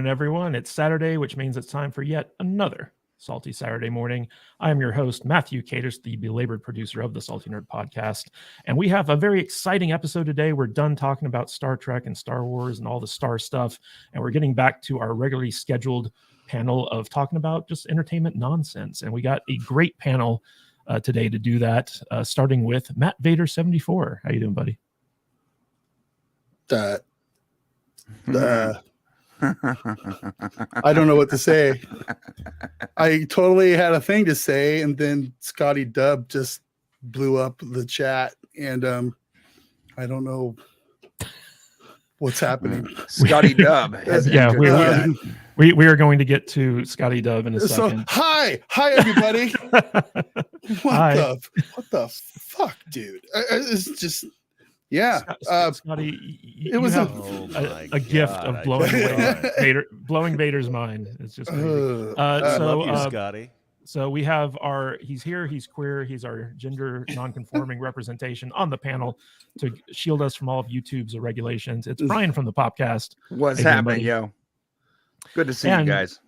morning, everyone. It's Saturday, which means it's time for yet another Salty Saturday morning. I am your host, Matthew Cadis, the belabored producer of the Salty Nerd Podcast. And we have a very exciting episode today. We're done talking about Star Trek and Star Wars and all the Star stuff. And we're getting back to our regularly scheduled panel of talking about just entertainment nonsense. And we got a great panel today to do that, starting with Matt Vader 74. How you doing, buddy? I don't know what to say. I totally had a thing to say, and then Scotty Dub just blew up the chat, and I don't know what's happening. Scotty Dub has entered the chat. We are going to get to Scotty Dub in a second. So, hi everybody. What the fuck, dude? It's just. Yeah, Scotty, it was a gift of blowing Vader's mind. It's just crazy. I love you, Scotty. So we have he's here, he's queer, he's our gender non-conforming representation on the panel to shield us from all of YouTube's regulations. It's Brian from the Popcast. What's happening, yo? Good to see you guys.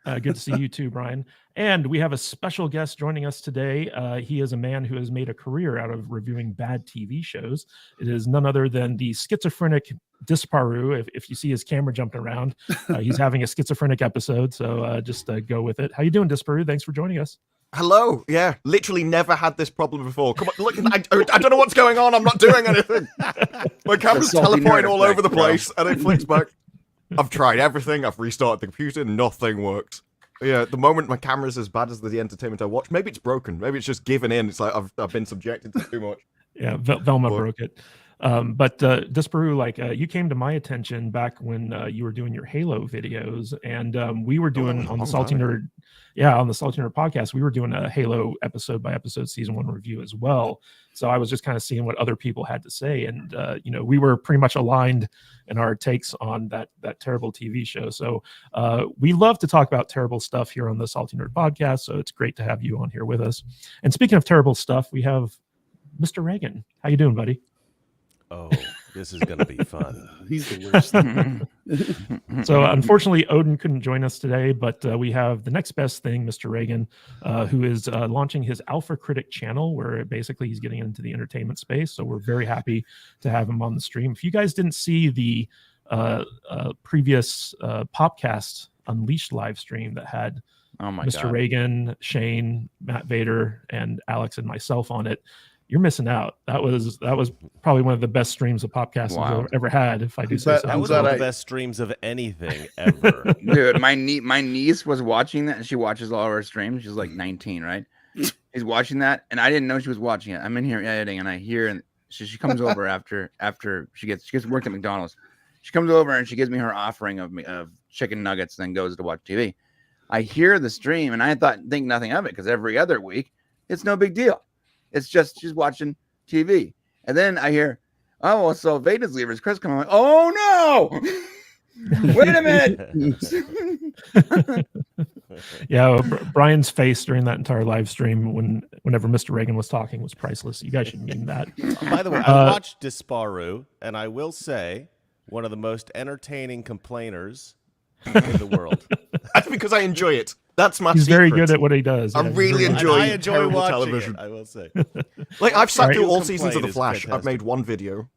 Good to see you too, Brian. And we have a special guest joining us today. He is a man who has made a career out of reviewing bad TV shows. It is none other than the schizophrenic Disparu. If you see his camera jumping around, he's having a schizophrenic episode. So just go with it. How you doing, Disparu? Thanks for joining us. Hello. Yeah, literally never had this problem before. Come on, look, I don't know what's going on. I'm not doing anything. My camera's teleporting all over the place, and it flicks back. I've tried everything. I've restarted the computer. Nothing works. Yeah, at the moment my camera's as bad as the entertainment I watch. Maybe it's broken. Maybe it's just given in. It's like I've been subjected to too much. Yeah, Velma broke it. But Disparu, you came to my attention back when you were doing your Halo videos, and we were doing on the Salty Nerd podcast, we were doing a Halo episode by episode season 1 review as well. So I was just kind of seeing what other people had to say, and we were pretty much aligned in our takes on that terrible TV show. So we love to talk about terrible stuff here on the Salty Nerd Podcast. So it's great to have you on here with us. And speaking of terrible stuff, we have Mr. Reagan. How you doing, buddy? Oh, this is going to be fun. He's the worst. So unfortunately, Odin couldn't join us today, but we have the next best thing, Mr. Reagan, who is launching his Alpha Critic channel, where basically he's getting into the entertainment space. So we're very happy to have him on the stream. If you guys didn't see the previous Popcast Unleashed live stream that had Mr. Reagan, Shane, Matt Vader, and Alex and myself on it, you're missing out. That was probably one of the best streams of podcasts I've ever had, if I do say so. That was one of the best streams of anything ever. Dude, my niece was watching that, and she watches all of our streams. She's like 19, right? She's watching that, and I didn't know she was watching it. I'm in here editing, and I hear, and she comes over after she gets worked at McDonald's. She comes over and she gives me her offering of chicken nuggets, then goes to watch TV. I hear the stream, and I think nothing of it, because every other week it's no big deal. It's just she's watching TV. And then I hear, oh, well, so Vader's leaving. Chris coming. I'm like, oh, no. Wait a minute. Yeah, Brian's face during that entire live stream whenever Mr. Reagan was talking was priceless. You guys should meme that. By the way, I watched Disparu, and I will say one of the most entertaining complainers in the world. That's because I enjoy it. That's my He's secret. very good at what he does. I really enjoy terrible watching television. it, I will say. Like, I've sat through all Complaint seasons of The is Flash. fantastic. I've made one video.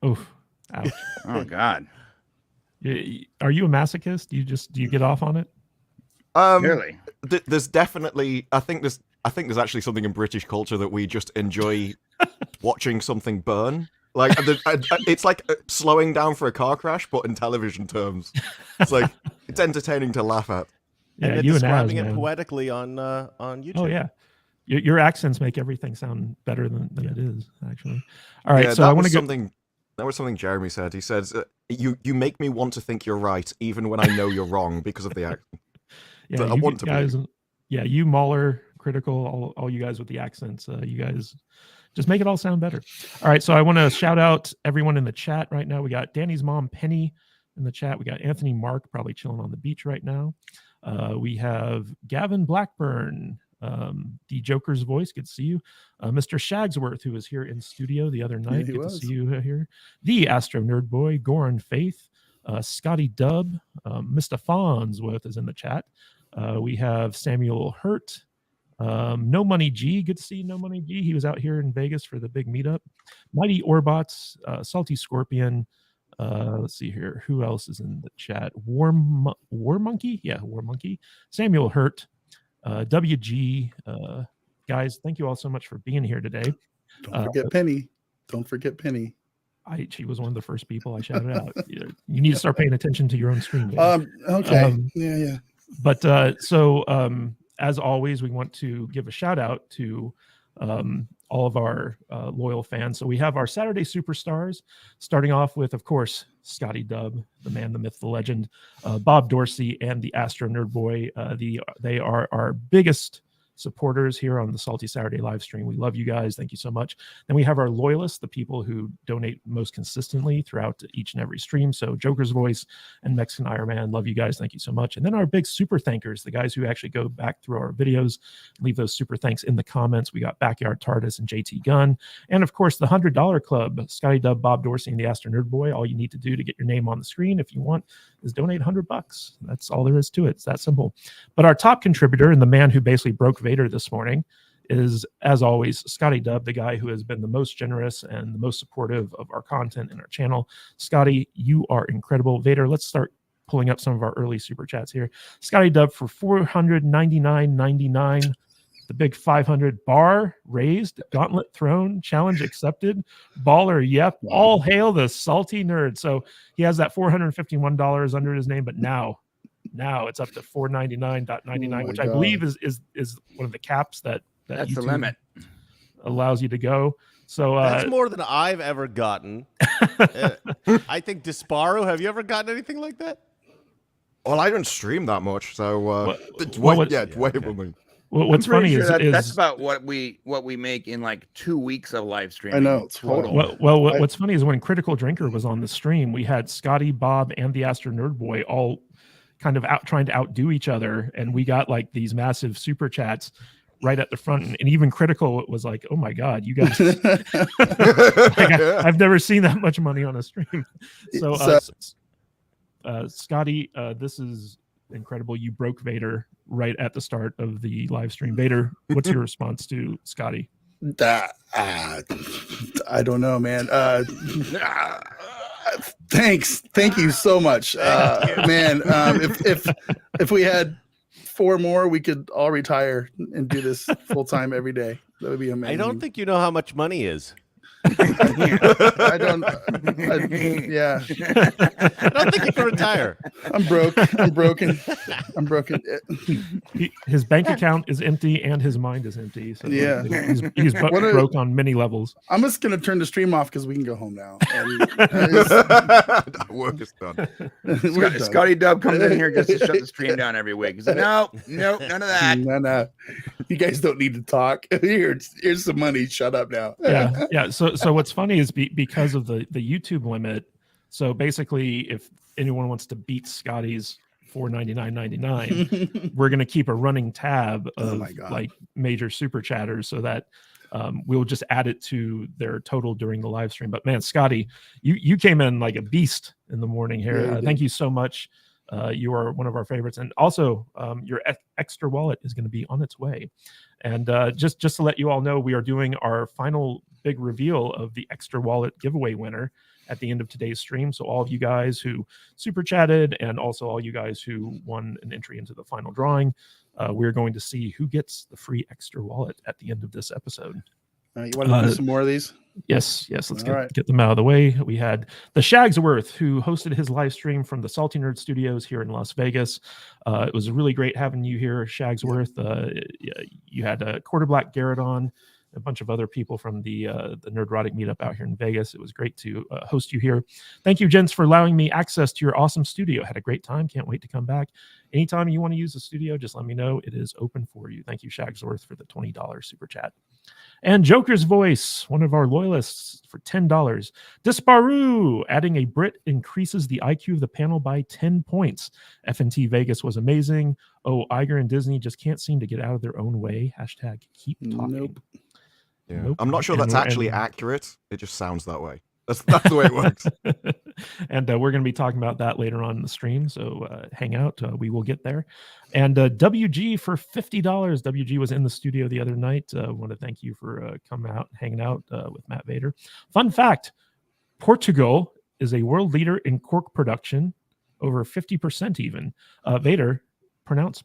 Oof. Ouch. Oh, God. Are you a masochist? Do you get off on it? Really? There's definitely, I think there's actually something in British culture that we just enjoy watching something burn. Like, it's like slowing down for a car crash, but in television terms. It's like, it's entertaining to laugh at. Yeah, and you describing and it Az, poetically on YouTube. Oh yeah, your accents make everything sound better than it is actually. All right, Yeah, so I want to get that was something Jeremy said. He says, "You make me want to think you're right, even when I know you're wrong because of the accent." yeah, So I want to guys. Yeah, you Mahler critical, all you guys with the accents. You guys just make it all sound better. All right, so I want to shout out everyone in the chat right now. We got Danny's mom, Penny, in the chat. We got Anthony Mark probably chilling on the beach right now. We have Gavin Blackburn, the Joker's voice. Good to see you. Mr. Shagsworth, who was here in studio the other night. Good to see you here. The Astro Nerd Boy, Goran Faith, Scotty Dub, Mr. Farnsworth is in the chat. We have Samuel Hurt. No Money G, good to see No Money G. He was out here in Vegas for the big meetup. Mighty Orbots, Salty Scorpion. Let's see here. Who else is in the chat? War Monkey? Yeah, War Monkey. Samuel Hurt. WG. Guys, thank you all so much for being here today. Don't forget Penny. Don't forget Penny. She was one of the first people I shouted out. You need to start paying attention to your own stream. Okay. Yeah. But as always, we want to give a shout out to all of our loyal fans. So we have our Saturday superstars, starting off with, of course, Scotty Dub, the man, the myth, the legend, Bob Dorsey, and the Astro Nerd Boy. They are our biggest supporters here on the Salty Saturday live stream. We love you guys. Thank you so much. Then we have our loyalists, the people who donate most consistently throughout each and every stream. So Joker's Voice and Mexican Iron Man, love you guys. Thank you so much. And then our big super thankers, the guys who actually go back through our videos, leave those super thanks in the comments. We got Backyard TARDIS and JT Gunn. And of course, the $100 Club, Scotty Dub, Bob Dorsey, and the Astro Nerd Boy. All you need to do to get your name on the screen, if you want, is donate $100. That's all there is to it. It's that simple. But our top contributor and the man who basically broke Vader this morning is, as always, Scotty Dub, the guy who has been the most generous and the most supportive of our content and our channel. Scotty, you are incredible. Vader, let's start pulling up some of our early super chats here. Scotty Dub for $499.99. The big 500 bar raised, gauntlet thrown, challenge accepted, baller, yep, all hail the salty nerd. So he has that $451 under his name, but now it's up to $499.99, which I believe is one of the caps that's YouTube the limit allows you to go. So that's more than I've ever gotten. I think Disparu, have you ever gotten anything like that? Well, I don't stream that much, so it's way above me. Well, what's funny is that's about what we make in like 2 weeks of live streaming. I know, it's total. What's funny is when Critical Drinker was on the stream, we had Scotty, Bob, and the Astro Nerd Boy all kind of trying to outdo each other, and we got like these massive super chats right at the front, and even Critical was like, "Oh my god, you guys!" I've never seen that much money on a stream. So, Scotty, this is incredible. You broke Vader right at the start of the live stream. Vader, what's your response to Scotty? I don't know, man. Thank you so much, man. If we had 4 more, we could all retire and do this full time every day. That would be amazing. I don't think you know how much money is. I don't. Yeah. I don't think you can retire. I'm broke. I'm broken. I'm broken. His bank account is empty and his mind is empty. So yeah, he's broke on many levels. I'm just gonna turn the stream off because we can go home now. Work is done. Scotty Dub comes in here just to shut the stream down every week. He's like, no, none of that. No. You guys don't need to talk. Here's some money. Shut up now. Yeah. So what's funny is because of the YouTube limit. So basically, if anyone wants to beat Scotty's $499.99, we're going to keep a running tab of like major super chatters so that we'll just add it to their total during the live stream. But man, Scotty, you came in like a beast in the morning here. Thank you so much. You are one of our favorites, and also your extra wallet is going to be on its way. And just to let you all know, we are doing our final big reveal of the extra wallet giveaway winner at the end of today's stream. So all of you guys who super chatted, and also all you guys who won an entry into the final drawing, we're going to see who gets the free extra wallet at the end of this episode. You want to do some more of these? Yes. Let's get them out of the way. We had the Shagsworth, who hosted his live stream from the Salty Nerd Studios here in Las Vegas. It was really great having you here, Shagsworth. You had Quarter Black Garrett on, a bunch of other people from the Nerdrotic meetup out here in Vegas. It was great to host you here. Thank you, gents, for allowing me access to your awesome studio. Had a great time. Can't wait to come back. Anytime you want to use the studio, just let me know. It is open for you. Thank you, Shagsworth, for the $20 super chat. And Joker's Voice, one of our loyalists, for $10. Disparu, adding a Brit increases the IQ of the panel by 10 points. FNT Vegas was amazing. Oh, Iger and Disney just can't seem to get out of their own way. #keep talking. Nope. Yeah. Nope. I'm not sure that's actually accurate. It just sounds that way. That's the way it works. And we're going to be talking about that later on in the stream. So hang out. We will get there. And WG for $50. WG was in the studio the other night. I want to thank you for coming out and hanging out with Matt Vader. Fun fact, Portugal is a world leader in cork production, over 50% even. Vader, pronounce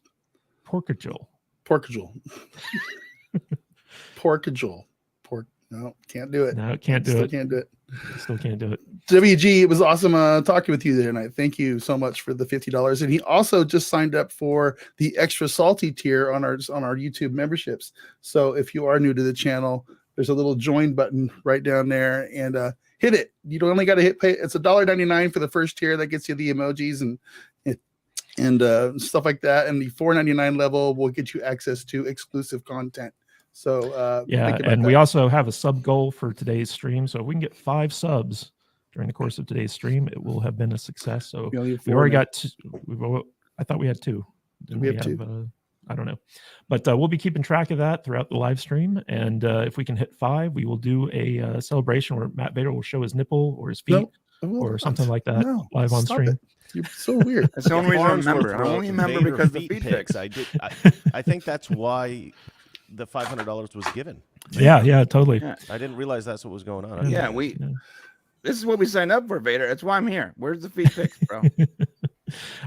Portugal. Portugal. Portugal. No, can't do it. No, can't do Still it. Can't do it. Still can't do it. WG, it was awesome talking with you there tonight. Thank you so much for the $50. And he also just signed up for the extra salty tier on our YouTube memberships. So if you are new to the channel, there's a little join button right down there, and hit it. You don't only got to hit pay. It's $1.99 for the first tier. That gets you the emojis and stuff like that. And the $4.99 level will get you access to exclusive content. So yeah, and we also have a sub goal for today's stream. So if we can get 5 subs during the course of today's stream, it will have been a success. So we already got two. I thought we had 2. We have 2. I don't know, but we'll be keeping track of that throughout the live stream. And if we can hit 5, we will do a celebration where Matt Vader will show his nipple or his feet or something like that live on stream. It. You're so weird. That's the only reason I remember. I only remember because the feet pics. I think that's why the $500 was given. Yeah, totally. Yeah. I didn't realize that's what was going on. Yeah, this is what we signed up for, Vader. That's why I'm here. Where's the feet pics, bro?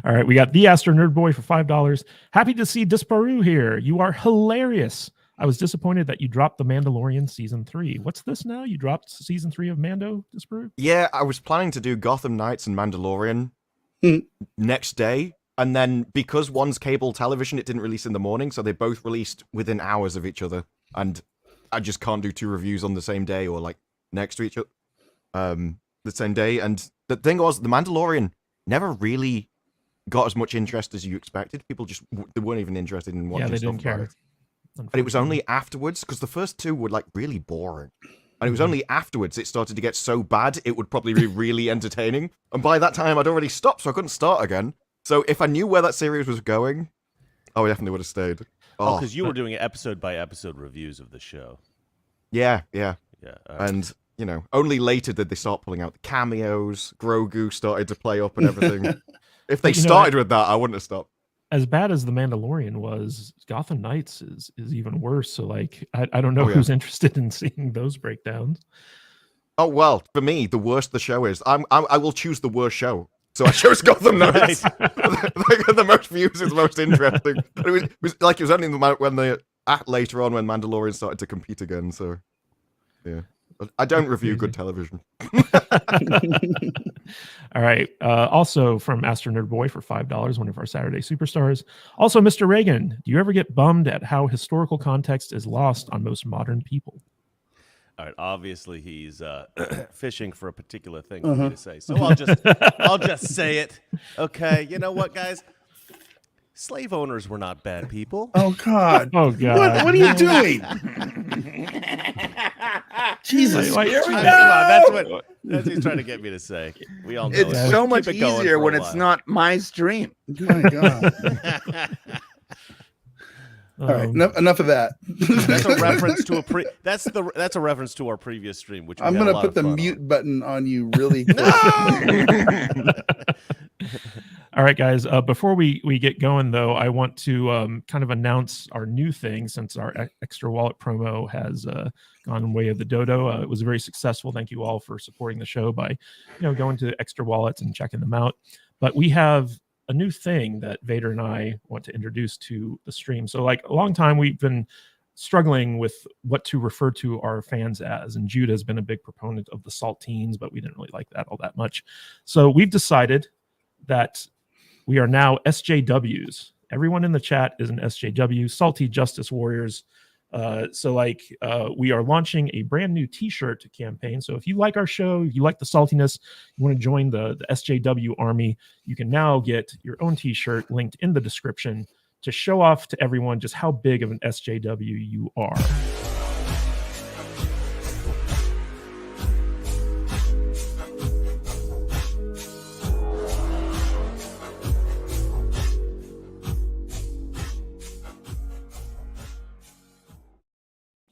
All right, we got the Astro Nerd Boy for $5. Happy to see Disparu here. You are hilarious. I was disappointed that you dropped The Mandalorian season 3. What's this now? You dropped season 3 of Mando, Disparu? Yeah, I was planning to do Gotham Knights and Mandalorian next day. And then because one's cable television, it didn't release in the morning. So they both released within hours of each other. And I just can't do 2 reviews on the same day or like next to each other the same day. And the thing was, The Mandalorian never really got as much interest as you expected. People just they weren't even interested in watching stuff about it. And it was only afterwards, because the first 2 were like really boring. And it was only afterwards it started to get so bad, it would probably be really entertaining. And by that time, I'd already stopped, so I couldn't start again. So if I knew where that series was going, I definitely would have stayed. Oh, because you were doing episode-by-episode reviews of the show. Yeah. And, you know, only later did they start pulling out the cameos. Grogu started to play up and everything. If they started with that, I wouldn't have stopped. As bad as The Mandalorian was, Gotham Knights is even worse. So, like, I don't know who's interested in seeing those breakdowns. Oh, well, for me, the worse the show is, I will choose the worst show. So I chose Gotham Knights. The most views is most interesting. It was only when later on when Mandalorian started to compete again. So yeah, I don't review good television. All right. Also from Astro Nerd Boy for $5, one of our Saturday superstars. Also, Mr. Reagan, do you ever get bummed at how historical context is lost on most modern people? All right, obviously he's fishing for a particular thing for me to say, so I'll just say it. Okay, you know what, guys? Slave owners were not bad people. Oh God! Oh God! What are you doing? Jesus! That's what he's trying to get me to say. We all know it's so much easier when it's not my stream. My God! All right, enough of that. That's a reference to that's a reference to our previous stream, which I'm going to put the mute button on you really quick. All right, guys. Before we get going, though, I want to kind of announce our new thing since our extra wallet promo has gone way of the dodo. It was very successful. Thank you all for supporting the show by going to extra wallets and checking them out. But we have a new thing that Vader and I want to introduce to the stream. So like a long time we've been struggling with what to refer to our fans as, and Jude has been a big proponent of the saltines, but we didn't really like that all that much. So we've decided that we are now SJWs. Everyone in the chat is an SJW, Salty Justice Warriors. We are launching a brand new t-shirt campaign. So if you like our show, if you like the saltiness, you want to join the SJW army, you can now get your own t-shirt linked in the description to show off to everyone just how big of an SJW you are.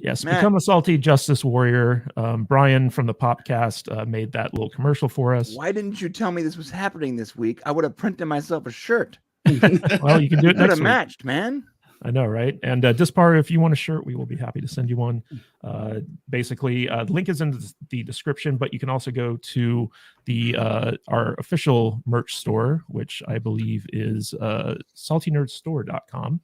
Yes, Matt. become a salty justice warrior. Brian from the Popcast made that little commercial for us. Why didn't you tell me this was happening this week? I would have printed myself a shirt. Well, you can do it Could next have week. matched, man. I know, right? And Disparu, if you want a shirt, we will be happy to send you one. Basically, the link is in the description, but you can also go to the our official merch store, which I believe is saltynerdstore.com.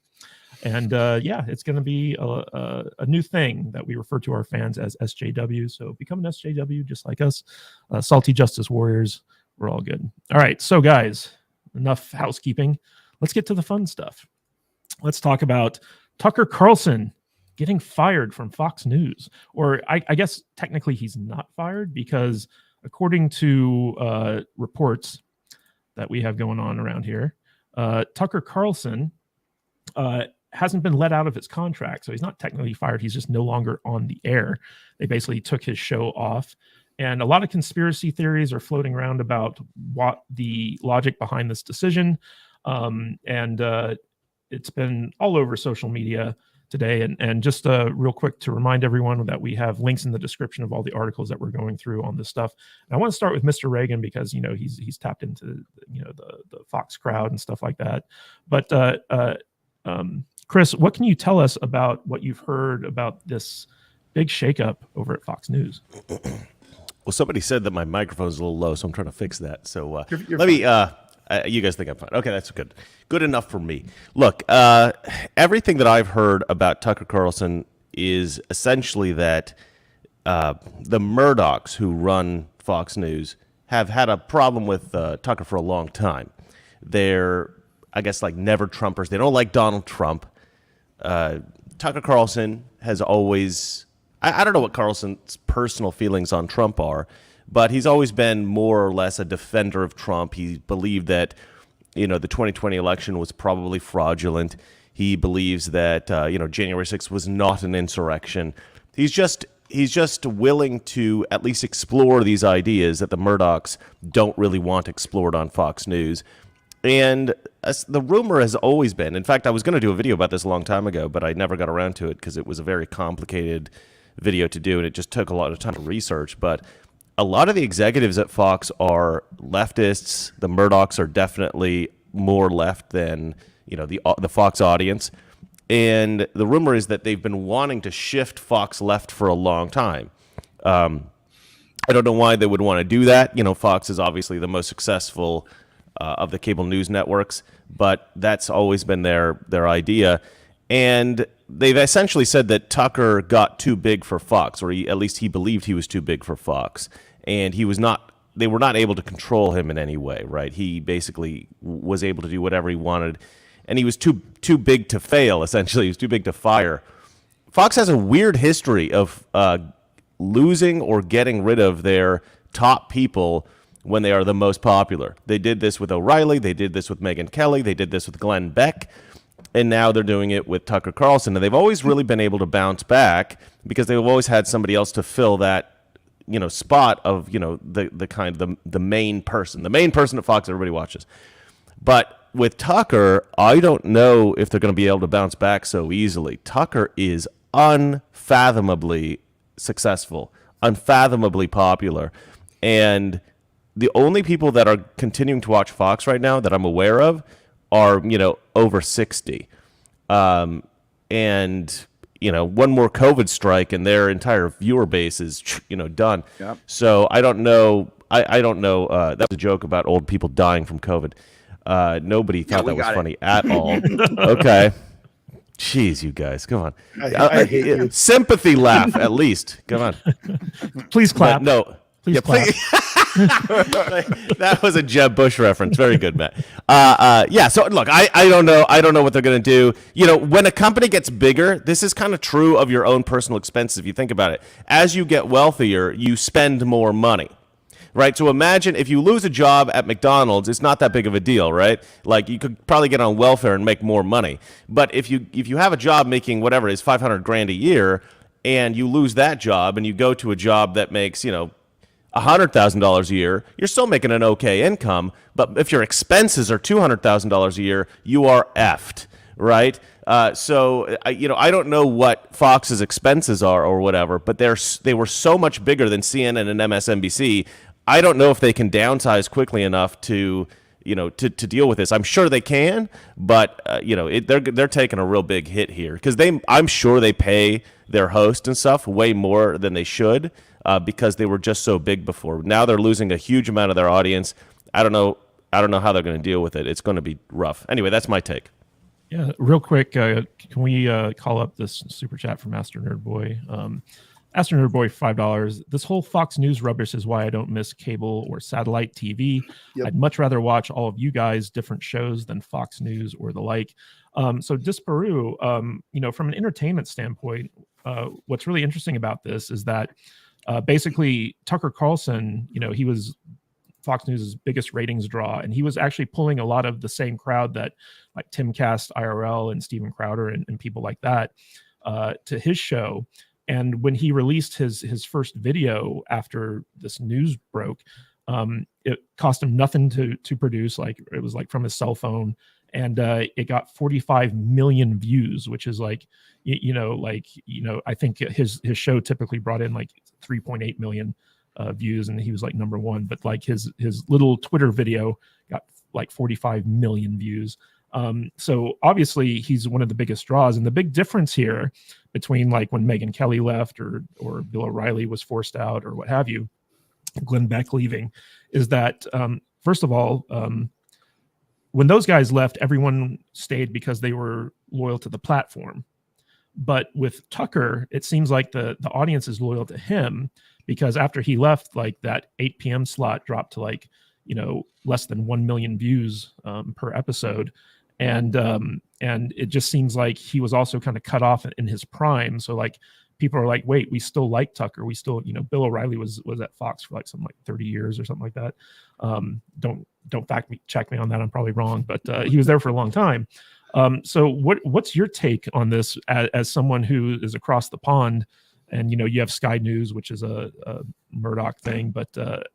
And yeah, it's going to be a new thing that we refer to our fans as SJW. So become an SJW just like us, Salty Justice Warriors. We're all good. All right, so guys, enough housekeeping. Let's get to the fun stuff. Let's talk about Tucker Carlson getting fired from Fox News. Or I guess technically he's not fired because according to reports that we have going on around here, Tucker Carlson hasn't been let out of his contract. So he's not technically fired. He's just no longer on the air. They basically took his show off. And a lot of conspiracy theories are floating around about what the logic behind this decision. It's been all over social media today. And just real quick to remind everyone that we have links in the description of all the articles that we're going through on this stuff. And I want to start with Mr. Reagan because, you know, he's tapped into, you know, the Fox crowd and stuff like that. But Chris, what can you tell us about what you've heard about this big shakeup over at Fox News? Well, somebody said that my microphone's a little low, so I'm trying to fix that. So You're let me. You guys think I'm fine? Okay, that's good. Good enough for me. Look, everything that I've heard about Tucker Carlson is essentially that the Murdochs who run Fox News have had a problem with Tucker for a long time. They're, I guess, like never Trumpers. They don't like Donald Trump. Tucker Carlson has always, I don't know what Carlson's personal feelings on Trump are, but he's always been more or less a defender of Trump. He believed that, you know, the 2020 election was probably fraudulent. He believes that, you know, January 6th was not an insurrection. He's just willing to at least explore these ideas that the Murdochs don't really want explored on Fox News. And the rumor has always been, in fact, I was going to do a video about this a long time ago, but I never got around to it because it was a very complicated video to do, and it just took a lot of time to research. But a lot of the executives at Fox are leftists. The Murdochs are definitely more left than, you know, the Fox audience. And the rumor is that they've been wanting to shift Fox left for a long time. I don't know why they would want to do that. You know, Fox is obviously the most successful of the cable news networks, but that's always been their idea. And they've essentially said that Tucker got too big for Fox, or at least he believed he was too big for Fox, and they were not able to control him in any way, right? He basically was able to do whatever he wanted, and he was too big to fail, essentially. He was too big to fire. Fox has a weird history of losing or getting rid of their top people when they are the most popular. They did this with O'Reilly. They did this with Megyn Kelly. They did this with Glenn Beck. And now they're doing it with Tucker Carlson. And they've always really been able to bounce back because they've always had somebody else to fill that, you know, spot of, you know, the main person. The main person at Fox everybody watches. But with Tucker, I don't know if they're going to be able to bounce back so easily. Tucker is unfathomably successful, unfathomably popular. And the only people that are continuing to watch Fox right now that I'm aware of are, you know, over 60. And, you know, one more COVID strike and their entire viewer base is, you know, done. Yep. So I don't know. I don't know. That was a joke about old people dying from COVID. Nobody thought that was funny at all. Okay. Jeez, you guys. Come on. I hate you. Sympathy laugh, at least. Come on. Please clap. But no. Please clap. That was a Jeb Bush reference. Very good, Matt. Yeah. So look, I don't know. I don't know what they're going to do. You know, when a company gets bigger, this is kind of true of your own personal expenses. If you think about it, as you get wealthier, you spend more money, right? So imagine if you lose a job at McDonald's, it's not that big of a deal, right? Like you could probably get on welfare and make more money. But if you have a job making whatever it is, $500,000 a year, and you lose that job and you go to a job that makes, you know, $100,000 a year, you're still making an okay income. But if your expenses are $200,000 a year, you are effed, right? So I don't know what Fox's expenses are or whatever, but they were so much bigger than CNN and MSNBC. I don't know if they can downsize quickly enough to deal with this. I'm sure they can, but they're taking a real big hit here because I'm sure they pay their host and stuff way more than they should because they were just so big before. Now they're losing a huge amount of their audience. I don't know how they're going to deal with it. It's going to be rough. Anyway, that's my take. Yeah, real quick, can we call up this super chat from Master Nerd Boy? Master Nerd Boy, $5. This whole Fox News rubbish is why I don't miss cable or satellite TV. Yep. I'd much rather watch all of you guys' different shows than Fox News or the like. So Disparu, from an entertainment standpoint, what's really interesting about this is that basically Tucker Carlson, he was Fox News' biggest ratings draw, and he was actually pulling a lot of the same crowd that like Timcast IRL and Steven Crowder and people like that to his show. And when he released his first video after this news broke, it cost him nothing to produce. Like it was like from his cell phone, and it got 45 million views, which is like, I think his show typically brought in like 3.8 million views, and he was like number one. But like his little Twitter video got like 45 million views. So obviously he's one of the biggest draws, and the big difference here between like when Megyn Kelly left or Bill O'Reilly was forced out or what have you, Glenn Beck leaving, is that first of all, when those guys left, everyone stayed because they were loyal to the platform. But with Tucker, it seems like the audience is loyal to him because after he left, like that 8 p.m. slot dropped to like, less than 1 million views per episode. And it just seems like he was also kind of cut off in his prime. So like people are like, wait, we still like Tucker. We still, Bill O'Reilly was at Fox for like something like 30 years or something like that. Don't check me on that. I'm probably wrong, but he was there for a long time. So what's your take on this as someone who is across the pond? And you have Sky News, which is a Murdoch thing, but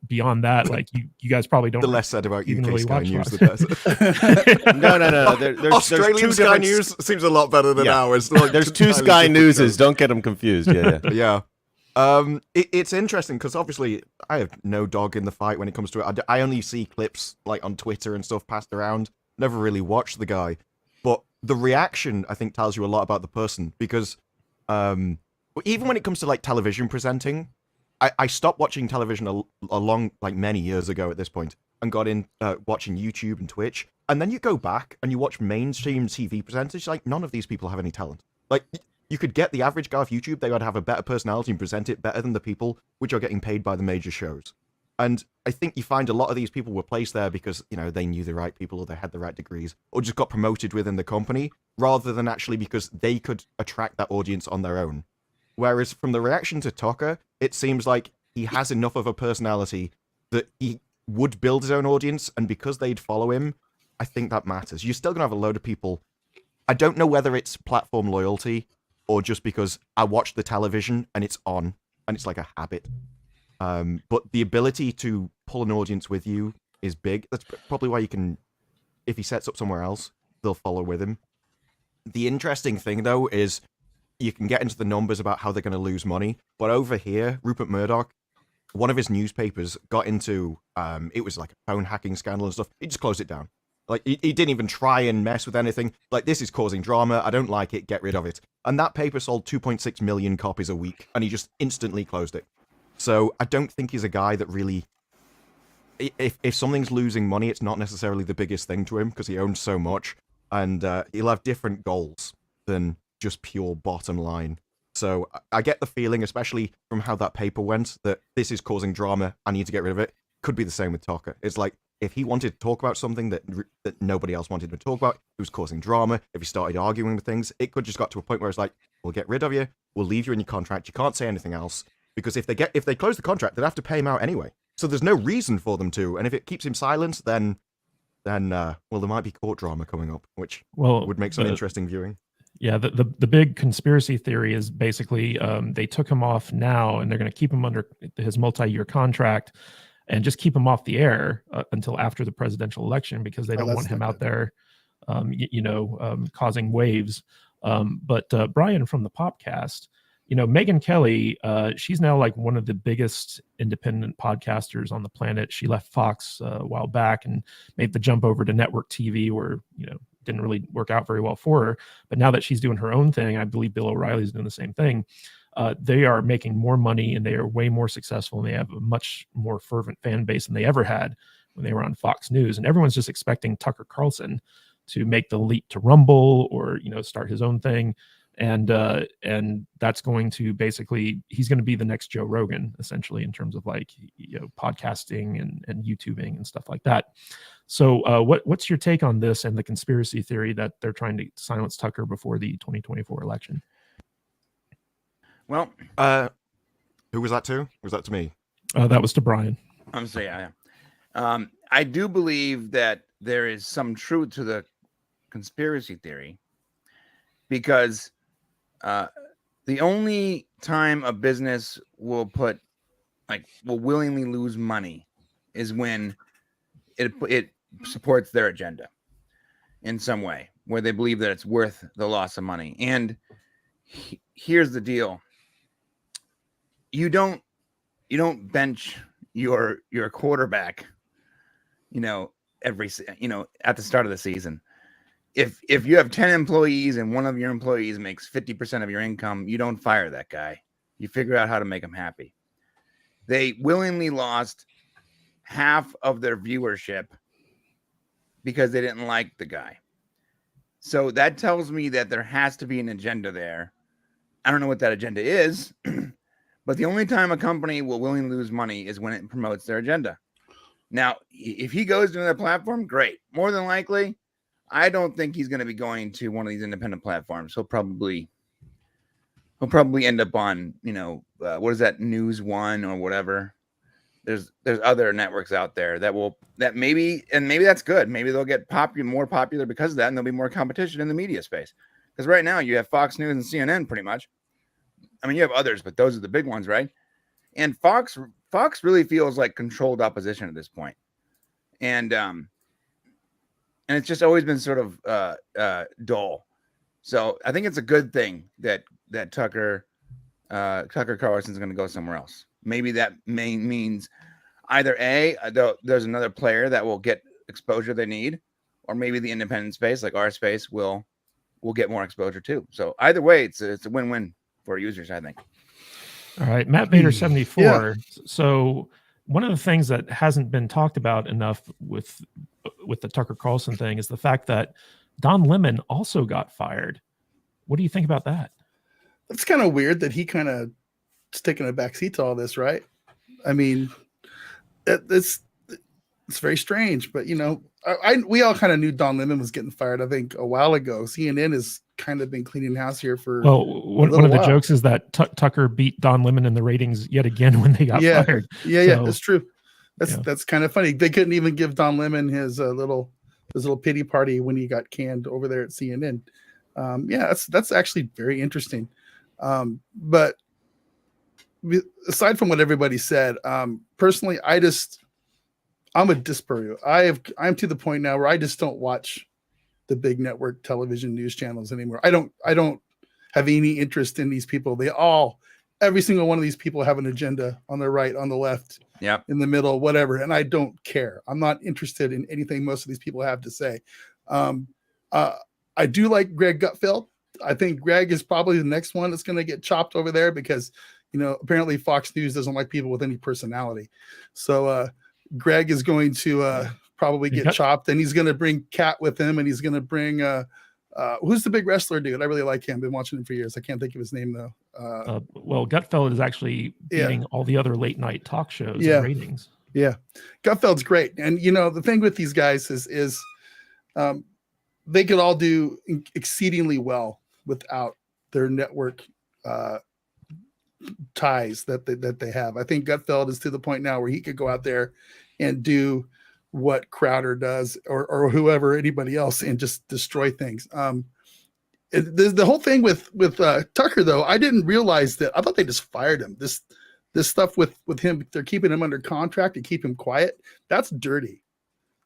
beyond that, like you guys probably don't. The less said about UK really Sky News, Fox. the better. No. There's Australian two Sky different- News seems a lot better than Yeah. ours. Like, There's two entirely Sky different Newses. shows. Don't get them confused. Yeah. It's interesting because obviously I have no dog in the fight when it comes to it. I only see clips like on Twitter and stuff passed around. Never really watched the guy, but the reaction I think tells you a lot about the person because even when it comes to like television presenting, I stopped watching television many years ago at this point and got in watching YouTube and Twitch. And then you go back and you watch mainstream TV presenters, like none of these people have any talent. Like you could get the average guy off YouTube, they would have a better personality and present it better than the people which are getting paid by the major shows. And I think you find a lot of these people were placed there because, they knew the right people or they had the right degrees or just got promoted within the company rather than actually because they could attract that audience on their own. Whereas from the reaction to Tucker, it seems like he has enough of a personality that he would build his own audience, and because they'd follow him, I think that matters. You're still going to have a load of people. I don't know whether it's platform loyalty or just because I watch the television and it's on, and it's like a habit. But the ability to pull an audience with you is big. That's probably why you can, if he sets up somewhere else, they'll follow with him. The interesting thing, though, is you can get into the numbers about how they're going to lose money. But over here, Rupert Murdoch, one of his newspapers got into, it was like a phone hacking scandal and stuff. He just closed it down. Like, he didn't even try and mess with anything. Like, this is causing drama. I don't like it. Get rid of it. And that paper sold 2.6 million copies a week. And he just instantly closed it. So I don't think he's a guy that really... If something's losing money, it's not necessarily the biggest thing to him because he owns so much. And he'll have different goals than just pure bottom line. So I get the feeling, especially from how that paper went, that this is causing drama. I need to get rid of it. Could be the same with Tucker. It's like if he wanted to talk about something that nobody else wanted to talk about, it was causing drama. If he started arguing with things, it could just got to a point where it's like, we'll get rid of you. We'll leave you in your contract. You can't say anything else because if they close the contract, they'd have to pay him out anyway. So there's no reason for them to. And if it keeps him silent, then there might be court drama coming up, which would make some interesting viewing. Yeah, the big conspiracy theory is basically they took him off now and they're going to keep him under his multi-year contract and just keep him off the air until after the presidential election because they don't want him out there causing waves. But Brian from the Popcast, Megyn Kelly, she's now like one of the biggest independent podcasters on the planet. She left Fox a while back and made the jump over to network TV, where didn't really work out very well for her. But now that she's doing her own thing, I believe Bill O'Reilly's doing the same thing. They are making more money and they are way more successful, and they have a much more fervent fan base than they ever had when they were on Fox News. And everyone's just expecting Tucker Carlson to make the leap to Rumble or start his own thing, and that's going to basically, he's going to be the next Joe Rogan essentially, in terms of like podcasting and YouTubing and stuff like that. So what's your take on this and the conspiracy theory that they're trying to silence Tucker before the 2024 election? Well, who was that to? Was that to me? That was to Brian. I'm sorry. Yeah. I do believe that there is some truth to the conspiracy theory, because the only time a business will willingly lose money is when it supports their agenda in some way, where they believe that it's worth the loss of money. And here's the deal: you don't bench your quarterback, every at the start of the season. If you have 10 employees and one of your employees makes 50% of your income, you don't fire that guy. You figure out how to make him happy. They willingly lost half of their viewership because they didn't like the guy. So that tells me that there has to be an agenda there. I don't know what that agenda is, but the only time a company will willingly lose money is when it promotes their agenda. Now, if he goes to another platform, great. More than likely, I don't think he's going to be going to one of these independent platforms. He'll probably end up on, what is that, News One or whatever. There's other networks out there that maybe that's good. Maybe they'll get more popular because of that, and there'll be more competition in the media space. Because right now you have Fox News and CNN pretty much. I mean, you have others, but those are the big ones, right? And Fox really feels like controlled opposition at this point. And it's just always been sort of dull. So I think it's a good thing that Tucker Carlson's going to go somewhere else. Maybe that means either there's another player that will get exposure they need, or maybe the independent space, like our space, will get more exposure too. So either way, it's a win-win for users, I think. All right, Matt Vader 74. Yeah. So one of the things that hasn't been talked about enough with the Tucker Carlson thing is the fact that Don Lemon also got fired. What do you think about that? It's kind of weird that he kind of is taking a backseat to all this, right? I mean, it's very strange, but we all kind of knew Don Lemon was getting fired, I think, a while ago. CNN has kind of been cleaning house here for one of the jokes is that Tucker beat Don Lemon in the ratings yet again when they got fired. Yeah, that's true. That's kind of funny. They couldn't even give Don Lemon his little pity party when he got canned over there at CNN. That's actually very interesting. But aside from what everybody said, personally, I'm a Disparu. I'm to the point now where I just don't watch the big network television news channels anymore. I don't have any interest in these people. Every single one of these people have an agenda on the right, on the left, in the middle, whatever. And I don't care. I'm not interested in anything most of these people have to say. I do like Greg Gutfeld. I think Greg is probably the next one that's going to get chopped over there because, apparently Fox News doesn't like people with any personality. So Greg is going to probably get chopped, and he's going to bring Kat with him, and he's going to bring who's the big wrestler dude? I really like him. Been watching him for years. I can't think of his name though. Well, Gutfeld is actually beating all the other late night talk shows in ratings. Yeah, Gutfeld's great, and the thing with these guys is they could all do exceedingly well without their network ties that they have. I think Gutfeld is to the point now where he could go out there and do what Crowder does or whoever, anybody else, and just destroy things. The whole thing with Tucker, though, I didn't realize that. I thought they just fired him. This stuff with him, they're keeping him under contract to keep him quiet. That's dirty.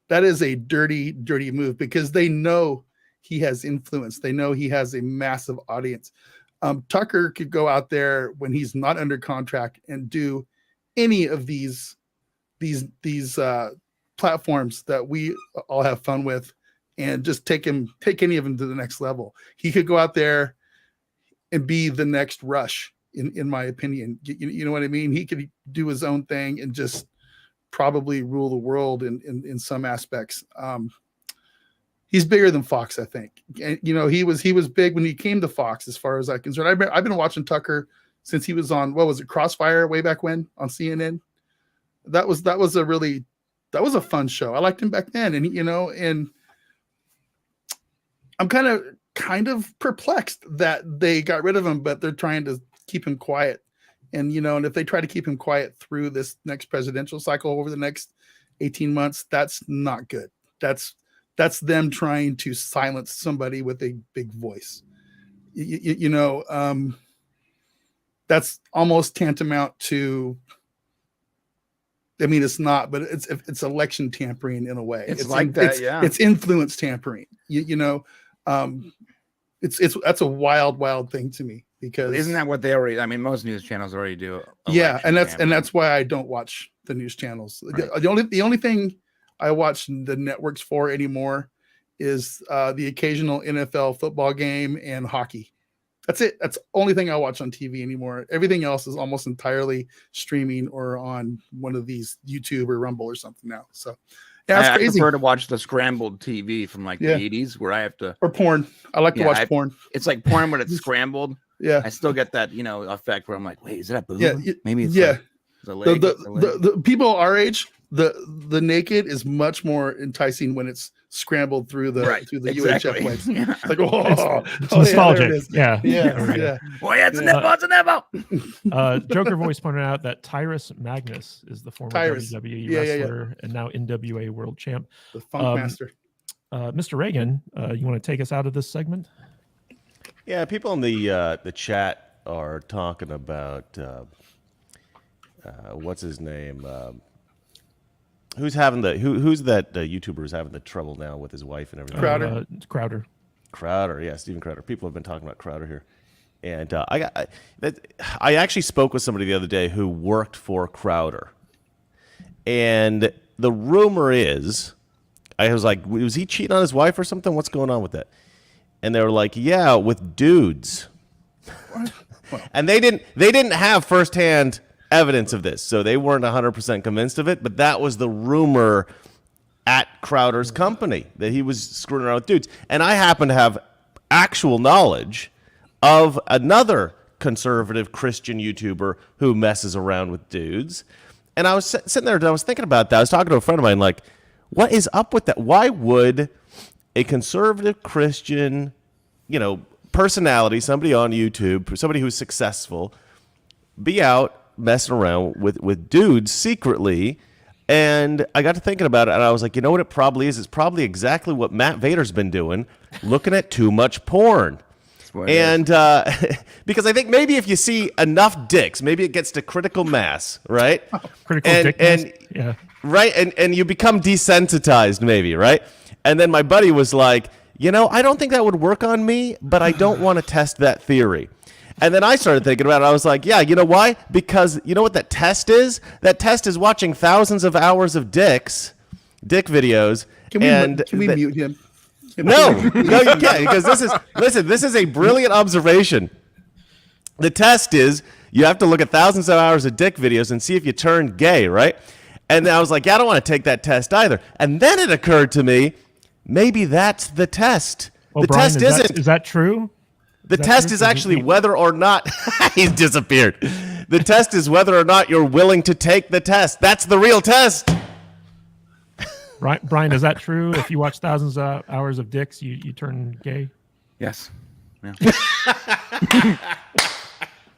That is a dirty, dirty move because they know he has influence. They know he has a massive audience. Tucker could go out there when he's not under contract and do any of these platforms that we all have fun with, and just take any of them to the next level. He could go out there and be the next Rush, in my opinion. You know what I mean? He could do his own thing and just probably rule the world in some aspects. He's bigger than Fox, I think. And, he was big when he came to Fox, as far as I'm concerned. I've been watching Tucker since he was on, what was it, Crossfire way back when on CNN. That was a fun show. I liked him back then, and and I'm kind of perplexed that they got rid of him, but they're trying to keep him quiet. And and if they try to keep him quiet through this next presidential cycle over the next 18 months, that's not good. That's them trying to silence somebody with a big voice. That's almost tantamount to, I mean, it's not, but it's election tampering in a way. It's like that, yeah. It's influence tampering. That's a wild thing to me, because isn't that what they already? I mean, most news channels already do. Yeah, and that's why I don't watch the news channels. Right. The only thing I watch the networks for anymore is the occasional NFL football game and hockey. That's it. That's the only thing I watch on TV anymore. Everything else is almost entirely streaming or on one of these YouTube or Rumble or something now. So yeah, it's crazy. I prefer to watch the scrambled TV from the 80s, where I have to, or porn. I like to watch porn. It's like porn, but it's scrambled. Yeah, I still get that effect where I'm like, wait, is that a boob? Yeah, maybe it's the leg. The people our age, the naked is much more enticing when it's scrambled through the UHF waves. Yeah. It's like, it's nostalgic. Yeah. Boy, it's a nipple. Joker Voice pointed out that Tyrus Magnus is the former WWE wrestler and now NWA World Champ. The Funk Master. Mr. Reagan, you want to take us out of this segment? Yeah, people in the chat are talking about what's his name. Who's having who's that YouTuber who's having the trouble now with his wife and everything? Crowder, yeah, Steven Crowder. People have been talking about Crowder here, and I actually spoke with somebody the other day who worked for Crowder, and the rumor is, I was like, was he cheating on his wife or something? What's going on with that? And they were like, yeah, with dudes. What? And they didn't have firsthand evidence of this, so they weren't 100% convinced of it, but that was the rumor at Crowder's company, that he was screwing around with dudes. And I happen to have actual knowledge of another conservative Christian YouTuber who messes around with dudes. And I was sitting there and I was thinking about that. I was talking to a friend of mine, like, what is up with that? Why would a conservative Christian, personality, somebody on YouTube, somebody who's successful, be out messing around with dudes secretly? And I got to thinking about it, and I was like, you know what it probably is? It's probably exactly what Matt Vader's been doing, looking at too much porn. And because I think maybe if you see enough dicks, maybe it gets to critical mass, right? Dick mass? Yeah. Right, and you become desensitized maybe, right? And then my buddy was like, I don't think that would work on me, but I don't want to test that theory. And then I started thinking about it. I was like, yeah, you know why? Because you know what that test is? That test is watching thousands of hours of dick videos. Can we mute him? No, you can't, because this is a brilliant observation. The test is you have to look at thousands of hours of dick videos and see if you turn gay, right? And I was like, yeah, I don't want to take that test either. And then it occurred to me, maybe that's the test. Well, the Brian, test isn't. Is that true? The test is actually whether or not he's disappeared. The test is whether or not you're willing to take the test. That's the real test. Brian, is that true? If you watch thousands of hours of dicks, you turn gay? Yes. Yeah.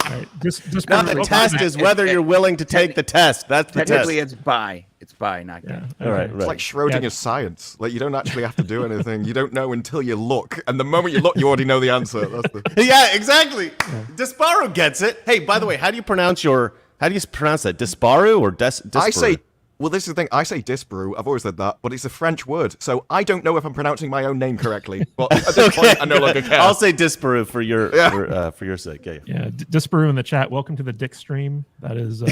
Right. Just now the test is whether you're willing to take the test. That's the test. Technically, it's bi. It's bi, not gay. Yeah. All right. It's like Schrodinger's science. Like, you don't actually have to do anything. You don't know until you look. And the moment you look, you already know the answer. That's the... Yeah, exactly. Yeah. Disparu gets it. Hey, by the way, how do you pronounce that? Disparu or Disparu? Well, this is the thing. I say Disparu. I've always said that, but it's a French word, so I don't know if I'm pronouncing my own name correctly. But at this point, I no longer care. I'll say Disparu for your for your sake. Yeah. Disparu in the chat. Welcome to the Dick Stream. That is.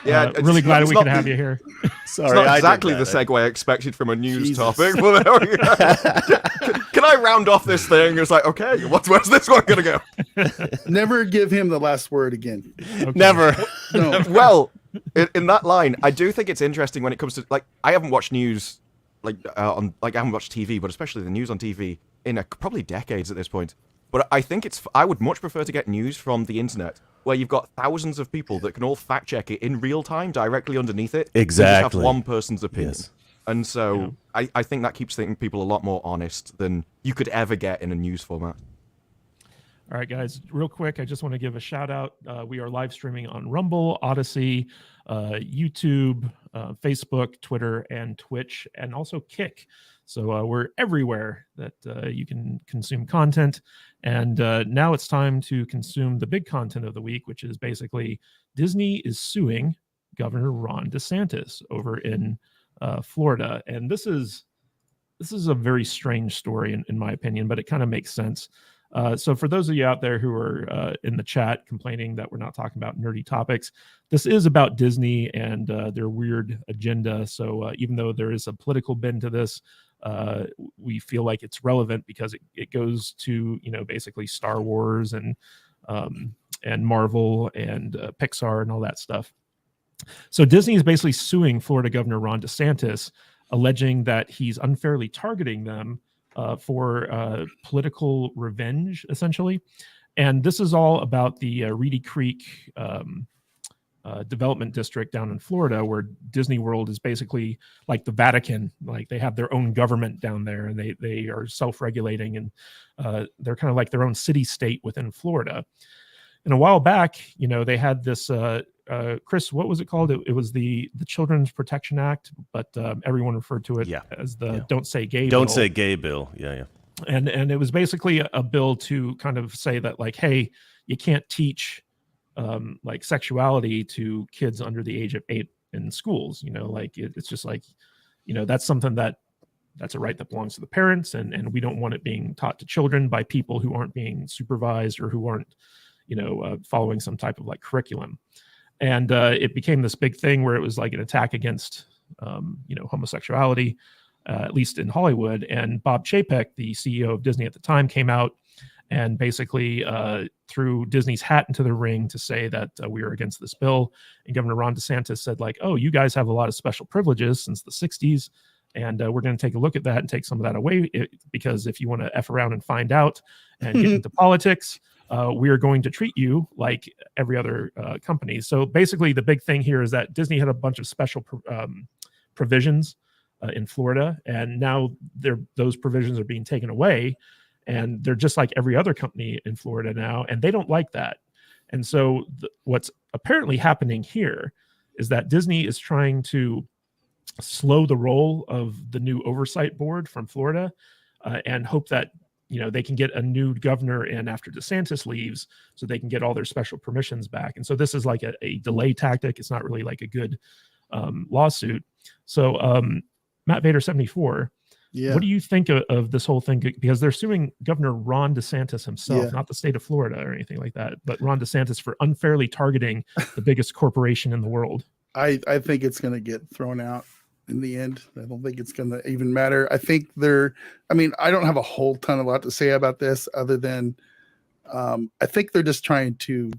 Yeah, really glad we could have you here. Sorry, it's not I exactly did the that. segue I expected from a news Jesus. topic. But there we go. Can I round off this thing? It's like, okay, where's this one gonna go? Never give him the last word again. Okay. Never. No. Well, in that line, I do think it's interesting when it comes to like I haven't watched news I haven't watched TV, but especially the news on TV in probably decades at this point. But I think I would much prefer to get news from the internet, where you've got thousands of people that can all fact check it in real time directly underneath it. Exactly. You just have one person's opinion. Yes. And so I think that keeps people a lot more honest than you could ever get in a news format. All right, guys, real quick, I just want to give a shout out. We are live streaming on Rumble, Odyssey, YouTube, Facebook, Twitter, and Twitch, and also Kick. So we're everywhere that you can consume content. And now it's time to consume the big content of the week, which is basically Disney is suing Governor Ron DeSantis over in Florida. And this is a very strange story in my opinion, but it kind of makes sense. So for those of you out there who are in the chat complaining that we're not talking about nerdy topics, this is about Disney and their weird agenda. So even though there is a political bend to this, we feel like it's relevant because it goes to, basically Star Wars and Marvel and Pixar and all that stuff. So Disney is basically suing Florida Governor Ron DeSantis, alleging that he's unfairly targeting them for political revenge, essentially. And this is all about the Reedy Creek development district down in Florida, where Disney World is basically like the Vatican. Like they have their own government down there, and they are self-regulating, and they're kind of like their own city-state within Florida. And a while back, they had this, Chris, what was it called? It was the Children's Protection Act, but everyone referred to it as the Don't Say Gay bill. Don't Say Gay bill. Yeah. And it was basically a bill to kind of say that, like, hey, you can't teach like sexuality to kids under the age of 8 in schools. It's just like, that's something that's a right that belongs to the parents, and we don't want it being taught to children by people who aren't being supervised or who aren't following some type of like curriculum. And it became this big thing where it was like an attack against homosexuality, at least in Hollywood. And Bob Chapek, the CEO of Disney at the time, came out and basically threw Disney's hat into the ring to say that we were against this bill. And Governor Ron DeSantis said, like, oh, you guys have a lot of special privileges since the 60s. And we're going to take a look at that and take some of that away, because if you want to F around and find out and get into politics, we are going to treat you like every other company. So basically the big thing here is that Disney had a bunch of special provisions in Florida, and now those provisions are being taken away, and they're just like every other company in Florida now, and they don't like that. And so what's apparently happening here is that Disney is trying to slow the roll of the new oversight board from Florida and hope that they can get a new governor in after DeSantis leaves, so they can get all their special permissions back. And so this is like a delay tactic. It's not really like a good lawsuit. So Matt Vader 74, what do you think of this whole thing? Because they're suing Governor Ron DeSantis himself, not the state of Florida or anything like that, but Ron DeSantis for unfairly targeting the biggest corporation in the world. I think it's going to get thrown out in the end. I don't think it's going to even matter. I think I don't have a whole ton of lot to say about this other than I think they're just trying to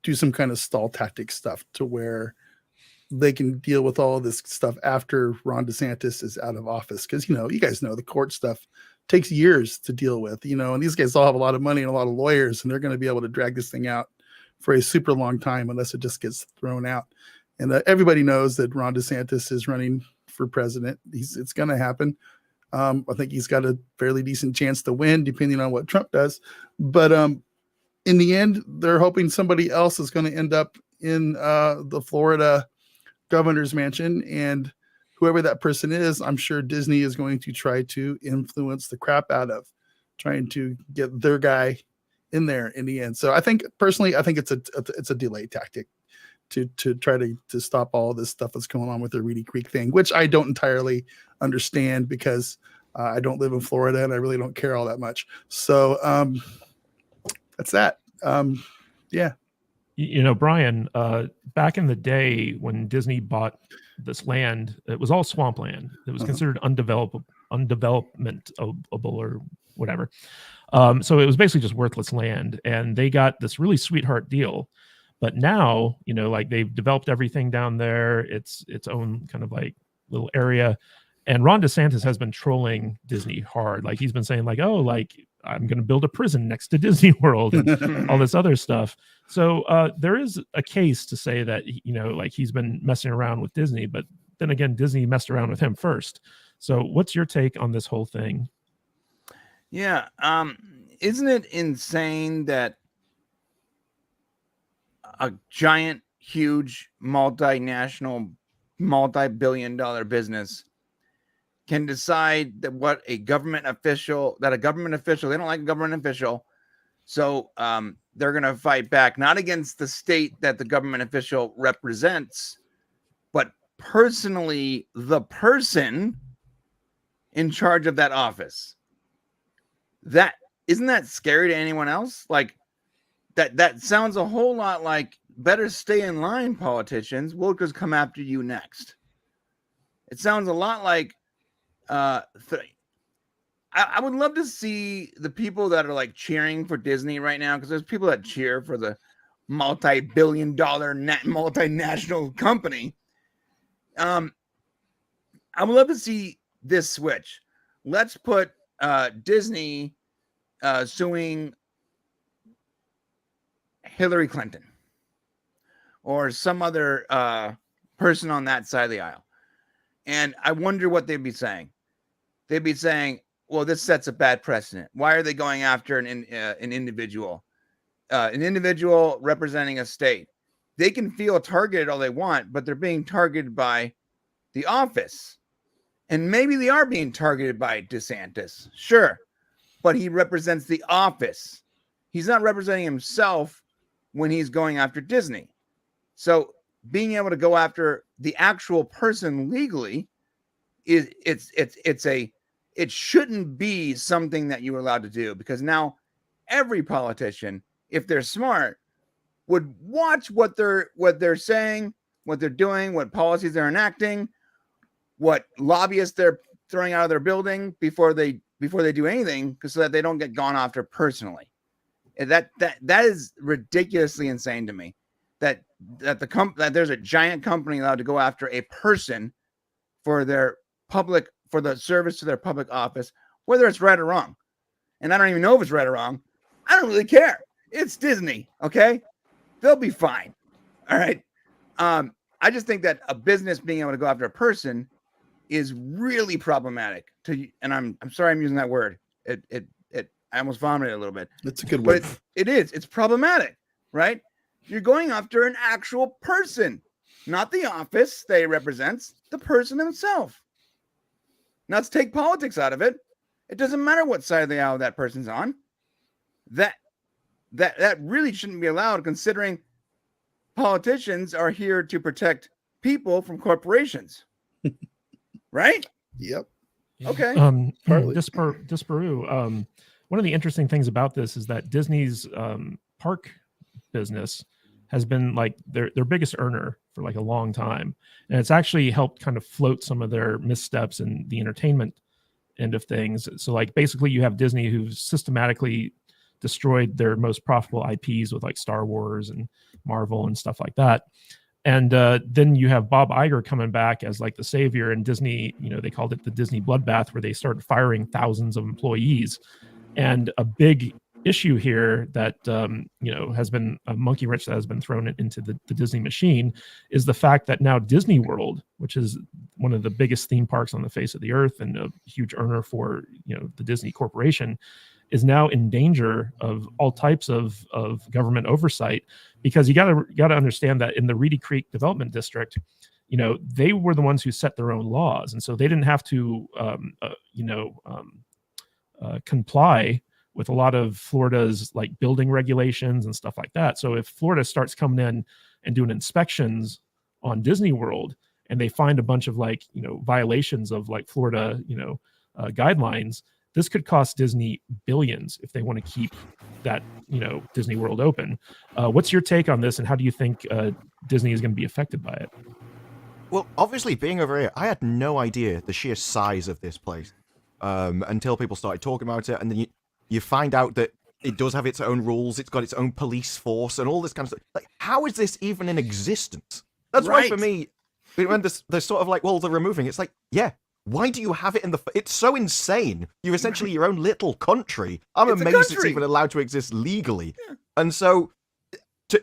do some kind of stall tactic stuff to where they can deal with all of this stuff after Ron DeSantis is out of office. Because, you guys know the court stuff takes years to deal with, and these guys all have a lot of money and a lot of lawyers, and they're going to be able to drag this thing out for a super long time unless it just gets thrown out. And everybody knows that Ron DeSantis is running for president. It's going to happen. I think he's got a fairly decent chance to win, depending on what Trump does. But in the end, they're hoping somebody else is going to end up in the Florida governor's mansion. And whoever that person is, I'm sure Disney is going to try to influence the crap out of trying to get their guy in there in the end. So I think personally, it's a delay tactic to try to stop all this stuff that's going on with the Reedy Creek thing, which I don't entirely understand because I don't live in Florida and I really don't care all that much. So that's that. Yeah. You know, Brian, back in the day when Disney bought this land, it was all swampland. It was considered undevelopable or whatever. So it was basically just worthless land. And they got this really sweetheart deal. But now, you know, like they've developed everything down there. It's its own kind of like little area. And Ron DeSantis has been trolling Disney hard. Like he's been saying like, oh, like I'm going to build a prison next to Disney World and all this other stuff. So there is a case to say that, you know, like he's been messing around with Disney, but then again, Disney messed around with him first. So what's your take on this whole thing? Yeah. Isn't it insane that a giant, huge, multinational, multi-billion-dollar business can decide that a government official, they don't like a government official, so they're going to fight back, not against the state that the government official represents, but personally the person in charge of that office. That isn't that scary to anyone else? Like that sounds a whole lot like, better stay in line, politicians. We'll just come after you next. It sounds a lot like I would love to see the people that are like cheering for Disney right now, because there's people that cheer for the multi-billion-dollar multinational company. I would love to see this switch. Let's put Disney suing Hillary Clinton or some other person on that side of the aisle. And I wonder what they'd be saying. They'd be saying, well, this sets a bad precedent. Why are they going after an individual? An individual representing a state. They can feel targeted all they want, but they're being targeted by the office. And maybe they are being targeted by DeSantis. Sure. But he represents the office. He's not representing himself when he's going after Disney. So being able to go after the actual person legally it shouldn't be something that you're allowed to do, because now every politician, if they're smart, would watch what they're saying, what they're doing, what policies they're enacting, what lobbyists they're throwing out of their building before they do anything, so that they don't get gone after personally. And that is ridiculously insane to me. That there's a giant company allowed to go after a person for the service to their public office, whether it's right or wrong. And I don't even know if it's right or wrong. I don't really care. It's Disney, okay? They'll be fine. All right. I just think that a business being able to go after a person is really problematic. And I'm sorry I'm using that word. I almost vomited a little bit. That's a good word. But it is. It's problematic, right? You're going after an actual person, not the office they represents, the person himself. Now let's take politics out of it. It doesn't matter what side of the aisle that person's on. That really shouldn't be allowed, considering politicians are here to protect people from corporations. Right? Yep. Okay. Disparu. One of the interesting things about this is that Disney's park business has been like their biggest earner for like a long time. And it's actually helped kind of float some of their missteps in the entertainment end of things. So like basically you have Disney who's systematically destroyed their most profitable IPs with like Star Wars and Marvel and stuff like that. And then you have Bob Iger coming back as like the savior, and Disney, you know, they called it the Disney bloodbath, where they started firing thousands of employees. And a big issue here that has been a monkey wrench that has been thrown into the Disney machine is the fact that now Disney World, which is one of the biggest theme parks on the face of the earth and a huge earner for the Disney Corporation, is now in danger of all types of government oversight, because you got to understand that in the Reedy Creek Development District, they were the ones who set their own laws, and so they didn't have to comply with a lot of Florida's like building regulations and stuff like that. So if Florida starts coming in and doing inspections on Disney World, and they find a bunch of like, violations of like Florida, guidelines, this could cost Disney billions if they want to keep that, Disney World open. What's your take on this, and how do you think Disney is going to be affected by it? Well, obviously, being over here, I had no idea the sheer size of this place until people started talking about it, and then you find out that it does have its own rules, it's got its own police force, and all this kind of stuff. Like, how is this even in existence? That's why, for me, when they're sort of like, well, they're removing, it's like, yeah, why do you have it in the... It's so insane. You're essentially your own little country. I'm amazed it's even allowed to exist legally. Yeah. And so,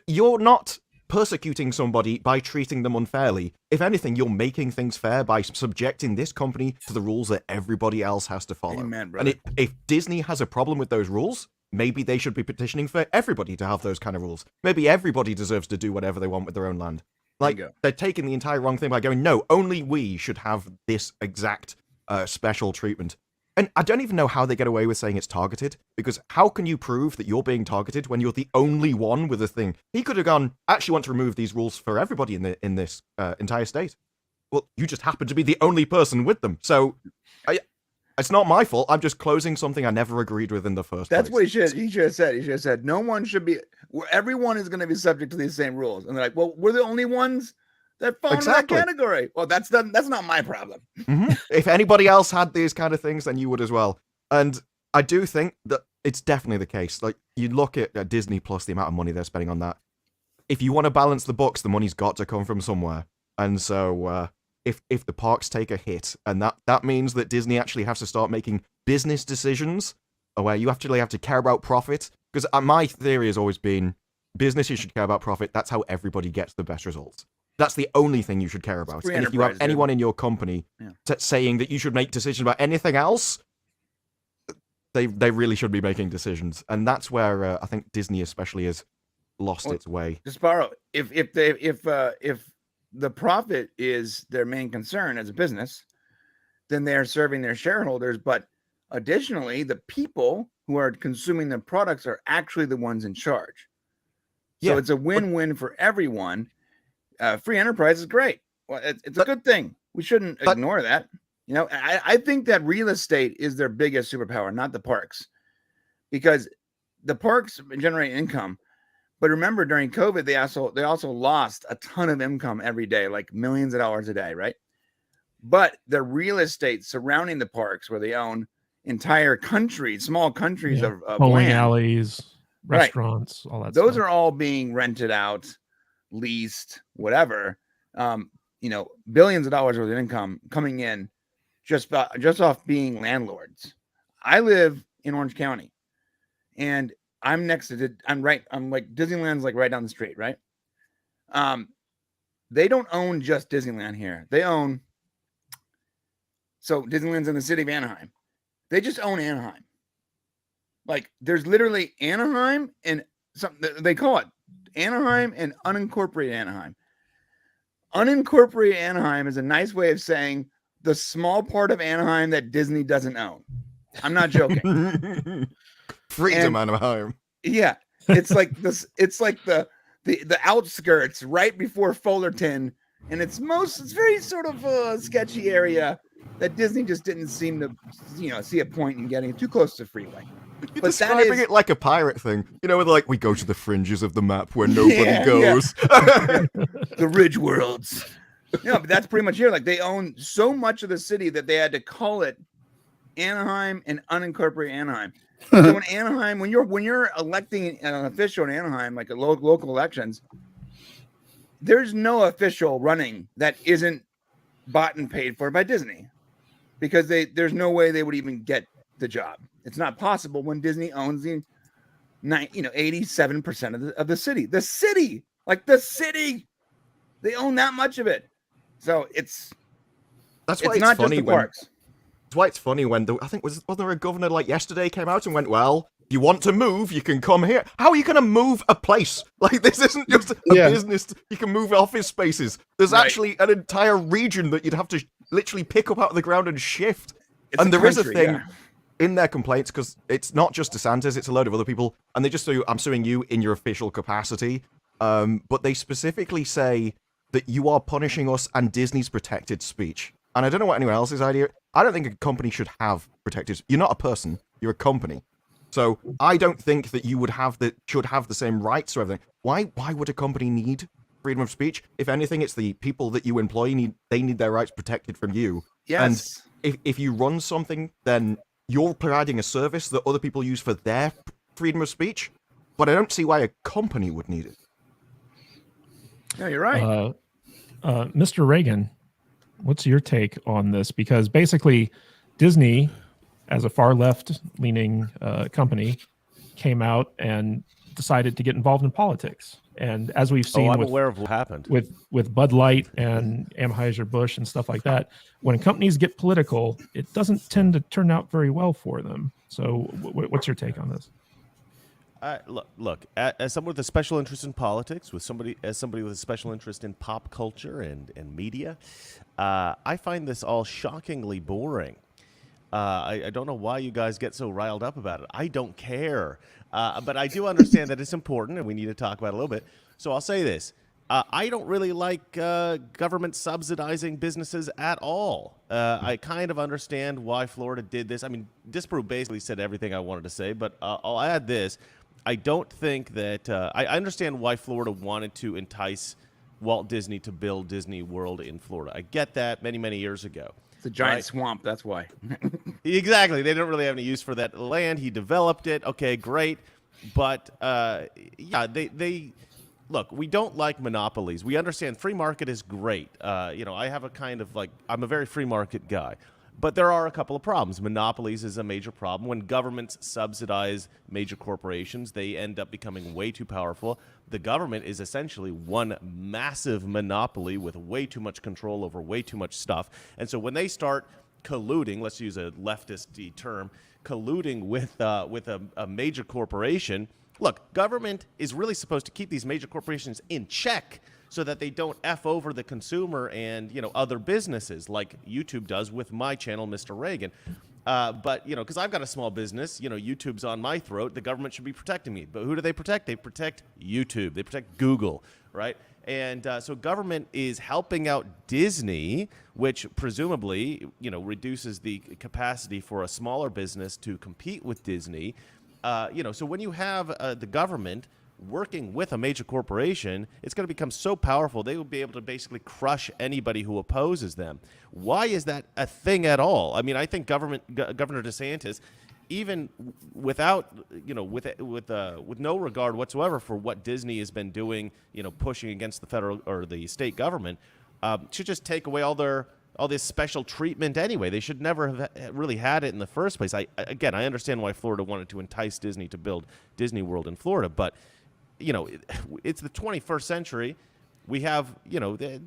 you're not persecuting somebody by treating them unfairly. If anything, you're making things fair by subjecting this company to the rules that everybody else has to follow. Amen, brother. And if Disney has a problem with those rules, maybe they should be petitioning for everybody to have those kind of rules. Maybe everybody deserves to do whatever they want with their own land. Like, they're taking the entire wrong thing by going, no, only we should have this exact special treatment. And I don't even know how they get away with saying it's targeted, because how can you prove that you're being targeted when you're the only one with a thing? He could have gone, I actually want to remove these rules for everybody in this entire state. Well, you just happen to be the only person with them. So, it's not my fault. I'm just closing something I never agreed with in the first place. That's what he should have said. He should have said, no one should be, everyone is going to be subject to these same rules. And they're like, well, we're the only ones that fall into that category. Well, that's not my problem. Mm-hmm. If anybody else had these kind of things, then you would as well. And I do think that it's definitely the case. Like, you look at Disney Plus, the amount of money they're spending on that. If you want to balance the books, the money's got to come from somewhere. And so, if the parks take a hit, and that means that Disney actually has to start making business decisions where you actually have to care about profit, because my theory has always been businesses should care about profit. That's how everybody gets the best results. That's the only thing you should care about. And if you have anyone in your company saying that you should make decisions about anything else, they really should be making decisions. And that's where I think Disney especially has lost its way. Disparu, if the profit is their main concern as a business, then they're serving their shareholders. But additionally, the people who are consuming the products are actually the ones in charge. So it's a win-win for everyone. Free enterprise is great. Well, it's a good thing. We shouldn't ignore that. I think that real estate is their biggest superpower, not the parks, because the parks generate income. But remember, during COVID, they also lost a ton of income every day, like millions of dollars a day, right? But the real estate surrounding the parks, where they own entire countries, small countries of bowling land, alleys, restaurants, all that. Those stuff are all being rented out, leased, whatever. Billions of dollars worth of income coming in just off being landlords. I live in Orange County, and I'm next to I'm like Disneyland's like right down the street, right? They don't own just Disneyland here. They own, so Disneyland's in the city of Anaheim. They just own Anaheim. Like, there's literally Anaheim and something they call it Anaheim and unincorporated Anaheim. Unincorporated Anaheim is a nice way of saying the small part of Anaheim that Disney doesn't own. I'm not joking. Freedom Anaheim. Yeah, it's like this. It's like the outskirts right before Fullerton, and it's very sort of a sketchy area that Disney just didn't seem to see a point in getting too close to the freeway. You're describing it like a pirate thing, where like we go to the fringes of the map where nobody goes. The Ridge Worlds. But that's pretty much here. Like, they own so much of the city that they had to call it Anaheim and unincorporated Anaheim. So in Anaheim, when you're electing an official in Anaheim, like a local elections, there's no official running that isn't bought and paid for by Disney, because there's no way they would even get the job. It's not possible when Disney owns the 87% of the city. The city, they own that much of it. So that's why it's not funny just the parks. That's why it's funny when wasn't there a governor like yesterday came out and went, well, if you want to move, you can come here. How are you going to move a place? Like, this isn't just a business. You can move office spaces. There's actually an entire region that you'd have to literally pick up out of the ground and shift. And there is a thing in their complaints, because it's not just DeSantis, it's a load of other people, and they just say, I'm suing you in your official capacity. but they specifically say that you are punishing us and Disney's protected speech. And I don't know what anyone else's idea. I don't think a company should have protected. You're not a person. You're a company. So I don't think that you should have the same rights or everything. Why would a company need freedom of speech? If anything, it's the people that you employ they need their rights protected from you. Yes. And if you run something, then you're providing a service that other people use for their freedom of speech. But I don't see why a company would need it. Yeah, you're right. Mr. Reagan, what's your take on this? Because basically, Disney, as a far left-leaning company, came out and decided to get involved in politics. And as we've seen, I'm aware of what happened with Bud Light and Anheuser-Busch and stuff like that. When companies get political, it doesn't tend to turn out very well for them. So, what's your take on this? Look. As someone with a special interest in politics, as somebody with a special interest in pop culture and media, I find this all shockingly boring. I don't know why you guys get so riled up about it. I don't care, but I do understand that it's important, and we need to talk about it a little bit. So I'll say this: I don't really like government subsidizing businesses at all. I kind of understand why Florida did this. I mean, Disparu basically said everything I wanted to say, but I'll add this. I don't think that I understand why Florida wanted to entice Walt Disney to build Disney World in Florida. I get that many years ago. It's a giant swamp. That's why. Exactly. They didn't really have any use for that land. He developed it. Okay, great. But yeah, they look. We don't like monopolies. We understand free market is great. I have a kind of I'm a very free market guy. But there are a couple of problems. Monopolies is a major problem. When governments subsidize major corporations, they end up becoming way too powerful. The government is essentially one massive monopoly with way too much control over way too much stuff. And so when they start colluding, let's use a leftist term, colluding with a major corporation, look, government is really supposed to keep these major corporations in check so that they don't F over the consumer and, other businesses like YouTube does with my channel, Mr. Reagan. But, because I've got a small business, YouTube's on my throat. The government should be protecting me. But who do they protect? They protect YouTube. They protect Google, right? And so government is helping out Disney, which presumably, reduces the capacity for a smaller business to compete with Disney. So when you have the government working with a major corporation, it's going to become so powerful they will be able to basically crush anybody who opposes them. Why is that a thing at all? I mean, I think Governor DeSantis, even without, with no regard whatsoever for what Disney has been doing, pushing against the federal or the state government, should just take away all this special treatment anyway. They should never have really had it in the first place. I understand why Florida wanted to entice Disney to build Disney World in Florida, but it's the 21st century. We have,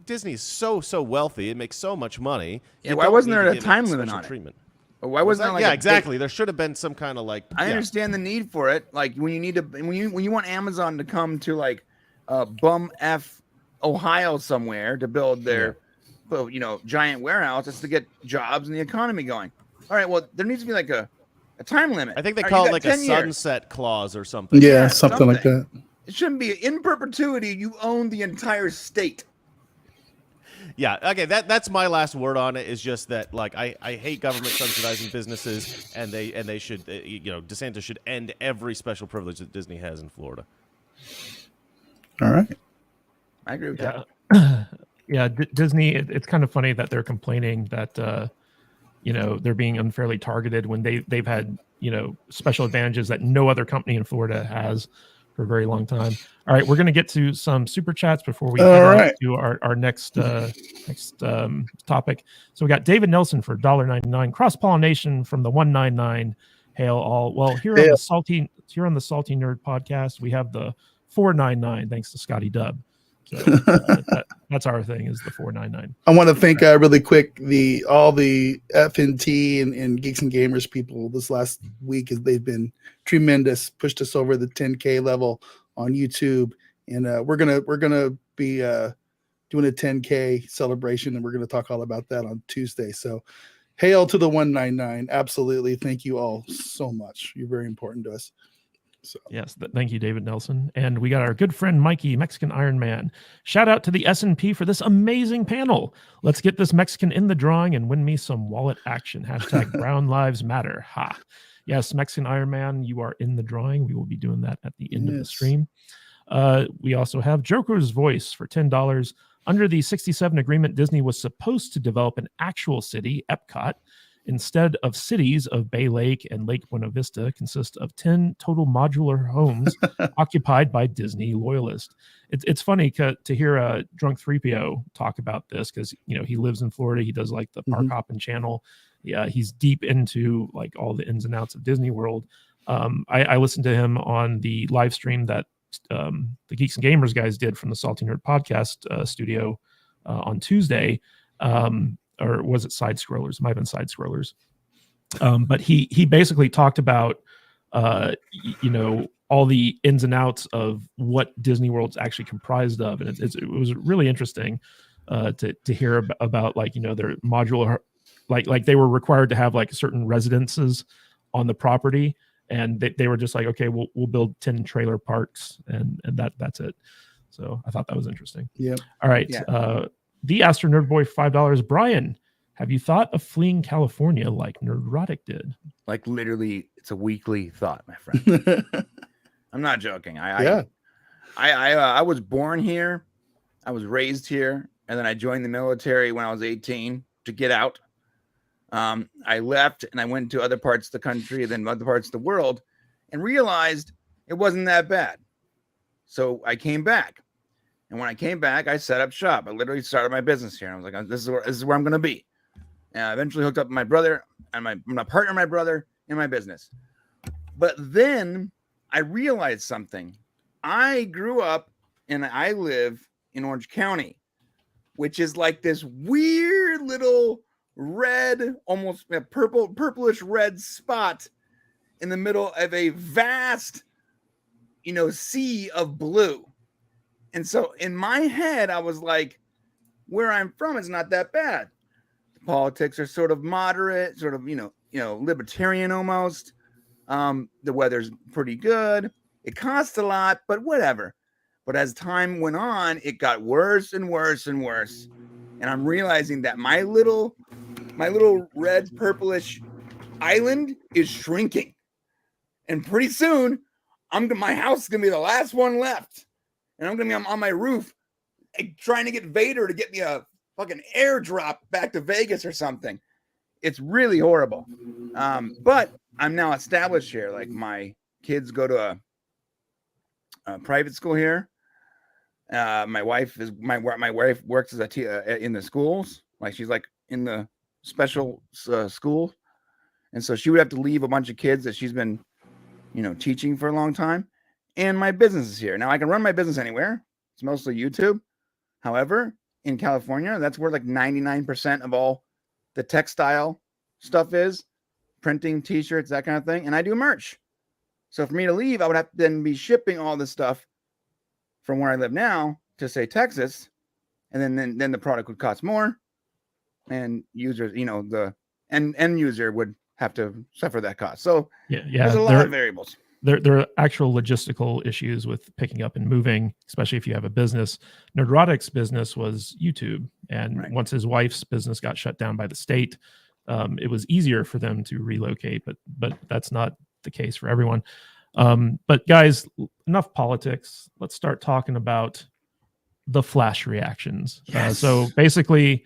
Disney is so wealthy. It makes so much money. Yeah, why wasn't there a time limit on it? Or why wasn't there exactly. There should have been some kind of I understand the need for it. Like when you want Amazon to come to bum F Ohio somewhere to build their giant warehouse, it's to get jobs and the economy going. All right, well, there needs to be a time limit. I think they call it a sunset clause or something. Yeah, something like that. It shouldn't be in perpetuity. You own the entire state. Yeah, okay, that's my last word on it. Is just that I hate government subsidizing businesses, and they should DeSantis should end every special privilege that Disney has in Florida. All right, I agree with that. Yeah, Disney. It's kind of funny that they're complaining that they're being unfairly targeted when they've had special advantages that no other company in Florida has for a very long time. All right, we're going to get to some super chats before we head on to our next topic. So we got David Nelson for $1.99, cross pollination from the 199. Hail all. Well, here on the Salty Nerd podcast, we have the 499. Thanks to Scotty Dub. So that's our thing, is the 499. I want to thank really quick all the FNT and Geeks and Gamers people this last week, as they've been tremendous, pushed us over the 10K level on YouTube, and we're gonna be doing a 10K celebration, and we're gonna talk all about that on Tuesday. So hail to the 199. Absolutely, thank you all so much. You're very important to us. So Yes, thank you, David Nelson. And we got our good friend Mikey, Mexican Iron Man. Shout out to the S&P for this amazing panel. Let's get this Mexican in the drawing and win me some wallet action. Hashtag Brown Lives Matter. Ha. Yes, Mexican Iron Man, you are in the drawing. We will be doing that at the end of the stream. We also have Joker's Voice for $10. Under the 67 agreement, Disney was supposed to develop an actual city, Epcot. Instead of cities of Bay Lake and Lake Buena Vista consist of 10 total modular homes occupied by Disney loyalists. It's funny to hear Drunk 3PO talk about this because, you know, he lives in Florida. He does like the Park Hoppin' channel. Yeah, he's deep into like all the ins and outs of Disney World. I listened to him on the live stream that the Geeks and Gamers guys did from the Salty Nerd podcast studio on Tuesday. Or was it Side Scrollers? It might have been Side Scrollers. But he basically talked about, you know, all the ins and outs of what Disney World's actually comprised of. And it was really interesting to hear about, like, you know, their modular, like they were required to have like certain residences on the property. And they were just like, okay, we'll build 10 trailer parks and that's it. So I thought that was interesting. Yeah. All right. Yeah. The Astro Nerd Boy, $5. Brian, have you thought of fleeing California like Nerdrotic did? Like literally, it's a weekly thought, my friend. I'm not joking. I was born here, I was raised here, and then I joined the military when I was 18 to get out. I left and I went to other parts of the country, then other parts of the world, and realized it wasn't that bad. So I came back. And when I came back, I set up shop. I literally started my business here. And I was like, this is where I'm going to be. And I eventually hooked up with my brother and I'm going to partner my brother in my business. But then I realized something. I grew up and I live in Orange County, which is like this weird little red, almost purplish red spot in the middle of a vast, you know, sea of blue. And so in my head, I was like, where I'm from is not that bad. The politics are sort of moderate, sort of, you know, libertarian almost. The weather's pretty good. It costs a lot, but whatever. But as time went on, it got worse and worse and worse. And I'm realizing that my little red purplish island is shrinking. And pretty soon, my house is gonna be the last one left. And I'm going to be on my roof trying to get Vader to get me a fucking airdrop back to Vegas or something. It's really horrible. But I'm now established here. Like my kids go to a private school here. My wife works as in the schools. Like she's like in the special school. And so she would have to leave a bunch of kids that she's been, you know, teaching for a long time. And my business is here. Now I can run my business anywhere. It's mostly YouTube. However, in California, that's where like 99% of all the textile stuff is. Printing, t-shirts, that kind of thing. And I do merch. So for me to leave, I would have to then be shipping all this stuff from where I live now to, say, Texas. And then the product would cost more. And users, you know, the end user would have to suffer that cost. So there's a lot of variables. There are actual logistical issues with picking up and moving, especially if you have a business. Nerdrotic's business was YouTube. And once his wife's business got shut down by the state, it was easier for them to relocate, but that's not the case for everyone. But guys, enough politics. Let's start talking about the Flash reactions. Yes. So basically,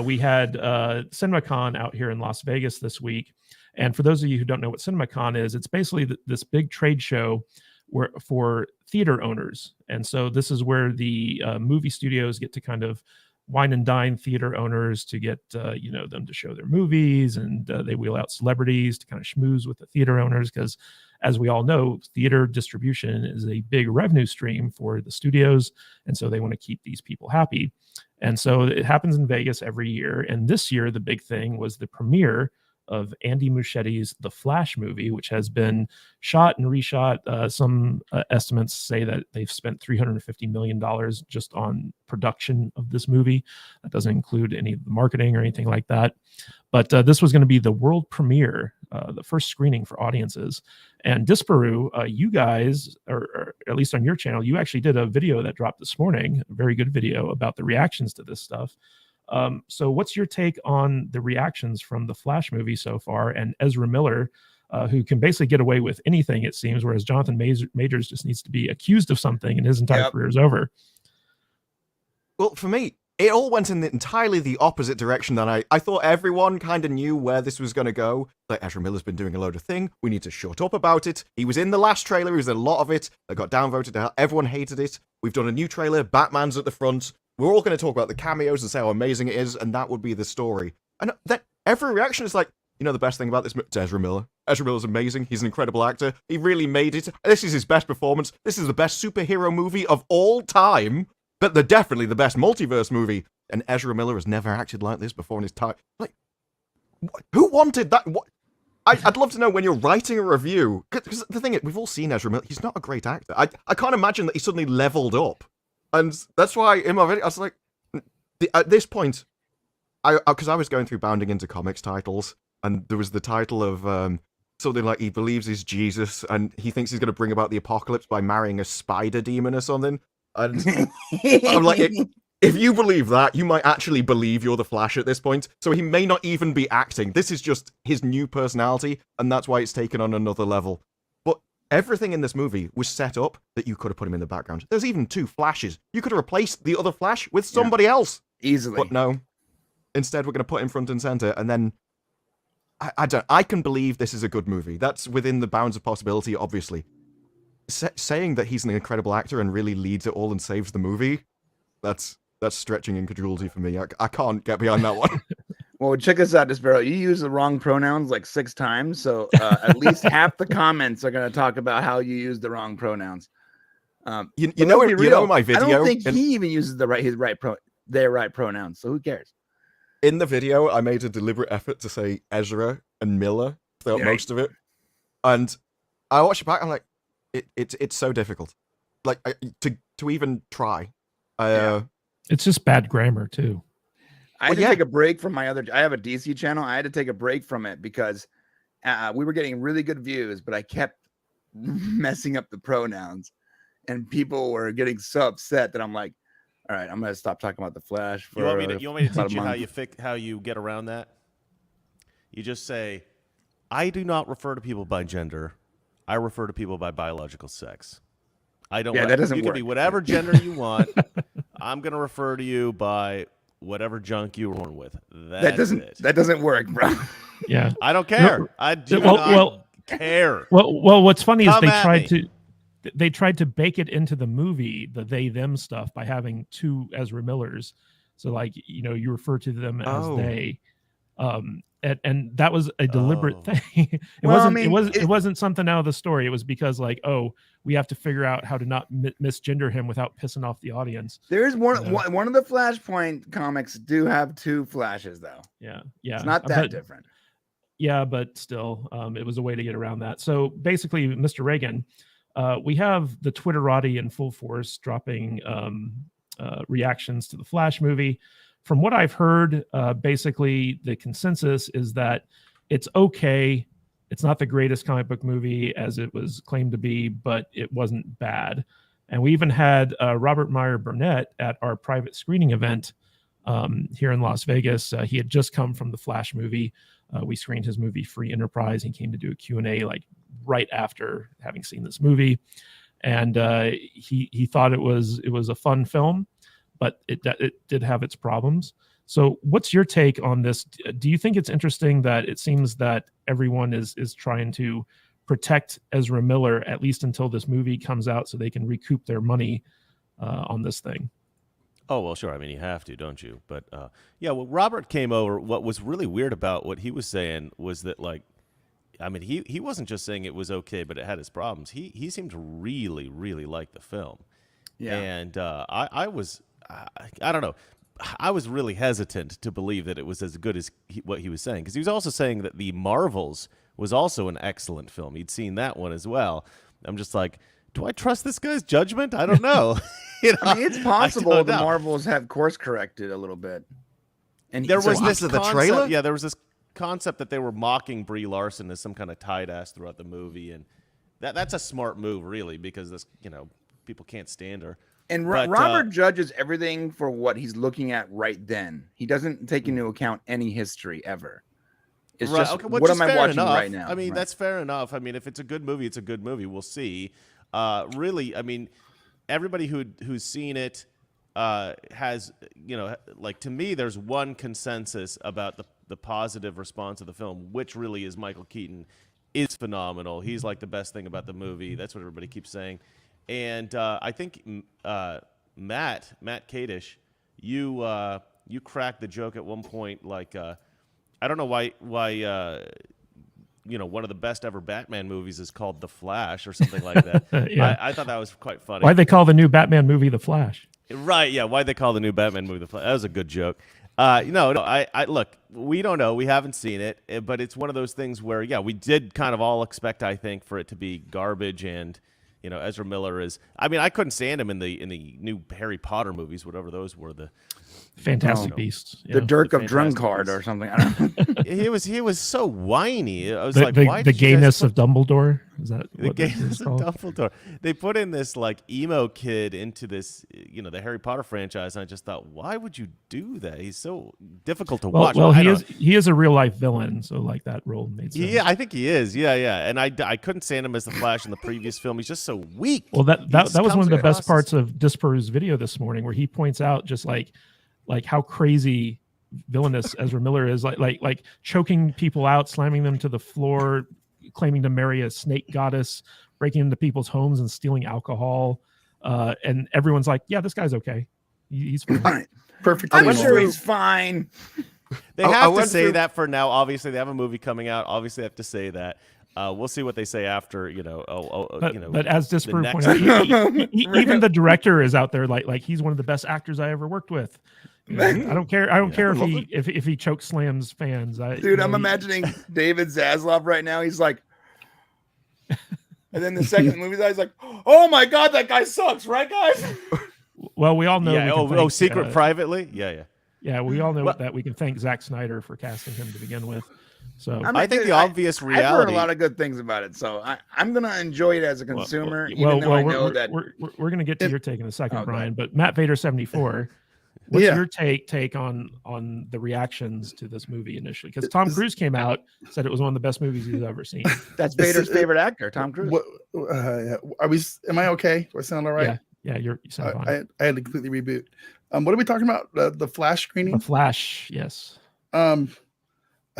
we had Cinemacon out here in Las Vegas this week. And for those of you who don't know what Cinemacon is, it's basically this big trade show for theater owners. And so this is where the movie studios get to kind of wine and dine theater owners to get you know, them to show their movies, and they wheel out celebrities to kind of schmooze with the theater owners, because as we all know, theater distribution is a big revenue stream for the studios, and so they want to keep these people happy. And so it happens in Vegas every year. And this year, the big thing was the premiere of Andy Muschietti's The Flash movie, which has been shot and reshot. Some estimates say that they've spent $350 million just on production of this movie. That doesn't include any of the marketing or anything like that. But this was going to be the world premiere, the first screening for audiences. And Disparu, you guys, or at least on your channel, you actually did a video that dropped this morning, a very good video about the reactions to this stuff. So what's your take on the reactions from the Flash movie so far, and Ezra Miller, who can basically get away with anything, it seems, whereas Jonathan Majors just needs to be accused of something and his entire career is over? Well, for me, it all went in entirely the opposite direction than I thought. Everyone kind of knew where this was going to go. Like, Ezra Miller's been doing a load of thing. We need to shut up about it. He was in the last trailer. He was in a lot of it. That got downvoted. Everyone hated it. We've done a new trailer. Batman's at the front. We're all going to talk about the cameos and say how amazing it is, and that would be the story. And then every reaction is like, you know, the best thing about this, it's Ezra Miller. Ezra Miller's amazing. He's an incredible actor. He really made it. This is his best performance. This is the best superhero movie of all time. But they're definitely the best multiverse movie. And Ezra Miller has never acted like this before in his time. Like, who wanted that? I'd love to know when you're writing a review. Because the thing is, we've all seen Ezra Miller. He's not a great actor. I can't imagine that he suddenly leveled up. And that's why in my video, I was like, at this point, because I was going through Bounding Into Comics titles, and there was the title of something like he believes he's Jesus, and he thinks he's going to bring about the apocalypse by marrying a spider demon or something. And I'm like, if you believe that, you might actually believe you're the Flash at this point. So he may not even be acting. This is just his new personality, and that's why it's taken on another level. But everything in this movie was set up that you could have put him in the background. There's even 2 Flashes. You could have replaced the other Flash with somebody else. Easily. But no. Instead, we're going to put him front and center, and then I can believe this is a good movie. That's within the bounds of possibility, obviously. Saying that he's an incredible actor and really leads it all and saves the movie, that's stretching incredulity for me. I can't get behind that one. Well, check this out, Disparu. You use the wrong pronouns like 6 times, so at least half the comments are going to talk about how you use the wrong pronouns. You know my video. I don't think he even uses their right pronouns. So who cares? In the video, I made a deliberate effort to say Ezra and Miller throughout most of it, and I watched it back. I'm like, it's so difficult, like to even try. It's just bad grammar too. I had to take a break from I have a DC channel. I had to take a break from it because we were getting really good views, but I kept messing up the pronouns, and people were getting so upset that I'm like, all right, I'm gonna stop talking about the Flash. For, you want me to teach you how you get around that? You just say, I do not refer to people by gender. I refer to people by biological sex. I don't. Yeah, that doesn't work. You can be whatever gender you want. I'm gonna refer to you by whatever junk you were born with. That doesn't work, bro. Yeah, I don't care. No, I do not care. Well, what's funny is they tried to bake it into the movie, the they them stuff, by having 2 Ezra Millers. So like, you know, you refer to them as they. And that was a deliberate thing. It wasn't something out of the story. It was because like, oh, we have to figure out how to not misgender him without pissing off the audience. There's one of the Flashpoint comics do have 2 Flashes though. Yeah. It's not that different. Yeah, but still, it was a way to get around that. So basically, Mr. Reagan, we have the Twitterati in full force dropping reactions to the Flash movie. From what I've heard, basically the consensus is that it's okay. It's not the greatest comic book movie as it was claimed to be, but it wasn't bad. And we even had Robert Meyer Burnett at our private screening event here in Las Vegas. He had just come from the Flash movie. We screened his movie Free Enterprise. He came to do a Q&A like right after having seen this movie. And he thought it was a fun film, but it did have its problems. So what's your take on this? Do you think it's interesting that it seems that everyone is trying to protect Ezra Miller, at least until this movie comes out, so they can recoup their money on this thing? Oh, well, sure. I mean, you have to, don't you? But yeah, well, Robert came over. What was really weird about what he was saying was that, like, I mean, he wasn't just saying it was okay, but it had its problems. He seemed to really, really like the film. Yeah. And I don't know. I was really hesitant to believe that it was as good as what he was saying, because he was also saying that The Marvels was also an excellent film. He'd seen that one as well. I'm just like, do I trust this guy's judgment? I don't know. You know, I mean, it's possible the Marvels have course corrected a little bit. And there was this the trailer. Yeah, there was this concept that they were mocking Brie Larson as some kind of tight ass throughout the movie, and that's a smart move, really, because this, people can't stand her. And But, Robert judges everything for what he's looking at right then. He doesn't take into account any history ever. It's Right, just okay, which what is am I fair watching enough. right now? I mean, Right. that's fair enough. I mean, if it's a good movie, it's a good movie. We'll see. Really, I mean, everybody who's seen it has, like, to me, there's one consensus about the positive response of the film, which really is Michael Keaton is phenomenal. He's like the best thing about the movie. That's what everybody keeps saying. And I think Matt Kadish, you cracked the joke at one point, like I don't know why one of the best ever Batman movies is called The Flash or something like that. Yeah. I thought that was quite funny. Why they call the new Batman movie The Flash? Right, yeah. Why they call the new Batman movie The Flash? That was a good joke. No. I look, we don't know. We haven't seen it, but it's one of those things where, yeah, we did kind of all expect, I think, for it to be garbage. And Ezra Miller is. I mean, I couldn't stand him in the new Harry Potter movies, whatever those were. The Fantastic Beasts. The Dirk The of Fantastic Drunkard Beasts. or something. I don't know. he was so whiny. I was The, like, the, why the did you guys gayness put of Dumbledore. Is that the what this gayness is of called? Dumbledore? They put in this like emo kid into this, the Harry Potter franchise, and I just thought, why would you do that? He's so difficult to watch. Well, I he don't- is a real life villain, so like that role made sense. Yeah, I think he is. Yeah. And I couldn't stand him as the Flash in the previous film. He's just so weak. Well, that was one comes of the across best parts of Disparu's video this morning, where he points out just like how crazy villainous Ezra Miller is, like choking people out, slamming them to the floor, claiming to marry a snake goddess, breaking into people's homes and stealing alcohol, and everyone's like, "Yeah, this guy's okay. He's fine." Fine. Perfect. I'm anymore. sure he's fine. They I have to went say through- that for now. Obviously, they have a movie coming out. Obviously, they have to say that. We'll see what they say after. But as the Disparu next- pointed out, even the director is out there like he's one of the best actors I ever worked with. I don't care. I don't care if he choke slams fans. Dude, I'm imagining David Zaslav right now. He's like, and then the second movie's out, he's like, "Oh my god, that guy sucks, right, guys?" Well, we all know. Yeah. we can thank, Secret privately. Yeah. Yeah, we all know Well- that we can thank Zack Snyder for casting him to begin with. So mean, I think dude, the obvious I've heard reality. a lot of good things about it, so I'm gonna enjoy it as a consumer, well, even though I we're- know we're- that. we're going to get to your take in a second, Oh, go Brian. ahead. But Matt Vader 74, what's Yeah. your take on the reactions to this movie initially? Because Tom Cruise came out, said it was one of the best movies he's ever seen. That's Vader's favorite actor, Tom Cruise. What, are we? Am I okay? Do I sound all right? Yeah, you sound fine. I had to completely reboot. What are we talking about? The Flash screening? The Flash, yes.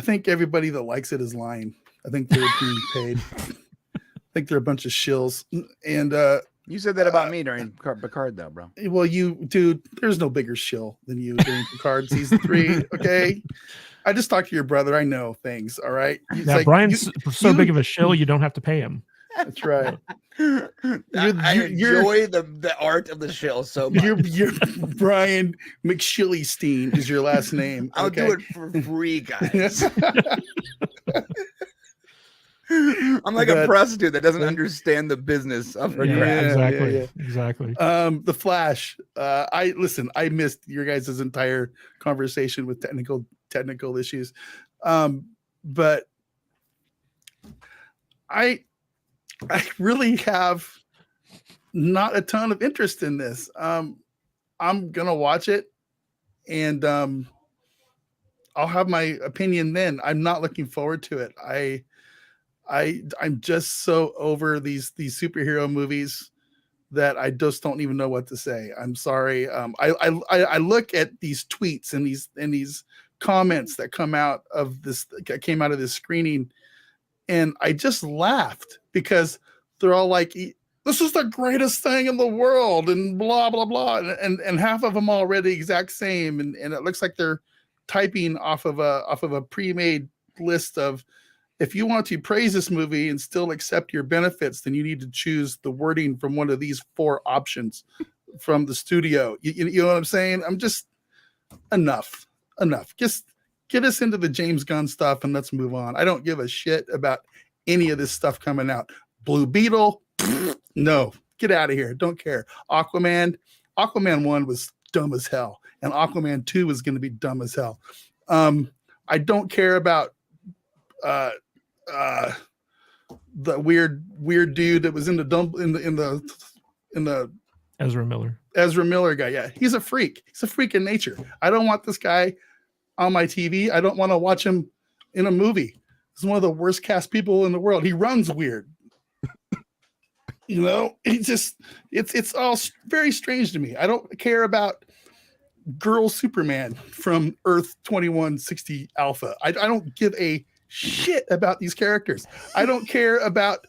I think everybody that likes it is lying. I think they're being paid. I think they're a bunch of shills. And You said that about me during Picard, though, bro. well, dude, there's no bigger shill than you during Picard season 3. Okay, I just talked to your brother. I know things. All right. He's Now, like, Brian's so you- big of a shill, you don't have to pay him. That's right. I enjoy the art of the shell so much. You're Brian McShillystein is your last name. I'll okay? do it for free, guys. I'm like a But- prostitute that doesn't understand the business of her Yeah, craft. exactly. The Flash. I missed your guys' entire conversation with technical issues. But I really have not a ton of interest in this. I'm gonna watch it, and I'll have my opinion then. I'm not looking forward to it. I'm just so over these superhero movies that I just don't even know what to say. I'm sorry. I look at these tweets and these comments that came out of this screening, and I just laughed because they're all like, "This is the greatest thing in the world," and blah blah blah, and half of them all read the exact same, and it looks like they're typing off of a pre-made list of, if you want to praise this movie and still accept your benefits, then you need to choose the wording from one of these 4 options from the studio. You know what I'm saying? I'm just enough. Just get us into the James Gunn stuff and let's move on. I don't give a shit about any of this stuff coming out. Blue Beetle, no, get out of here. Don't care. Aquaman 1 was dumb as hell, and Aquaman 2 is going to be dumb as hell. I don't care about the weird dude that was in the Ezra Miller guy. Yeah, he's a freak. He's a freak in nature. I don't want this guy on my TV. I don't want to watch him in a movie. He's one of the worst cast people in the world. He runs weird. You know, it's all very strange to me. I don't care about Girl Superman from Earth 2160 Alpha. I don't give a shit about these characters. I don't care about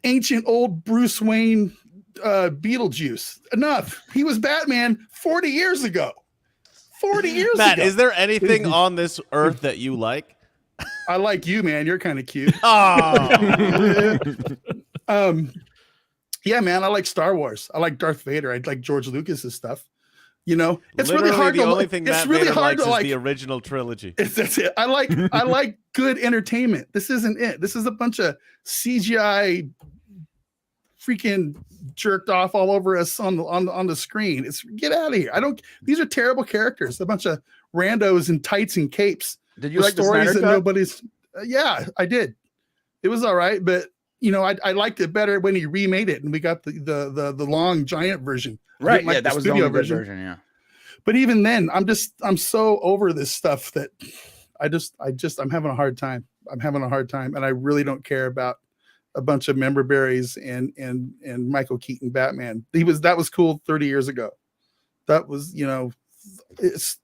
ancient old Bruce Wayne Beetlejuice. Enough. He was Batman 40 years ago. 40 years ago. Matt, is there anything on this earth that you like? I like you, man. You're kind of cute. Oh. Yeah, man. I like Star Wars. I like Darth Vader. I like George Lucas's stuff. You know, it's Literally really hard the to only like. thing It's Matt really Vader hard likes to is like. the original trilogy. That's it. I like good entertainment. This isn't it. This is a bunch of CGI freaking jerked off all over us on the screen. It's get out of here. These are terrible characters. A bunch of randos in tights and capes. Did you like the stories Snyder that cut? nobody's? Yeah, I did. It was all right, but you know, I liked it better when he remade it and we got the long giant version. Right. Like Yeah, the that was the studio only good version. Yeah. But even then, I'm so over this stuff that I'm having a hard time. I'm having a hard time, and I really don't care about a bunch of member berries and Michael Keaton Batman. That was cool 30 years ago. That was, you know, it's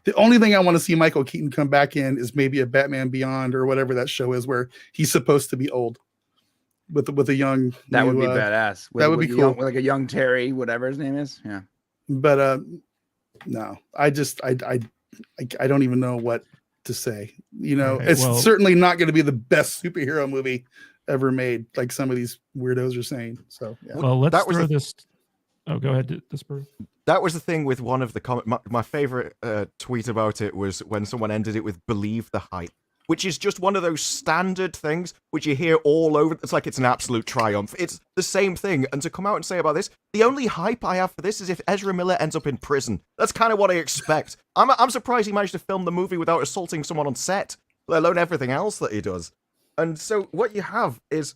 the only thing I want to see Michael Keaton come back in is maybe a Batman Beyond or whatever that show is where he's supposed to be old with a young. That new, would be badass. That would be cool. Like a young Terry, whatever his name is. Yeah. But no, I don't even know what to say. You know, Right, it's well, certainly not going to be the best superhero movie ever made, like some of these weirdos are saying. So, yeah. Well, let's That was throw the- this. Oh, go ahead, Disparu. That was the thing with one of the comment. My favorite tweet about it was when someone ended it with "believe the hype," which is just one of those standard things which you hear all over. It's like it's an absolute triumph. It's the same thing. And to come out and say about this, the only hype I have for this is if Ezra Miller ends up in prison. That's kind of what I expect. I'm surprised he managed to film the movie without assaulting someone on set, let alone everything else that he does. And so what you have is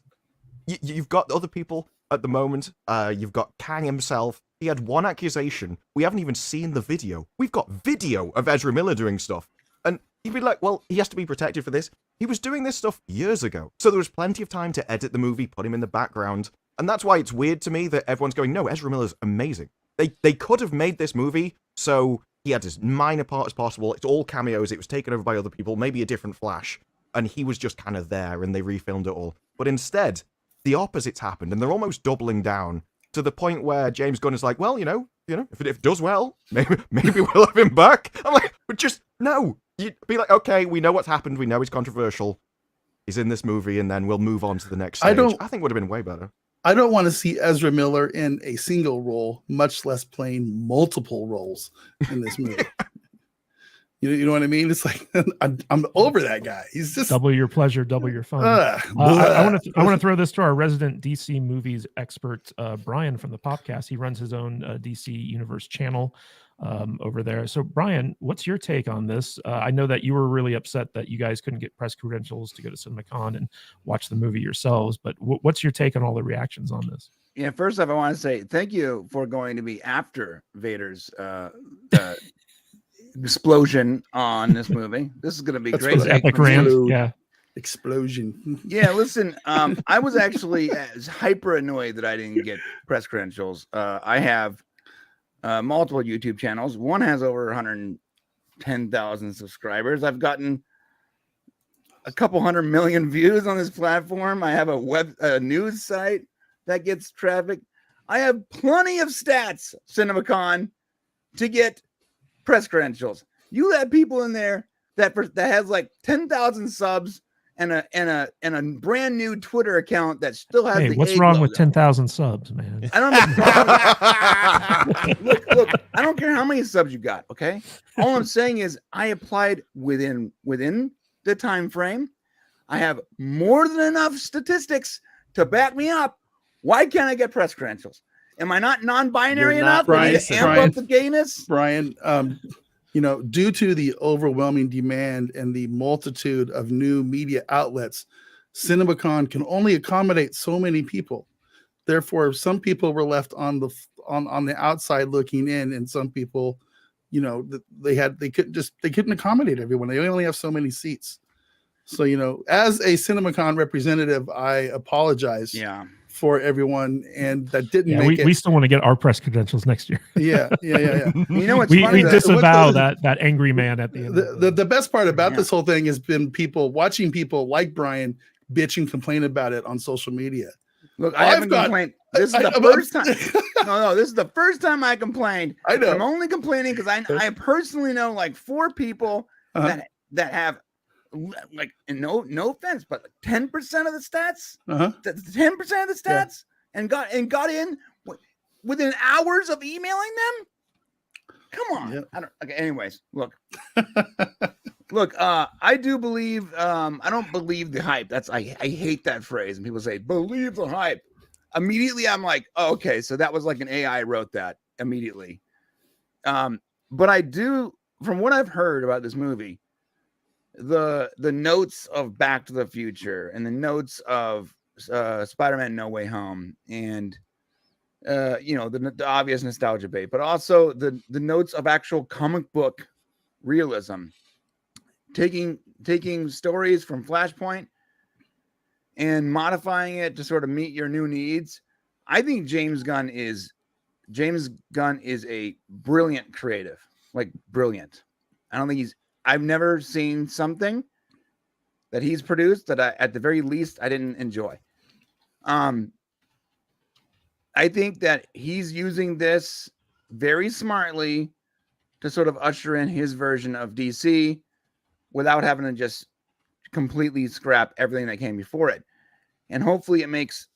you've got other people at the moment. You've got Kang himself. He had one accusation. We haven't even seen the video. We've got video of Ezra Miller doing stuff. And you'd be like, well, he has to be protected for this. He was doing this stuff years ago. So there was plenty of time to edit the movie, put him in the background. And that's why it's weird to me that everyone's going, no, Ezra Miller's amazing. They could have made this movie so he had as minor part as possible. It's all cameos. It was taken over by other people, maybe a different Flash. And he was just kind of there and they refilmed it all. But instead, the opposite's happened and they're almost doubling down to the point where James Gunn is like, well, you know, if it does well, maybe we'll have him back. I'm like, but just no. You'd be like, okay, we know what's happened. We know he's controversial. He's in this movie, and then we'll move on to the next stage. I think would have been way better. I don't want to see Ezra Miller in a single role, much less playing multiple roles in this movie. You know what I mean? It's like I'm over that guy. He's just Double your pleasure, double your fun. I want to throw this to our resident DC movies expert, Brian from the Popcast. He runs his own DC Universe channel over there. So, Brian, what's your take on this? I know that you were really upset that you guys couldn't get press credentials to go to Cinemacon and watch the movie yourselves. But what's your take on all the reactions on this? Yeah, first off, I want to say thank you for going to be after Vader's explosion on this movie. This is going to be That's great. what Epic rant, yeah. explosion. Yeah, listen, I was actually hyper annoyed that I didn't get press credentials. I have multiple YouTube channels. One has over 110,000 subscribers. I've gotten a couple 100 million views on this platform. I have a news site that gets traffic. I have plenty of stats, Cinemacon, to get press credentials. You let people in there that has like 10,000 subs and a brand new Twitter account that still has. Hey, what's wrong with 10,000 subs, man? I don't know. look, I don't care how many subs you got. Okay, all I'm saying is I applied within the time frame. I have more than enough statistics to back me up. Why can't I get press credentials? Am I not non-binary enough? Brian, to amp up the gayness? Brian, due to the overwhelming demand and the multitude of new media outlets, Cinemacon can only accommodate so many people. Therefore, some people were left on the outside looking in, and some people, they couldn't accommodate everyone. They only have so many seats. So, as a Cinemacon representative, I apologize for everyone, and that didn't make it. We still want to get our press credentials next year. Yeah. You know what's we funny? disavow that angry man at the end. The best part about this whole thing has been watching people like Brian bitch and complain about it on social media. Look, I haven't complained. This is the first time. No, this is the first time I complained. I know. I'm only complaining because I personally know like 4 people that have, like, no offense, but 10% of the stats, 10% of the stats, and got in within hours of emailing them. Come on. Yep. Okay. Anyways, look. I do believe. I don't believe the hype. I hate that phrase. And people say, "Believe the hype." Immediately, I'm like, oh, okay, so that was like an AI wrote that immediately. But I do, from what I've heard about this movie, the notes of Back to the Future and the notes of Spider-Man No Way Home and the obvious nostalgia bait, but also the notes of actual comic book realism, taking stories from Flashpoint and modifying it to sort of meet your new needs. I think James Gunn is a brilliant creative, like brilliant. I've never seen something that he's produced that at the very least I didn't enjoy. I think that he's using this very smartly to sort of usher in his version of DC without having to just completely scrap everything that came before it. And hopefully it makes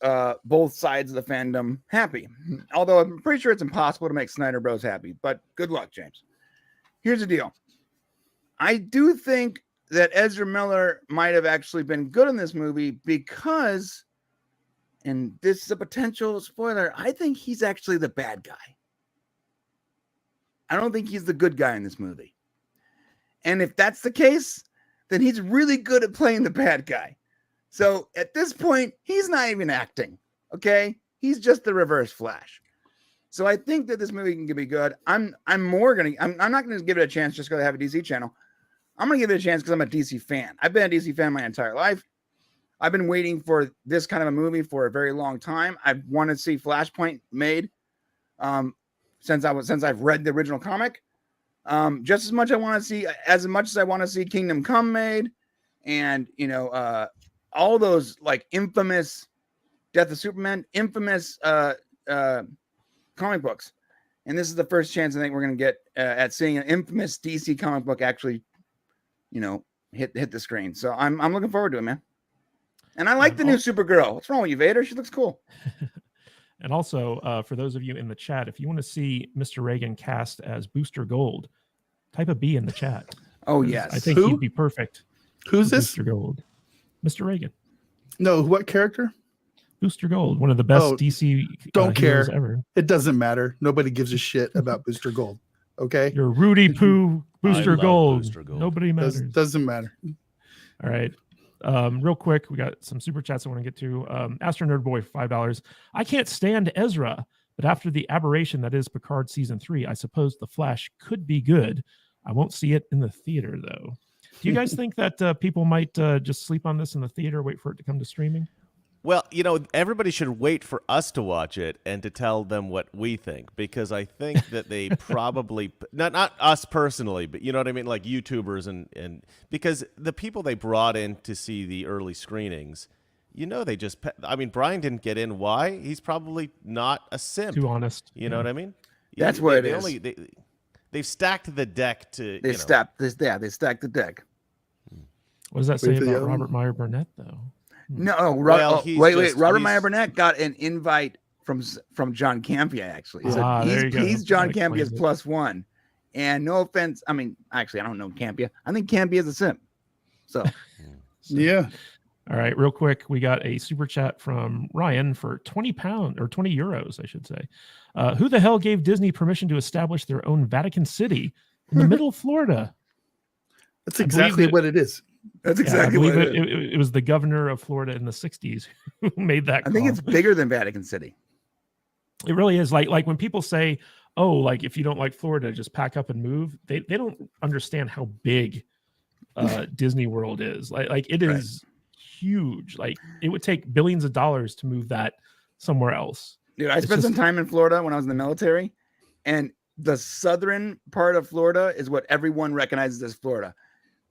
both sides of the fandom happy. Although I'm pretty sure it's impossible to make Snyder Bros happy. But good luck, James. Here's the deal. I do think that Ezra Miller might have actually been good in this movie because, and this is a potential spoiler, I think he's actually the bad guy. I don't think he's the good guy in this movie. And if that's the case, then he's really good at playing the bad guy. So at this point, he's not even acting. Okay? He's just the reverse Flash. So I think that this movie can be good. I'm not going to give it a chance just because I have a DC channel. I'm going to give it a chance because I'm a DC fan. I've been a DC fan my entire life. I've been waiting for this kind of a movie for a very long time. I've wanted to see Flashpoint made since I've read the original comic. Just as much as I want to see Kingdom Come made, and all those like infamous Death of Superman, infamous comic books. And this is the first chance I think we're going to get at seeing an infamous DC comic book actually, hit the screen. So I'm looking forward to it, man. And I like the new Supergirl. What's wrong with you, Vader? She looks cool. And also, for those of you in the chat, if you want to see Mr. Reagan cast as Booster Gold, type a B in the chat. Oh, yes. I think he'd be perfect. Who's this? Booster Gold. Mr. Reagan. No, what character? Booster Gold, one of the best DC don't care ever. It doesn't matter. Nobody gives a shit about Booster Gold. Okay? You're Rudy Poo Booster Gold. Booster Gold. Nobody matters. Doesn't matter. All right. Real quick, we got some super chats I want to get to. Astro Nerd Boy, $5. I can't stand Ezra, but after the aberration that is Picard season 3, I suppose The Flash could be good. I won't see it in the theater though. Do you guys think that people might just sleep on this in the theater, wait for it to come to streaming? Well, everybody should wait for us to watch it and to tell them what we think, because I think that they probably not us personally, but you know what I mean, like YouTubers and because the people they brought in to see the early screenings, they just Brian didn't get in. Why? He's probably not a simp. Too honest. You know what I mean? That's what it is. They've stacked the deck to. They stacked the deck. What does that say about Robert Meyer Burnett though? No, wait. Robert Meyer Burnett got an invite from John Campea, actually. So he's John Campea's +1. And no offense, actually, I don't know Campea. I think Campea is a simp. So, yeah. All right, real quick, we got a super chat from Ryan for £20 or 20 euros, I should say. Who the hell gave Disney permission to establish their own Vatican City? in the middle of Florida. That's I believe exactly that- what it is. That's Yeah, I exactly believe what it is. it was the governor of Florida in the 60s who made that I think call. it's bigger than Vatican City. It really is. Like when people say, oh, like if you don't like Florida, just pack up and move. They don't understand how big Disney World is. Like it is huge. Like it would take billions of dollars to move that somewhere else. Dude, I It's spent some just- time in Florida when I was in the military, and the southern part of Florida is what everyone recognizes as Florida.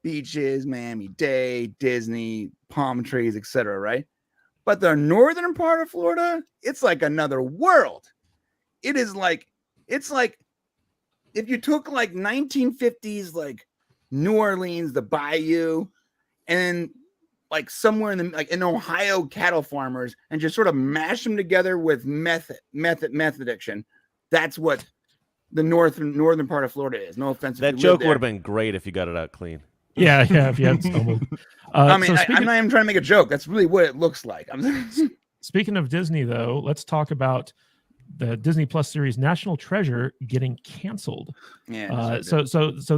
Beaches, Miami-Dade, Disney, palm trees, etc., right? But the northern part of Florida, it's like another world. It is like, it's like if you took like 1950s, like New Orleans, the Bayou, and like somewhere in the like in Ohio cattle farmers, and just sort of mash them together with meth addiction. That's what the northern part of Florida is. No offense. That joke would have been great if you got it out clean. Yeah, if you had stumbled. I mean, So I'm not even trying to make a joke. That's really what it looks like. speaking of Disney, though, let's talk about the Disney Plus series National Treasure getting canceled. Yeah. So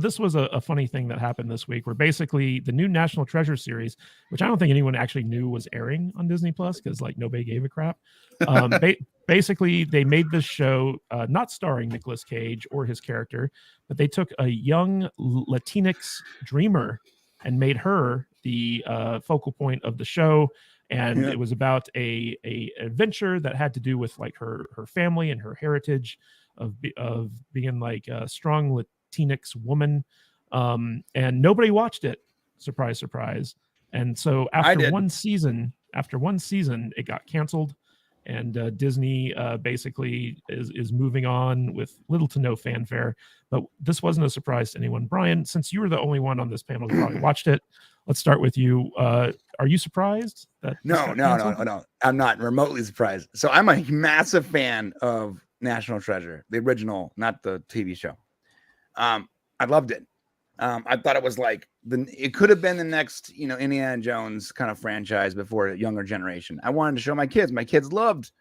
this was a funny thing that happened this week, where basically the new National Treasure series, which I don't think anyone actually knew was airing on Disney Plus because like nobody gave a crap. Basically, they made this show not starring Nicolas Cage or his character, but they took a young Latinx dreamer and made her the focal point of the show. And Yeah. it was about a adventure that had to do with like her family and her heritage of being like a strong Latinx woman. And nobody watched it. Surprise, surprise. And so after one season, it got canceled. And Disney basically is moving on with little to no fanfare. But this wasn't a surprise to anyone. Brian, since you were the only one on this panel who probably watched it, let's start with you. Are you surprised that this got canceled? No. I'm not remotely surprised. So I'm a massive fan of National Treasure, the original, not the TV show. I loved it. I thought it was like it could have been the next, Indiana Jones kind of franchise before a younger generation. I wanted to show my kids. My kids loved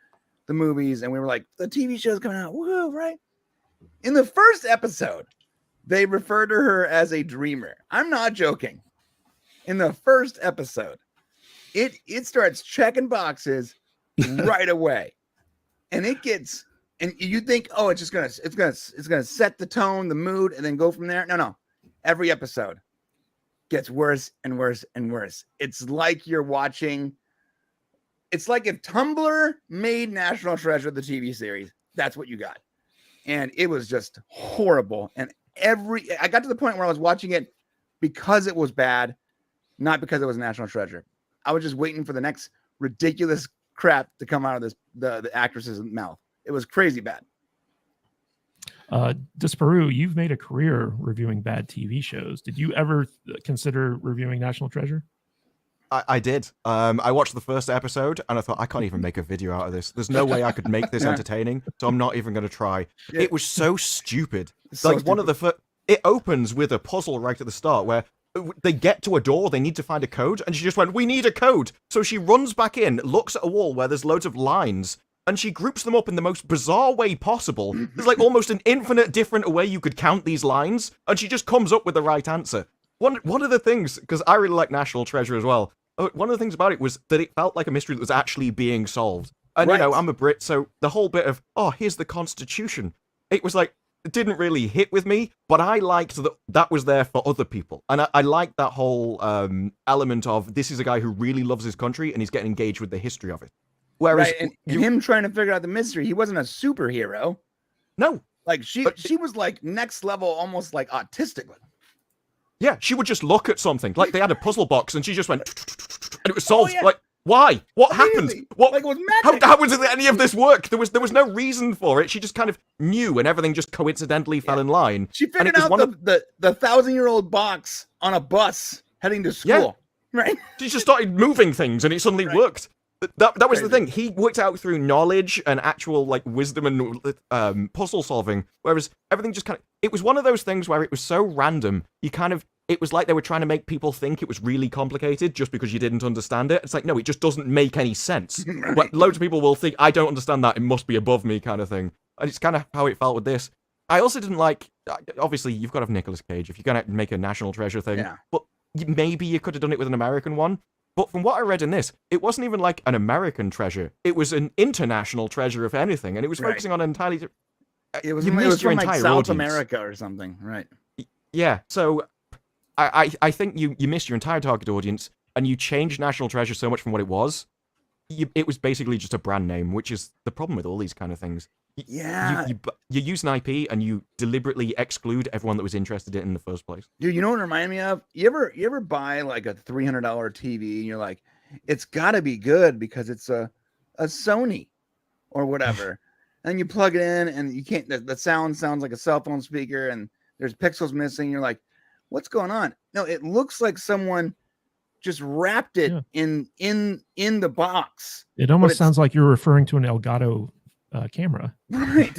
the movies, and we were like, the TV show's coming out. Woo, right? In the first episode, they refer to her as a dreamer. I'm not joking. In the first episode, it starts checking boxes right away, and you think, oh, it's gonna set the tone, the mood, and then go from there. No. Every episode gets worse and worse and worse. It's like if Tumblr made National Treasure the TV series. That's what you got, and it was just horrible. And I got to the point where I was watching it because it was bad, not because it was National Treasure. I was just waiting for the next ridiculous crap to come out of the actress's mouth. It was crazy bad. Disparu, you've made a career reviewing bad TV shows. Did you ever consider reviewing National Treasure? I did. I watched the first episode and I thought, I can't even make a video out of this. There's no way I could make this entertaining, so I'm not even going to try. Yeah. It was so stupid. So Like one of the it opens with a puzzle right at the start where they get to a door, they need to find a code, and she just went, we need a code. So she runs back in, looks at a wall where there's loads of lines, and she groups them up in the most bizarre way possible. There's like almost an infinite different way you could count these lines, and she just comes up with the right answer. One of the things, because I really like National Treasure as well, one of the things about it was that it felt like a mystery that was actually being solved. And, Right. I'm a Brit, so the whole bit of, here's the Constitution, it was like, it didn't really hit with me, but I liked that was there for other people. And I liked that whole element of, this is a guy who really loves his country, and he's getting engaged with the history of it. Whereas Right, and him trying to figure out the mystery, he wasn't a superhero. No. Like she was like next level, almost like autistic. Yeah, she would just look at something. Like they had a puzzle box and she just went and it was solved. yeah. Like, why? What happened? Immediately. What Like it was magic. how was any of this work? There was no reason for it. She just kind of knew and everything just coincidentally fell in line. She And it figured was out one the 1,000-year-old box on a bus heading to school. Right? She just started moving things and it suddenly worked. That was the Crazy. thing. He worked out through knowledge and actual like wisdom and puzzle solving, whereas everything just kind of, it was one of those things where it was so random. It was like they were trying to make people think it was really complicated just because you didn't understand it. It's like, no, it just doesn't make any sense. Right. But loads of people will think, I don't understand that, it must be above me kind of thing. And it's kind of how it felt with this. I also didn't like. Obviously, you've got to have Nicolas Cage if you're gonna make a national treasure thing. Yeah. But maybe you could have done it with an American one. But from what I read in this, it wasn't even like an American treasure. It was an international treasure, if anything, and it was Right. focusing on an entirely. It was, you it missed was your from like entire South audience. America or something, right? Yeah. So, I think you missed your entire target audience, and you changed National Treasure so much from what it was. It was basically just a brand name, which is the problem with all these kind of things. Yeah. You use an IP and you deliberately exclude everyone that was interested in it in the first place. Dude, you know what it reminded me of? You ever buy like a $300 TV and you're like, it's got to be good because it's a Sony or whatever. And you plug it in and you can't, the sound sounds like a cell phone speaker and there's pixels missing. You're like, what's going on? No, it looks like someone just wrapped it in the box. It almost sounds like you're referring to an Elgato camera. Right.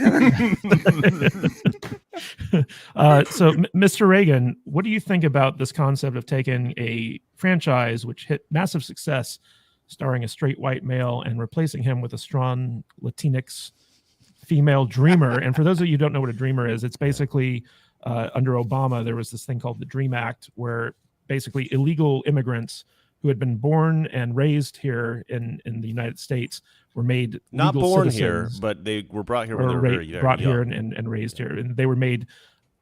So, Mr. Reagan, what do you think about this concept of taking a franchise which hit massive success, starring a straight white male, and replacing him with a strong Latinx female dreamer? And for those of you who don't know what a dreamer is, it's basically under Obama, there was this thing called the DREAM Act, where basically illegal immigrants who had been born and raised here in the United States were made Not legal born citizens, here, but they were brought here when or they were very, very brought young. here and raised here, and they were made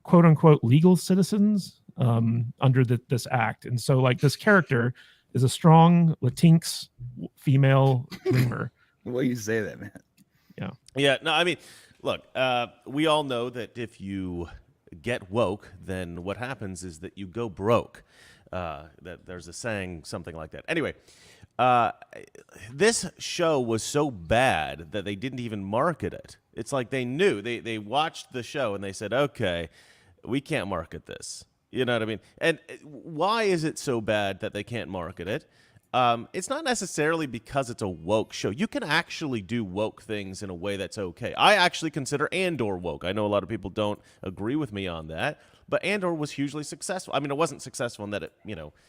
quote unquote legal citizens under this act. And so, like, this character is a strong Latinx female dreamer. The way you say that, man. Yeah, no, I mean, look, we all know that if you get woke, then what happens is that you go broke. That there's a saying, something like that. Anyway, this show was so bad that they didn't even market it. It's like they knew. They watched the show and they said, okay, we can't market this. You know what I mean? And why is it so bad that they can't market it? It's not necessarily because it's a woke show. You can actually do woke things in a way that's okay. I actually consider Andor woke. I know a lot of people don't agree with me on that, but Andor was hugely successful. I mean, it wasn't successful in that it,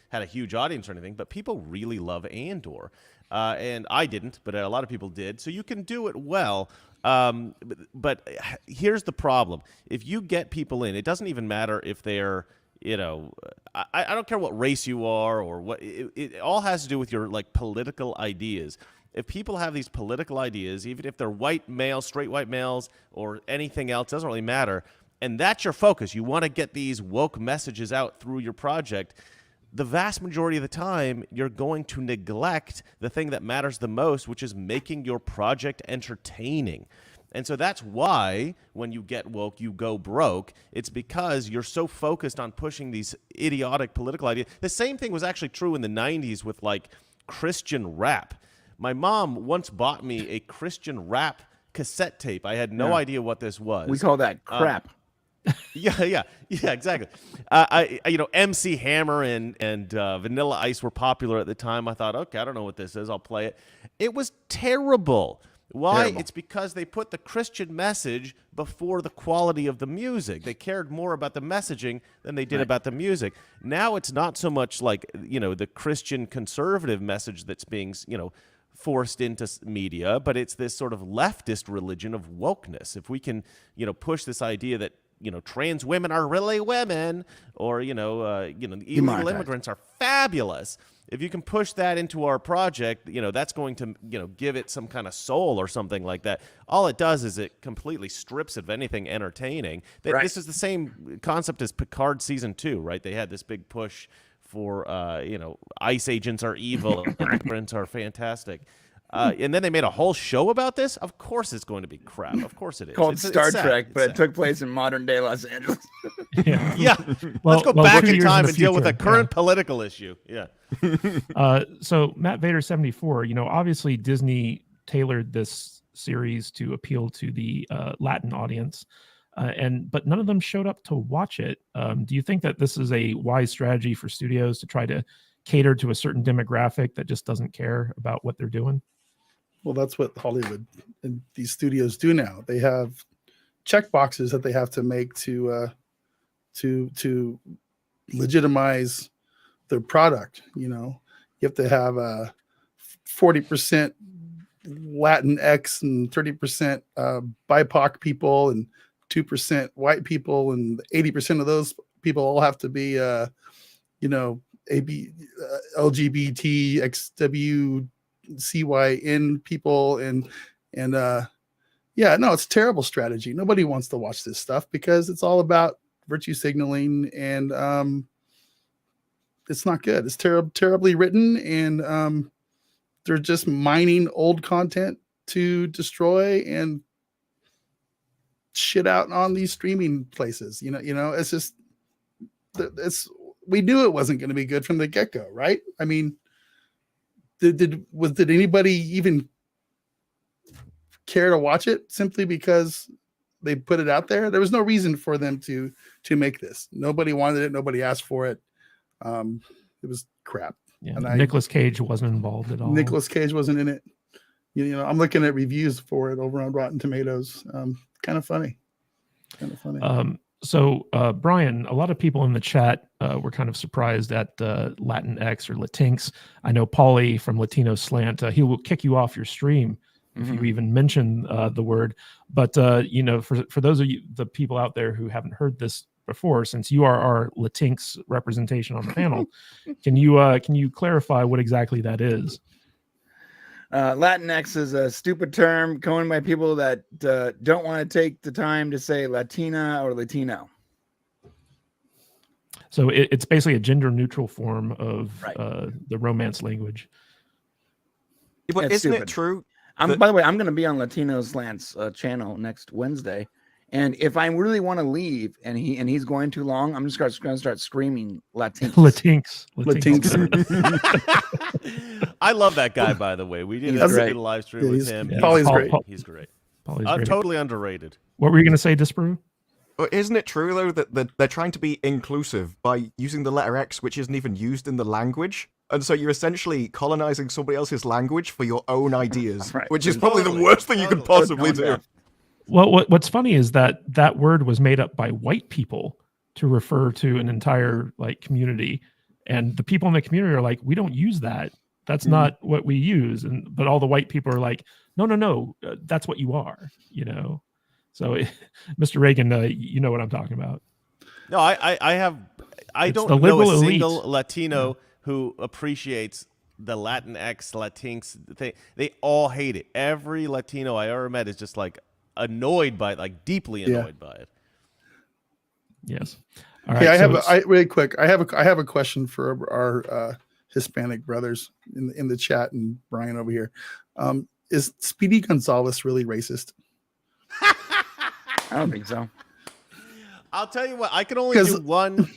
had a huge audience or anything, but people really love Andor. And I didn't, but a lot of people did. So you can do it well. But here's the problem. If you get people in, it doesn't even matter if they're, I don't care what race you are or what, it all has to do with your political ideas. If people have these political ideas, even if they're white males, straight white males, or anything else, doesn't really matter, and that's your focus, you want to get these woke messages out through your project, the vast majority of the time, you're going to neglect the thing that matters the most, which is making your project entertaining. And so that's why when you get woke, you go broke. It's because you're so focused on pushing these idiotic political ideas. The same thing was actually true in the 90s with Christian rap. My mom once bought me a Christian rap cassette tape. I had no idea what this was. We call that crap. Yeah, exactly. MC Hammer and Vanilla Ice were popular at the time. I thought, okay, I don't know what this is. I'll play it. It was terrible. Why? Terrible. It's because they put the Christian message before the quality of the music. They cared more about the messaging than they did about the music. Now it's not so much the Christian conservative message that's being, forced into media, but it's this sort of leftist religion of wokeness. If we can, push this idea that, trans women are really women, or, illegal immigrants are fabulous. If you can push that into our project, that's going to, give it some kind of soul or something like that. All it does is it completely strips of anything entertaining. Right. This is the same concept as Picard season 2, right? They had this big push for, ICE agents are evil, immigrants are fantastic. And then they made a whole show about this. Of course it's going to be crap. Of course it is. Called Star sad. Trek, but it sad. took place in modern day Los Angeles. Yeah. Let's go back in time and deal with a current political issue. Yeah. So Matt Vader 74, obviously Disney tailored this series to appeal to the Latin audience, but none of them showed up to watch it. Do you think that this is a wise strategy for studios to try to cater to a certain demographic that just doesn't care about what they're doing? Well, that's what Hollywood and these studios do now. They have check boxes that they have to make to legitimize their product. You have to have 40% Latinx and 30% BIPOC people and 2% white people, and 80% of those people all have to be, LGBT, XW, CYN people, and yeah, no, it's a terrible strategy. Nobody wants to watch this stuff because it's all about virtue signaling, and it's not good. It's terribly written, and they're just mining old content to destroy and shit out on these streaming places. It's just we knew it wasn't going to be good from the get-go, right? I mean, did anybody even care to watch it simply because they put it out there? There was no reason for them to make this. Nobody wanted it. Nobody asked for it. It was crap. Yeah, Nicolas Cage wasn't involved at all. Nicolas Cage wasn't in it. I'm looking at reviews for it over on Rotten Tomatoes. Kind of funny. So, Brian, a lot of people in the chat were kind of surprised at Latinx or Latinx. I know Paulie from Latino Slant, he will kick you off your stream if you even mention the word. But, for those of you, the people out there who haven't heard this before, since you are our Latinx representation on the panel, can you clarify what exactly that is? Latinx is a stupid term coined by people that don't want to take the time to say Latina or Latino. So it's basically a gender neutral form of the Romance language. But isn't it true? By the way, I'm going to be on Latino Slant's channel next Wednesday. And if I really want to leave and he's going too long, I'm just going to start screaming Latinx. I love that guy, by the way. We did a live stream with him. Paulie's great. He's great. Great. Totally underrated. What were you going to say, Disparu? Well, isn't it true, though, that they're trying to be inclusive by using the letter X, which isn't even used in the language? And so you're essentially colonizing somebody else's language for your own ideas, which is probably the worst thing you could possibly do. Well, what's funny is that word was made up by white people to refer to an entire community, and the people in the community are like, we don't use that. That's not what we use. But all the white people are like, no, that's what you are. So, Mr. Reagan, you know what I'm talking about. No, I don't know a single Latino who appreciates the Latinx, Latinx thing. They all hate it. Every Latino I ever met is just annoyed by it, deeply annoyed by it. Yes. All right. Yeah, really quick. I have a question for our Hispanic brothers in the chat and Brian over here. Is Speedy Gonzalez really racist? I don't think so. I'll tell you what. I can only do one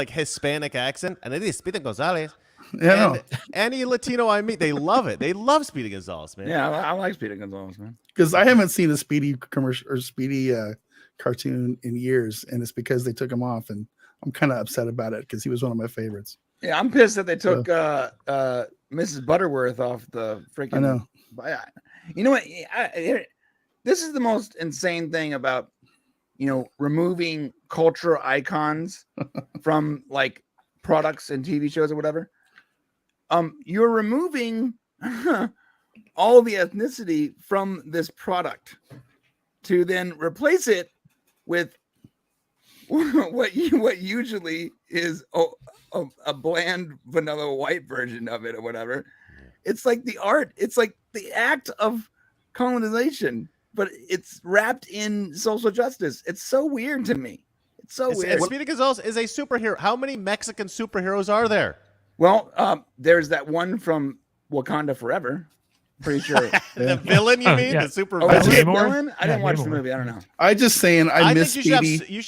Hispanic accent, and it is Speedy Gonzalez. Yeah, and any Latino I meet, they love it. They love Speedy Gonzalez, man. Yeah, I like Speedy Gonzalez, man. Because I haven't seen a Speedy commercial or Speedy cartoon in years, and it's because they took him off, and I'm kind of upset about it because he was one of my favorites. Yeah, I'm pissed that they took Mrs. Butterworth off the freaking. I know. You know what? This is the most insane thing about removing cultural icons from products and TV shows or whatever. You're removing all the ethnicity from this product to then replace it with what usually is a bland vanilla white version of it or whatever. It's like the art. It's like the act of colonization, but it's wrapped in social justice. It's so weird to me. It's so weird. Speedy Gonzalez is a superhero. How many Mexican superheroes are there? Well, there's that one from Wakanda Forever. Pretty sure. The villain, you mean? The super villain? I didn't watch the movie. I don't know. I just saying I miss Speedy.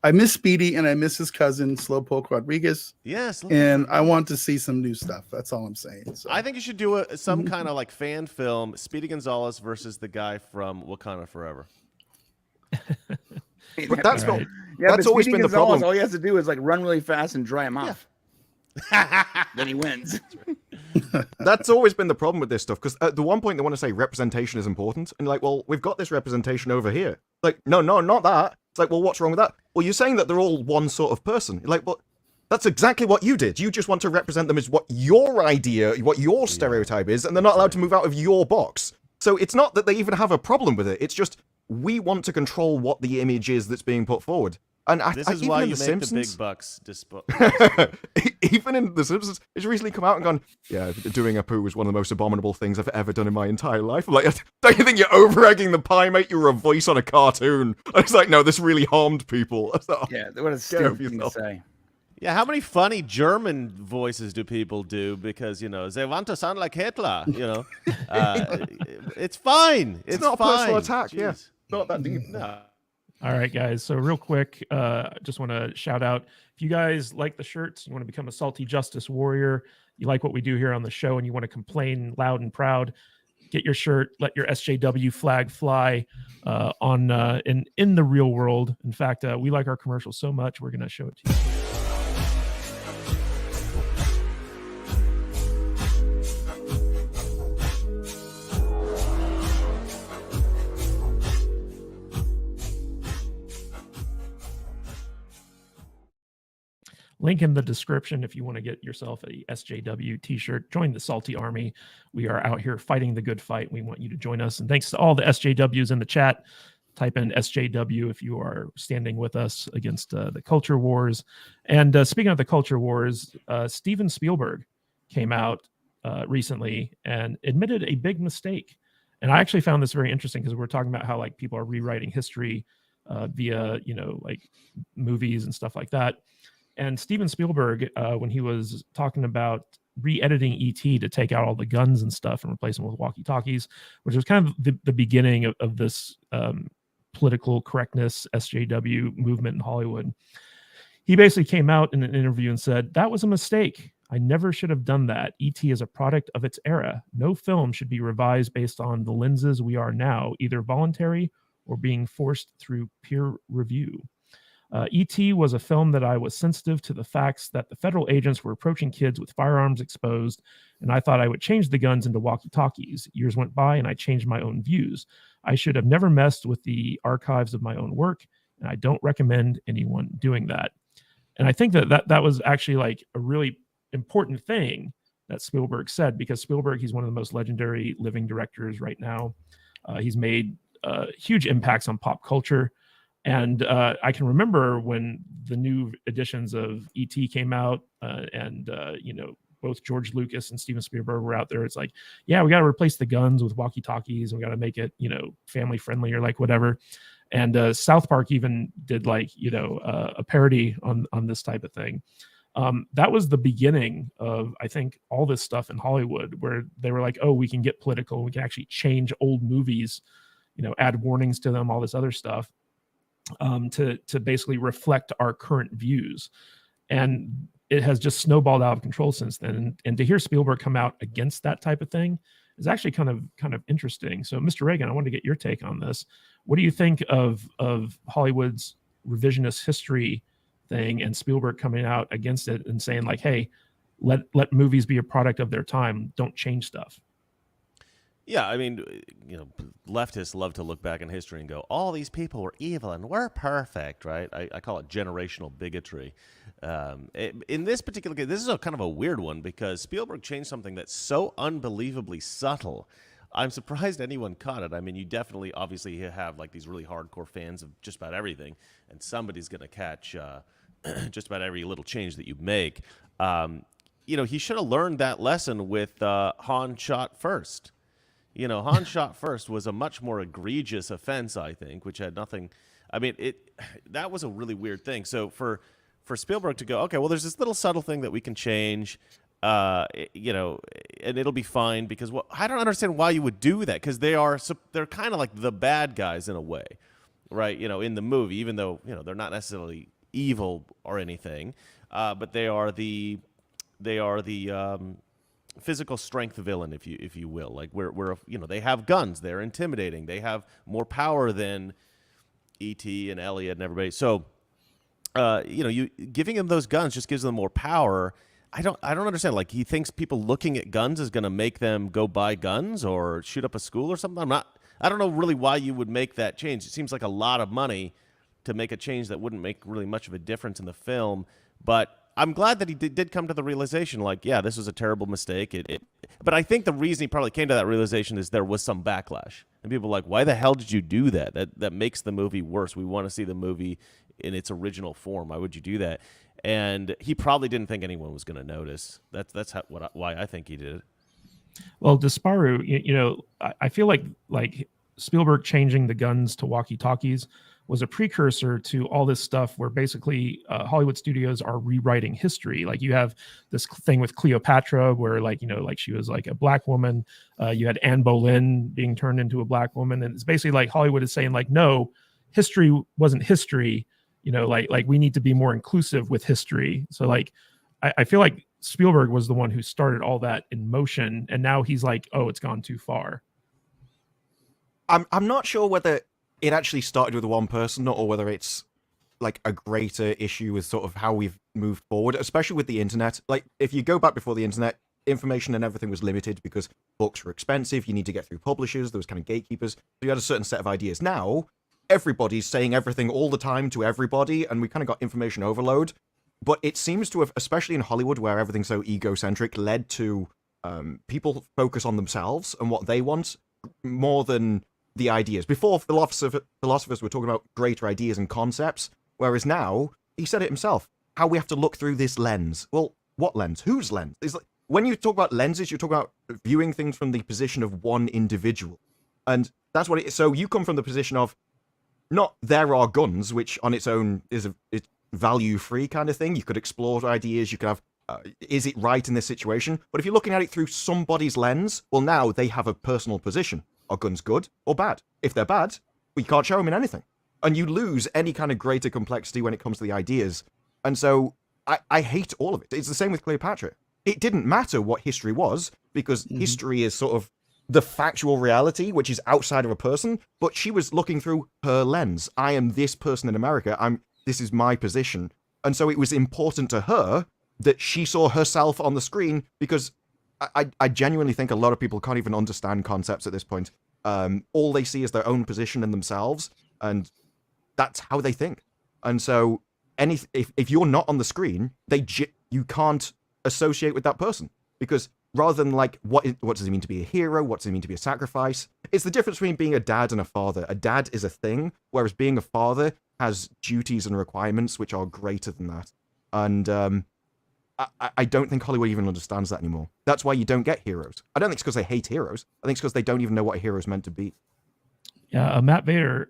I miss Speedy, and I miss his cousin Slowpoke Rodriguez. Yes, and I want to see some new stuff. That's all I'm saying. So. I think you should do some kind of fan film, Speedy Gonzalez versus the guy from Wakanda Forever. But that's not. Yeah, that's always been the problem. All he has to do is run really fast and dry him off. Then he wins. That's always been the problem with this stuff, because at the one point they want to say representation is important, and well, we've got this representation over here. No, not that. It's well, what's wrong with that? Well, you're saying that they're all one sort of person. You're well, that's exactly what you did. You just want to represent them as what your idea, what your stereotype is, and they're not allowed to move out of your box. So it's not that they even have a problem with it. It's just, we want to control what the image is that's being put forward. And This is why you make the big bucks. Even in The Simpsons, it's recently come out and gone, yeah, doing a poo was one of the most abominable things I've ever done in my entire life. I'm like, don't you think you're over-egging the pie, mate? You were a voice on a cartoon. And it's like, no, this really harmed people. I was like, Yeah, what a stupid thing to say. Yeah, how many funny German voices do people do? Because, they want to sound like Hitler, It's fine. It's not fine. a personal attack, Jeez. yeah. Not that deep. No. All right, guys. So real quick, just want to shout out, if you guys like the shirts, you want to become a Salty Justice Warrior, you like what we do here on the show, and you want to complain loud and proud, get your shirt, let your SJW flag fly in the real world. In fact, we like our commercials so much, we're going to show it to you. Link in the description if you want to get yourself a SJW t-shirt. Join the Salty Army. We are out here fighting the good fight. We want you to join us. And thanks to all the SJWs in the chat. Type in SJW if you are standing with us against the culture wars. And speaking of the culture wars, Steven Spielberg came out recently and admitted a big mistake. And I actually found this very interesting because we're talking about how like people are rewriting history via, like movies and stuff like that. And Steven Spielberg, when he was talking about re-editing E.T. to take out all the guns and stuff and replace them with walkie-talkies, which was kind of the beginning of this political correctness SJW movement in Hollywood, he basically came out in an interview and said, "That was a mistake. I never should have done that. E.T. is a product of its era. No film should be revised based on the lenses we are now, either voluntary or being forced through peer review. E.T. was a film that I was sensitive to the facts that the federal agents were approaching kids with firearms exposed, and I thought I would change the guns into walkie-talkies. Years went by, and I changed my own views. I should have never messed with the archives of my own work, and I don't recommend anyone doing that." And I think that was actually like a really important thing that Spielberg said, because Spielberg, he's one of the most legendary living directors right now. He's made huge impacts on pop culture. And I can remember when the new editions of E.T. came out and both George Lucas and Steven Spielberg were out there. It's like, yeah, we got to replace the guns with walkie-talkies. And we got to make it, family friendly or like whatever. And South Park even did like, a parody on this type of thing. That was the beginning of, I think, all this stuff in Hollywood where they were like, oh, we can get political. We can actually change old movies, add warnings to them, all this other stuff. To basically reflect our current views. And it has just snowballed out of control since then. And to hear Spielberg come out against that type of thing is actually kind of interesting. So, Mr. Reagan, I wanted to get your take on this. What do you think of Hollywood's revisionist history thing and Spielberg coming out against it and saying like, hey, let movies be a product of their time. Don't change stuff. Yeah, I mean, leftists love to look back in history and go, all these people were evil and we're perfect, right? I call it generational bigotry. In this particular case, this is a kind of a weird one because Spielberg changed something that's so unbelievably subtle. I'm surprised anyone caught it. I mean, you definitely, obviously, have like these really hardcore fans of just about everything, and somebody's going to catch just about every little change that you make. He should have learned that lesson with Han Shot First. Han Shot First was a much more egregious offense, I think, which had nothing. I mean, that was a really weird thing. So for Spielberg to go, okay, well, there's this little subtle thing that we can change, and it'll be fine because I don't understand why you would do that because they're kind of like the bad guys in a way, right? In the movie, even though they're not necessarily evil or anything, but they are the physical strength villain, if you will. Like we're they have guns, they're intimidating, they have more power than E.T. and Elliot and everybody. So you giving him those guns just gives them more power. I don't understand. Like he thinks people looking at guns is going to make them go buy guns or shoot up a school or something. I don't know really why you would make that change. It seems like a lot of money to make a change that wouldn't make really much of a difference in the film. But I'm glad that he did come to the realization, like, yeah, this was a terrible mistake. But I think the reason he probably came to that realization is there was some backlash. And people were like, why the hell did you do that? That makes the movie worse. We want to see the movie in its original form. Why would you do that? And he probably didn't think anyone was going to notice. That's why I think he did it. Well, Disparu, I feel like Spielberg changing the guns to walkie-talkies was a precursor to all this stuff where basically Hollywood studios are rewriting history. Like you have this thing with Cleopatra where she was like a black woman. You had Anne Boleyn being turned into a black woman. And it's basically like Hollywood is saying like, no, history wasn't history. Like we need to be more inclusive with history. So like, I feel like Spielberg was the one who started all that in motion. And now he's like, oh, it's gone too far. I'm not sure whether it actually started with one person or whether it's like a greater issue with sort of how we've moved forward, especially with the internet. Like if you go back before the internet, information and everything was limited because books were expensive. You need to get through publishers. There was kind of gatekeepers. So you had a certain set of ideas. Now everybody's saying everything all the time to everybody, and we kind of got information overload. But it seems to have, especially in Hollywood, where everything's so egocentric, led to people focus on themselves and what they want more than the ideas. Before, philosophers were talking about greater ideas and concepts, whereas now, he said it himself, how we have to look through this lens. Well, what lens? Whose lens? It's like, when you talk about lenses, you're talking about viewing things from the position of one individual. And that's what it is. So you come from the position of, not there are guns, which on its own is it's value-free kind of thing. You could explore ideas, you could have, is it right in this situation? But if you're looking at it through somebody's lens, well, now they have a personal position. Are guns good or bad? If they're bad, we can't show them in anything. And you lose any kind of greater complexity when it comes to the ideas. And so I hate all of it. It's the same with Cleopatra. It didn't matter what history was, because history is sort of the factual reality, which is outside of a person, but she was looking through her lens. I am this person in America. This is my position. And so it was important to her that she saw herself on the screen, because I genuinely think a lot of people can't even understand concepts at this point. All they see is their own position in themselves, and that's how they think. And so if you're not on the screen, you can't associate with that person, because rather than like, what does it mean to be a hero? What does it mean to be a sacrifice? It's the difference between being a dad and a father. A dad is a thing, whereas being a father has duties and requirements which are greater than that. And I don't think Hollywood even understands that anymore. That's why you don't get heroes. I don't think it's because they hate heroes. I think it's because they don't even know what a hero is meant to be. Yeah, Matt Vader.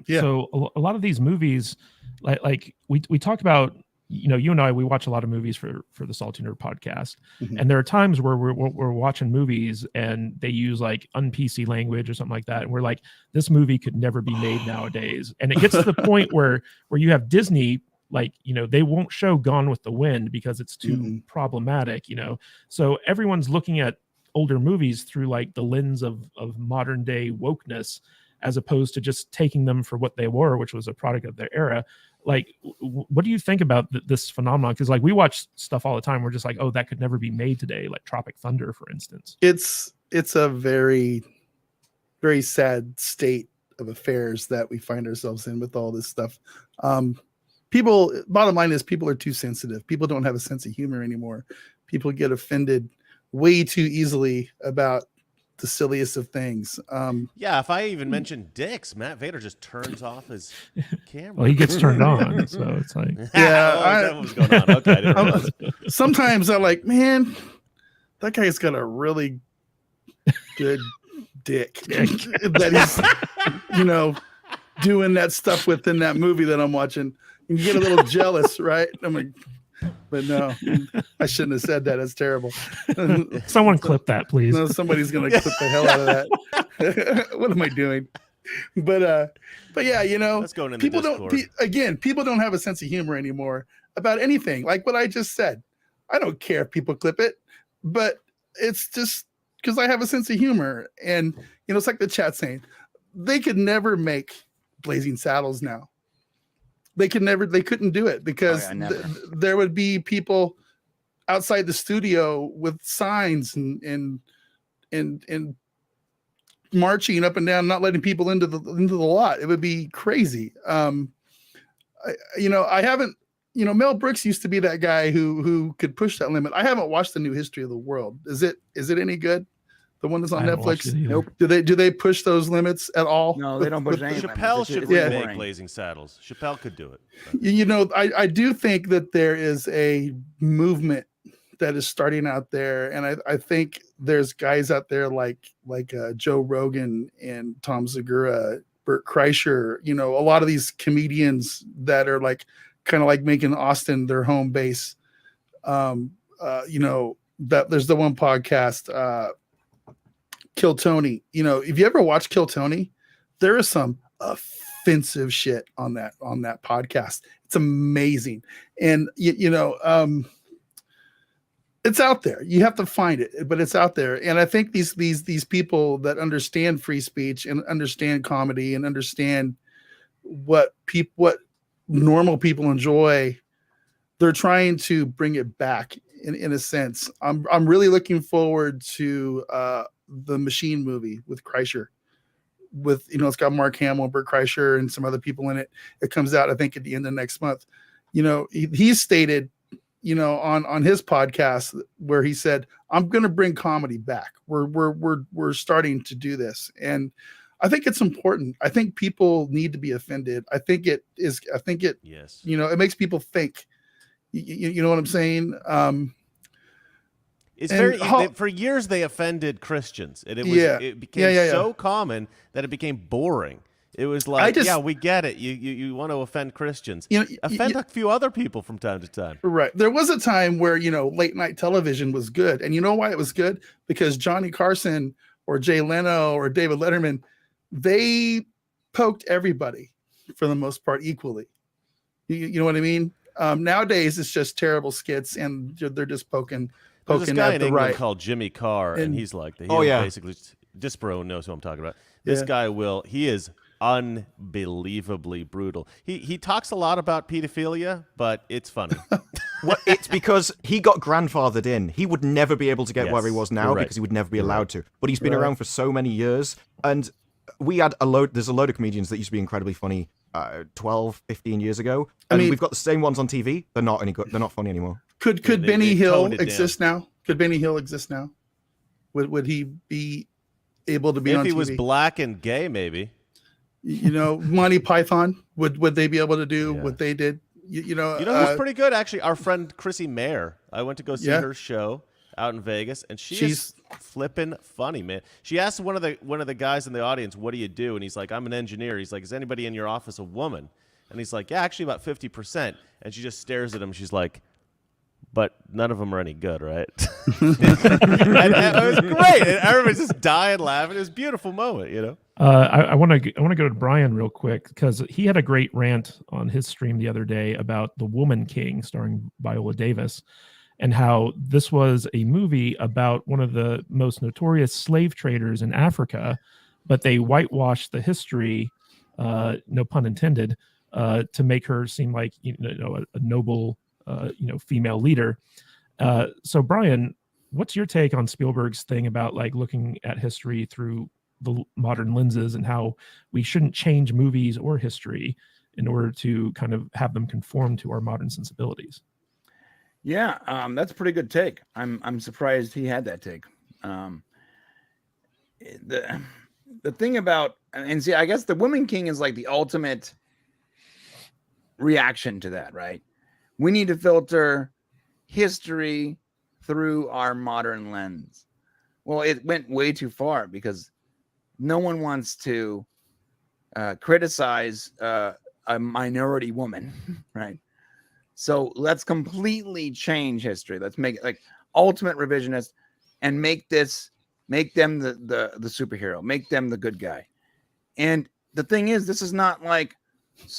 So a lot of these movies, like we talked about, you and I, we watch a lot of movies for the Salty Nerd podcast, and there are times where we're watching movies and they use like un-PC language or something like that, and we're like, this movie could never be made nowadays. And it gets to the point where you have Disney, like, they won't show Gone with the Wind because it's too problematic, so everyone's looking at older movies through like the lens of modern day wokeness, as opposed to just taking them for what they were, which was a product of their era. Like, what do you think about this phenomenon? Because like we watch stuff all the time, we're just like, oh, that could never be made today, like Tropic Thunder, for instance. It's a very, very sad state of affairs that we find ourselves in with all this stuff. Bottom line is, people are too sensitive. People don't have a sense of humor anymore. People get offended way too easily about the silliest of things. Yeah, if I even mention dicks, Matt Vader just turns off his camera. Well, he gets turned on, so it's like, that was going on. Okay, I didn't realize. Sometimes I'm like, man, that guy's got a really good dick that he's, doing that stuff within that movie that I'm watching. And you get a little jealous, right? I'm like, but no, I shouldn't have said that. That's terrible. Someone clip that, please. No, somebody's gonna clip the hell out of that. What am I doing? But yeah, Let's go into the people Discord. People don't have a sense of humor anymore about anything. Like what I just said. I don't care if people clip it, but it's just because I have a sense of humor. And it's like the chat saying, they could never make Blazing Saddles now. They couldn't do it because there would be people outside the studio with signs and marching up and down, not letting people into the lot. It would be crazy. I haven't Mel Brooks used to be that guy who could push that limit. I haven't watched the new History of the World. Is it any good? The one that's on Netflix. Nope. Do they push those limits at all? No, they don't push any Chappelle limits. should It's remake boring. Blazing Saddles. Chappelle could do it. I do think that there is a movement that is starting out there, and I think there's guys out there like Joe Rogan and Tom Segura, Bert Kreischer, a lot of these comedians that are kind of like making Austin their home base. That there's the one podcast, Kill Tony. If you ever watch Kill Tony, there is some offensive shit on that podcast. It's amazing. And it's out there. You have to find it, but it's out there. And I think these people that understand free speech and understand comedy and understand what normal people enjoy, they're trying to bring it back in a sense. I'm really looking forward to the Machine movie with Kreischer. It's got Mark Hamill, Bert Kreischer, and some other people in it. It comes out, I think, at the end of next month. He's stated, on his podcast where he said, "I'm going to bring comedy back. We're starting to do this," and I think it's important. I think people need to be offended. I think it yes. It makes people think. You know what I'm saying? It's for years they offended Christians, and it became so common that it became boring. It was like, we get it. You want to offend Christians. Offend a few other people from time to time. Right. There was a time where, late night television was good. And you know why it was good? Because Johnny Carson or Jay Leno or David Letterman, they poked everybody for the most part equally. You know what I mean? Nowadays, it's just terrible skits, and they're just poking There's this guy at in the England right. called Jimmy Carr, and he's like, basically, Disparu knows who I'm talking about. This guy he is unbelievably brutal. He talks a lot about pedophilia, but it's funny. Well, it's because he got grandfathered in. He would never be able to get where he was now because he would never be allowed to. But he's been around for so many years, and we had there's a load of comedians that used to be incredibly funny 12, 15 years ago, and we've got the same ones on TV. They're not any good. They're not funny anymore. Could Benny Hill exist now? Could Benny Hill exist now? Would he be able to be on TV? If he was black and gay, maybe. Monty Python, would they be able to do what they did? Who's pretty good, actually? Our friend Chrissy Mayer. I went to go see her show out in Vegas, and she's flipping funny, man. She asked one of the guys in the audience, "What do you do?" And he's like, "I'm an engineer." He's like, "Is anybody in your office a woman?" And he's like, "Yeah, actually about 50%." And she just stares at him. She's like, "But none of them are any good, right?" and it was great. And everybody's just dying laughing. It was a beautiful moment, I want to go to Brian real quick because he had a great rant on his stream the other day about The Woman King, starring Viola Davis, and how this was a movie about one of the most notorious slave traders in Africa, but they whitewashed the history, no pun intended, to make her seem like a noble, female leader. So Brian, what's your take on Spielberg's thing about looking at history through the modern lenses and how we shouldn't change movies or history in order to kind of have them conform to our modern sensibilities? Yeah, that's a pretty good take. I'm surprised he had that take. The thing about, and see, I guess The Woman King is like the ultimate reaction to that, right? We need to filter history through our modern lens. Well, it went way too far because no one wants to criticize a minority woman, right? So let's completely change history. Let's make it like ultimate revisionist and make them the superhero, make them the good guy. And the thing is, this is not like this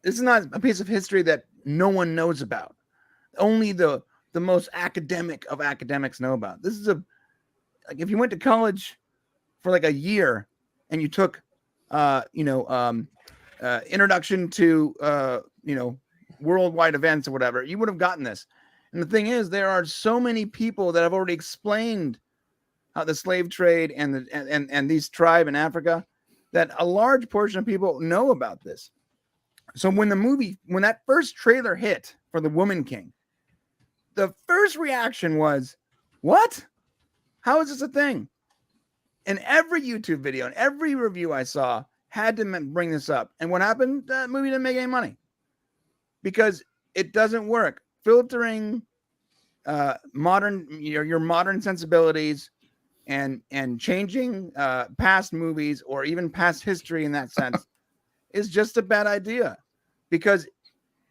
is not a piece of history that no one knows about. Only the most academic of academics know about. This is if you went to college for like a year and you took introduction to worldwide events or whatever, you would have gotten this. And the thing is, there are so many people that have already explained how the slave trade and these tribe in Africa that a large portion of people know about this. So when that first trailer hit for The Woman King, the first reaction was, what? How is this a thing? And every YouTube video and every review I saw had to bring this up. And what happened? That movie didn't make any money because it doesn't work. Filtering modern your modern sensibilities and changing past movies or even past history in that sense is just a bad idea, because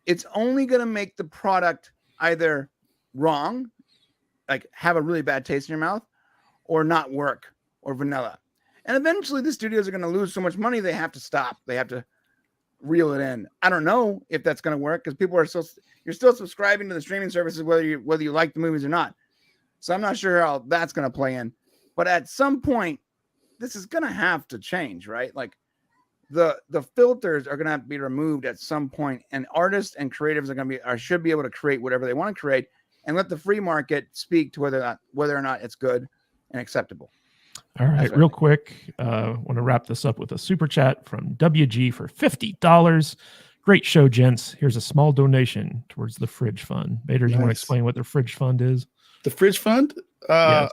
it's only going to make the product either wrong, like have a really bad taste in your mouth, or not work, or vanilla. And eventually the studios are going to lose so much money they have to stop. They have to reel it in. I don't know if that's going to work, because people are you're still subscribing to the streaming services whether you like the movies or not. So I'm not sure how that's going to play in. But at some point, this is going to have to change, right? Like the filters are going to have to be removed at some point, and artists and creatives are going to should be able to create whatever they want to create, and let the free market speak to whether or not it's good and acceptable. All right, real quick, want to wrap this up with a super chat from WG for $50. Great show, gents. Here's a small donation towards the Fridge Fund. Bader, you want to explain what the Fridge Fund is? The Fridge Fund? Yes.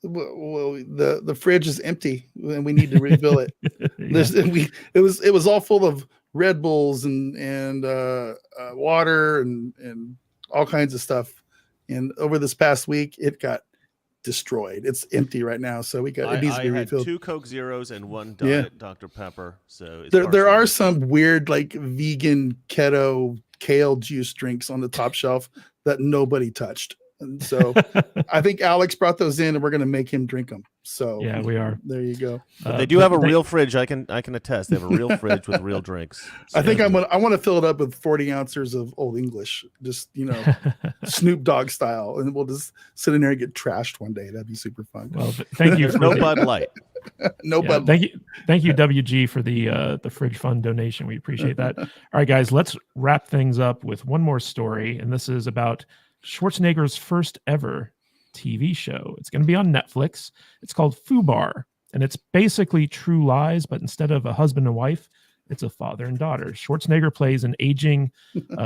Well, the fridge is empty and we need to refill it. It was all full of Red Bulls and water and all kinds of stuff. And over this past week, it got destroyed. It's empty right now, so it needs to be refilled. 2 Coke Zeros and 1 Diet Dr. Pepper. So there are some weird like vegan keto kale juice drinks on the top shelf that nobody touched. And so I think Alex brought those in, and we're going to make him drink them. So yeah, we are. There you go. But they do have a real fridge. I can attest. They have a real fridge with real drinks. So I think I want to fill it up with 40 ounces of Old English, just Snoop Dogg style, and we'll just sit in there and get trashed one day. That'd be super fun. Well, thank you. There's no Bud Light. Bud. Thank you, WG, for the Fridge Fund donation. We appreciate that. All right, guys, let's wrap things up with one more story, and this is about Schwarzenegger's first ever TV show. It's going to be on Netflix. It's called FUBAR, and it's basically True Lies, but instead of a husband and wife, it's a father and daughter. Schwarzenegger plays an aging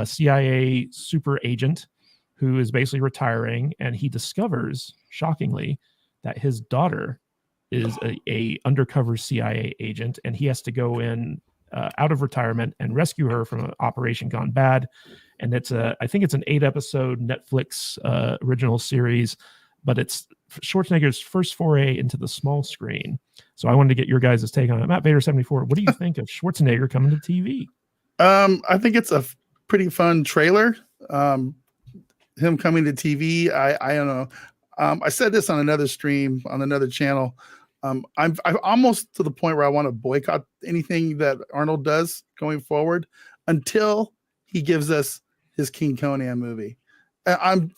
CIA super agent who is basically retiring, and he discovers, shockingly, that his daughter is a undercover CIA agent, and he has to go in out of retirement and rescue her from an operation gone bad. And I think it's an 8-episode Netflix original series, but it's Schwarzenegger's first foray into the small screen. So I wanted to get your guys' take on it. Matt Vader 74, what do you think of Schwarzenegger coming to TV? I think it's a pretty fun trailer. Him coming to TV, I don't know. I said this on another stream on another channel. I'm almost to the point where I want to boycott anything that Arnold does going forward until he gives us his King Conan movie. I'm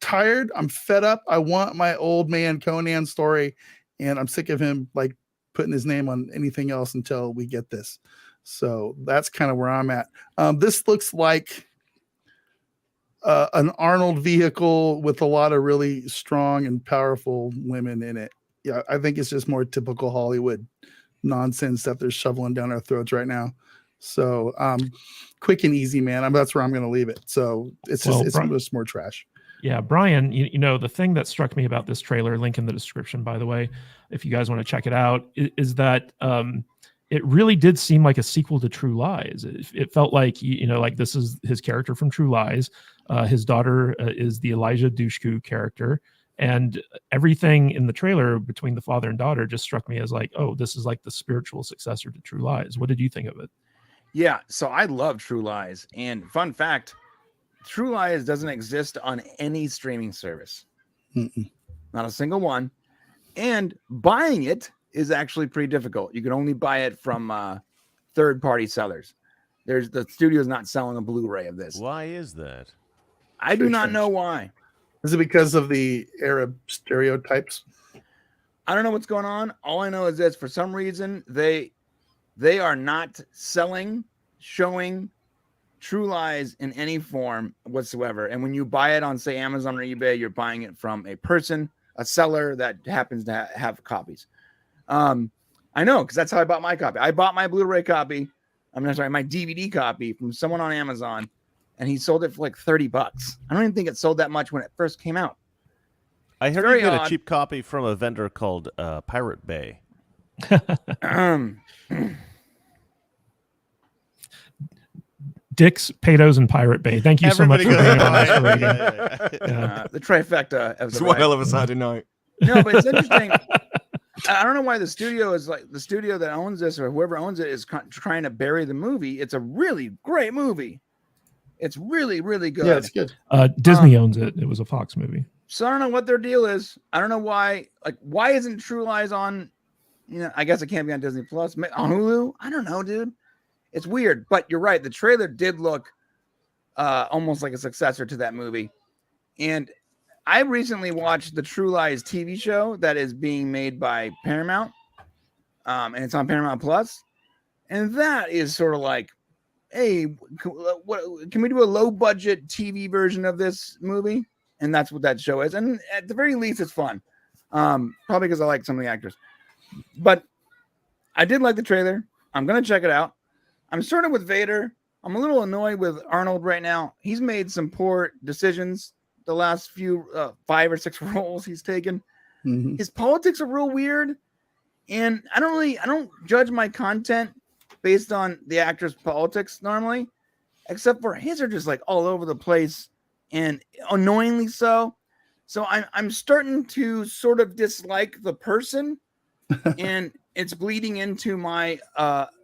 tired. I'm fed up. I want my old man Conan story, and I'm sick of him like putting his name on anything else until we get this. So that's kind of where I'm at. This looks like an Arnold vehicle with a lot of really strong and powerful women in it. Yeah, I think it's just more typical Hollywood nonsense that they're shoveling down our throats right now. So quick and easy, man. That's where I'm going to leave it. So it's just more trash. Yeah, Brian, you know, the thing that struck me about this trailer, link in the description, by the way, if you guys want to check it out, is that it really did seem like a sequel to True Lies. It felt like, like this is his character from True Lies. His daughter is the Elijah Dushku character. And everything in the trailer between the father and daughter just struck me as like, oh, this is like the spiritual successor to True Lies. What did you think of it? Yeah, so I love True Lies. And fun fact, True Lies doesn't exist on any streaming service. Not a single one. And buying it is actually pretty difficult. You can only buy it from third-party sellers. The studio's not selling a Blu-ray of this. Why is that? I do not know why. Is it because of the Arab stereotypes? I don't know what's going on. All I know is this: for some reason, they are not showing True Lies in any form whatsoever. And when you buy it on, say, Amazon or eBay, you're buying it from a seller that happens to have copies. I know, because that's how I bought my copy. I bought my Blu-ray copy I'm sorry, my DVD copy from someone on Amazon, and he sold it for like $30. I don't even think it sold that much when it first came out. I heard you get a cheap copy from a vendor called Pirate Bay. Dick's, Pato's, and Pirate Bay. Thank you so much for being on this, Reagan. The trifecta. It's one hell of a Saturday night. No, but it's interesting. I don't know why the studio is like the studio that owns this or whoever owns it is trying to bury the movie. It's a really great movie. It's really, really good. Yeah, it's good. Disney owns it. It was a Fox movie. So I don't know what their deal is. I don't know why. Like, why isn't True Lies on? I guess it can't be on Disney Plus. On Hulu? I don't know, dude. It's weird. But you're right. The trailer did look almost like a successor to that movie. And I recently watched the True Lies TV show that is being made by Paramount, and it's on Paramount Plus. And that is sort of like, hey, can we do a low-budget TV version of this movie? And that's what that show is. And at the very least, it's fun. Probably because I like some of the actors. But I did like the trailer. I'm going to check it out. I'm starting with Vader. I'm a little annoyed with Arnold right now. He's made some poor decisions the last few 5 or 6 roles he's taken. Mm-hmm. His politics are real weird. And I don't judge my content based on the actor's politics normally, except for his are just like all over the place and annoyingly so. So I'm starting to sort of dislike the person, and it's bleeding into my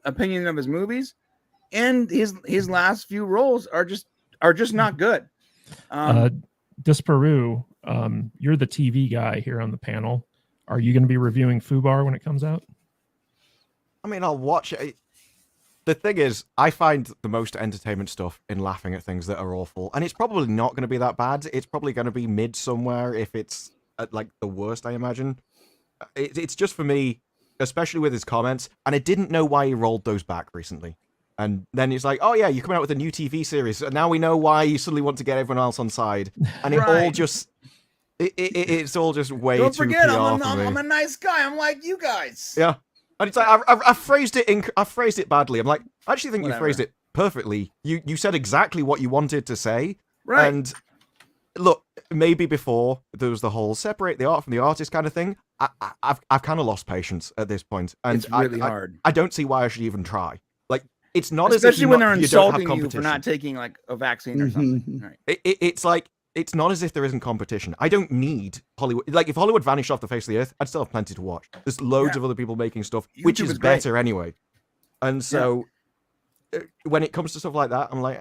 opinion of his movies. And his last few roles are just not good. Disparu, you're the TV guy here on the panel. Are you going to be reviewing FUBAR when it comes out? I mean, I'll watch it. The thing is, I find the most entertainment stuff in laughing at things that are awful. And it's probably not going to be that bad. It's probably going to be mid somewhere if it's at, like, the worst, I imagine. It's just for me, especially with his comments. And I didn't know why he rolled those back recently. And then he's like, oh, yeah, you're coming out with a new TV series. And now we know why you suddenly want to get everyone else on side. And it all just... It's all just way Don't too forget, PR I'm for me. a nice guy. I'm like you guys. Yeah. And it's like, I phrased it badly. I'm like, I actually think you phrased it perfectly. You said exactly what you wanted to say. Right. And look, maybe before there was the whole separate the art from the artist kind of thing, I've kind of lost patience at this point. And it's really hard. I don't see why I should even try. Like, it's not especially as if when they're you don't have insulting you for not taking like a vaccine or something. Right. It's like, it's not as if there isn't competition. I don't need Hollywood. Like, if Hollywood vanished off the face of the earth, I'd still have plenty to watch. There's loads of other people making stuff, which is better anyway. And so, when it comes to stuff like that, I'm like,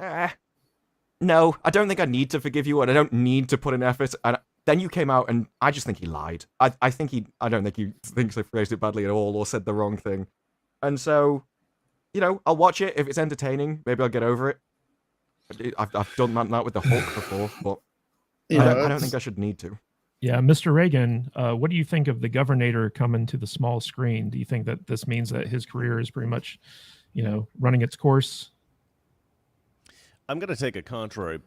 no, I don't think I need to forgive you, and I don't need to put in effort. And then you came out, and I just think he lied. I don't think he thinks I phrased it badly at all, or said the wrong thing. And so, I'll watch it. If it's entertaining, maybe I'll get over it. I've done that with the Hulk before, but I don't think I should need to. Yeah, Mr. Reagan, what do you think of the Governor coming to the small screen? Do you think that this means that his career is pretty much, running its course? I'm going to take a contrary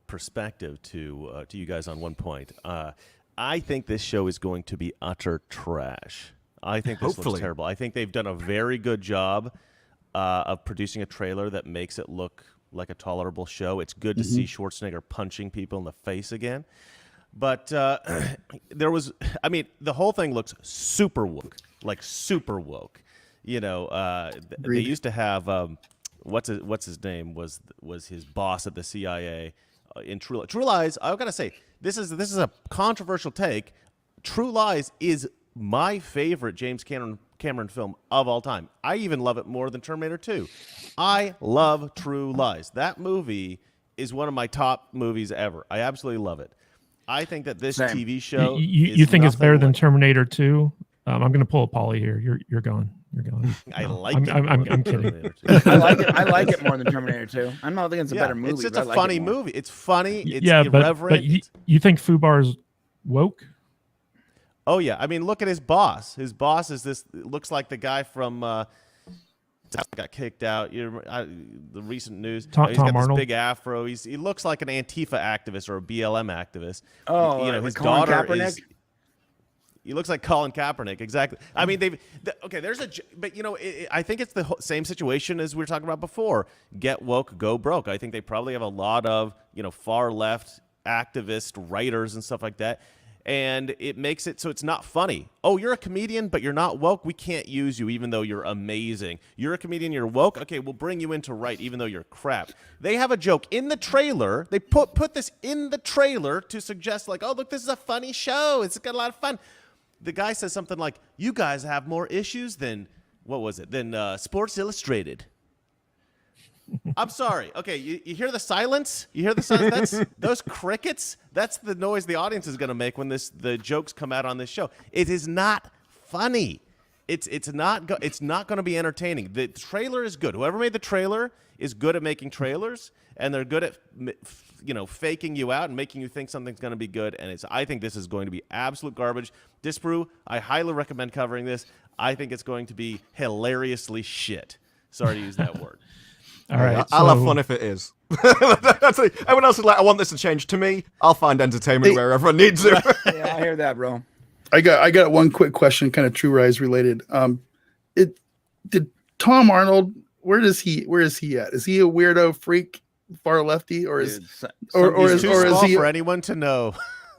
perspective to you guys on one point. I think this show is going to be utter trash. I think this looks terrible. I think they've done a very good job of producing a trailer that makes it look like a tolerable show. It's good to see Schwarzenegger punching people in the face again. But the whole thing looks super woke, like super woke. They used to have what's his name was his boss at the CIA in True Lies. I've got to say, this is a controversial take. True Lies is my favorite James Cameron film of all time. I even love it more than Terminator 2. I love True Lies. That movie is one of my top movies ever. I absolutely love it. I think that this TV show you think it's better than Terminator 2? I'm going to pull a Polly here. You're gone. You're gone. I like it. I'm kidding. I like it more than Terminator 2. I'm not thinking it's a better movie. It's just a funny movie. It's funny. It's irreverent. But you think FUBAR's woke? Oh yeah, I mean, look at his boss. His boss is this. Looks like the guy from got kicked out. The recent news. Tom he's got Arnold. This big afro. He looks like an Antifa activist or a BLM activist. Oh, his Colin daughter Kaepernick? is. He looks like Colin Kaepernick, exactly. I mean, but I think it's the same situation as we were talking about before. Get woke, go broke. I think they probably have a lot of far left activist writers and stuff like that, and it makes it so it's not funny. Oh, you're a comedian, but you're not woke. We can't use you, even though you're amazing. You're a comedian, you're woke. Okay, we'll bring you in to write, even though you're crap. They have a joke in the trailer. They put this in the trailer to suggest, like, oh, look, this is a funny show. It's got a lot of fun. The guy says something like, you guys have more issues than, what was it, than Sports Illustrated. I'm sorry. Okay, you hear the silence? You hear the silence? That's those crickets. That's the noise the audience is going to make when the jokes come out on this show. It is not funny. It's not going to be entertaining. The trailer is good. Whoever made the trailer is good at making trailers, and they're good at faking you out and making you think something's going to be good. And I think this is going to be absolute garbage. Disparu, I highly recommend covering this. I think it's going to be hilariously shit. Sorry to use that word. All right, I'll have fun if it is. Everyone else is like, I want this to change. To me, I'll find entertainment wherever I need to. Yeah, I hear that, bro. I got one quick question, kind of True Rise related. Did Tom Arnold? Where is he at? Is he a weirdo freak, far lefty, or is too he for anyone to know?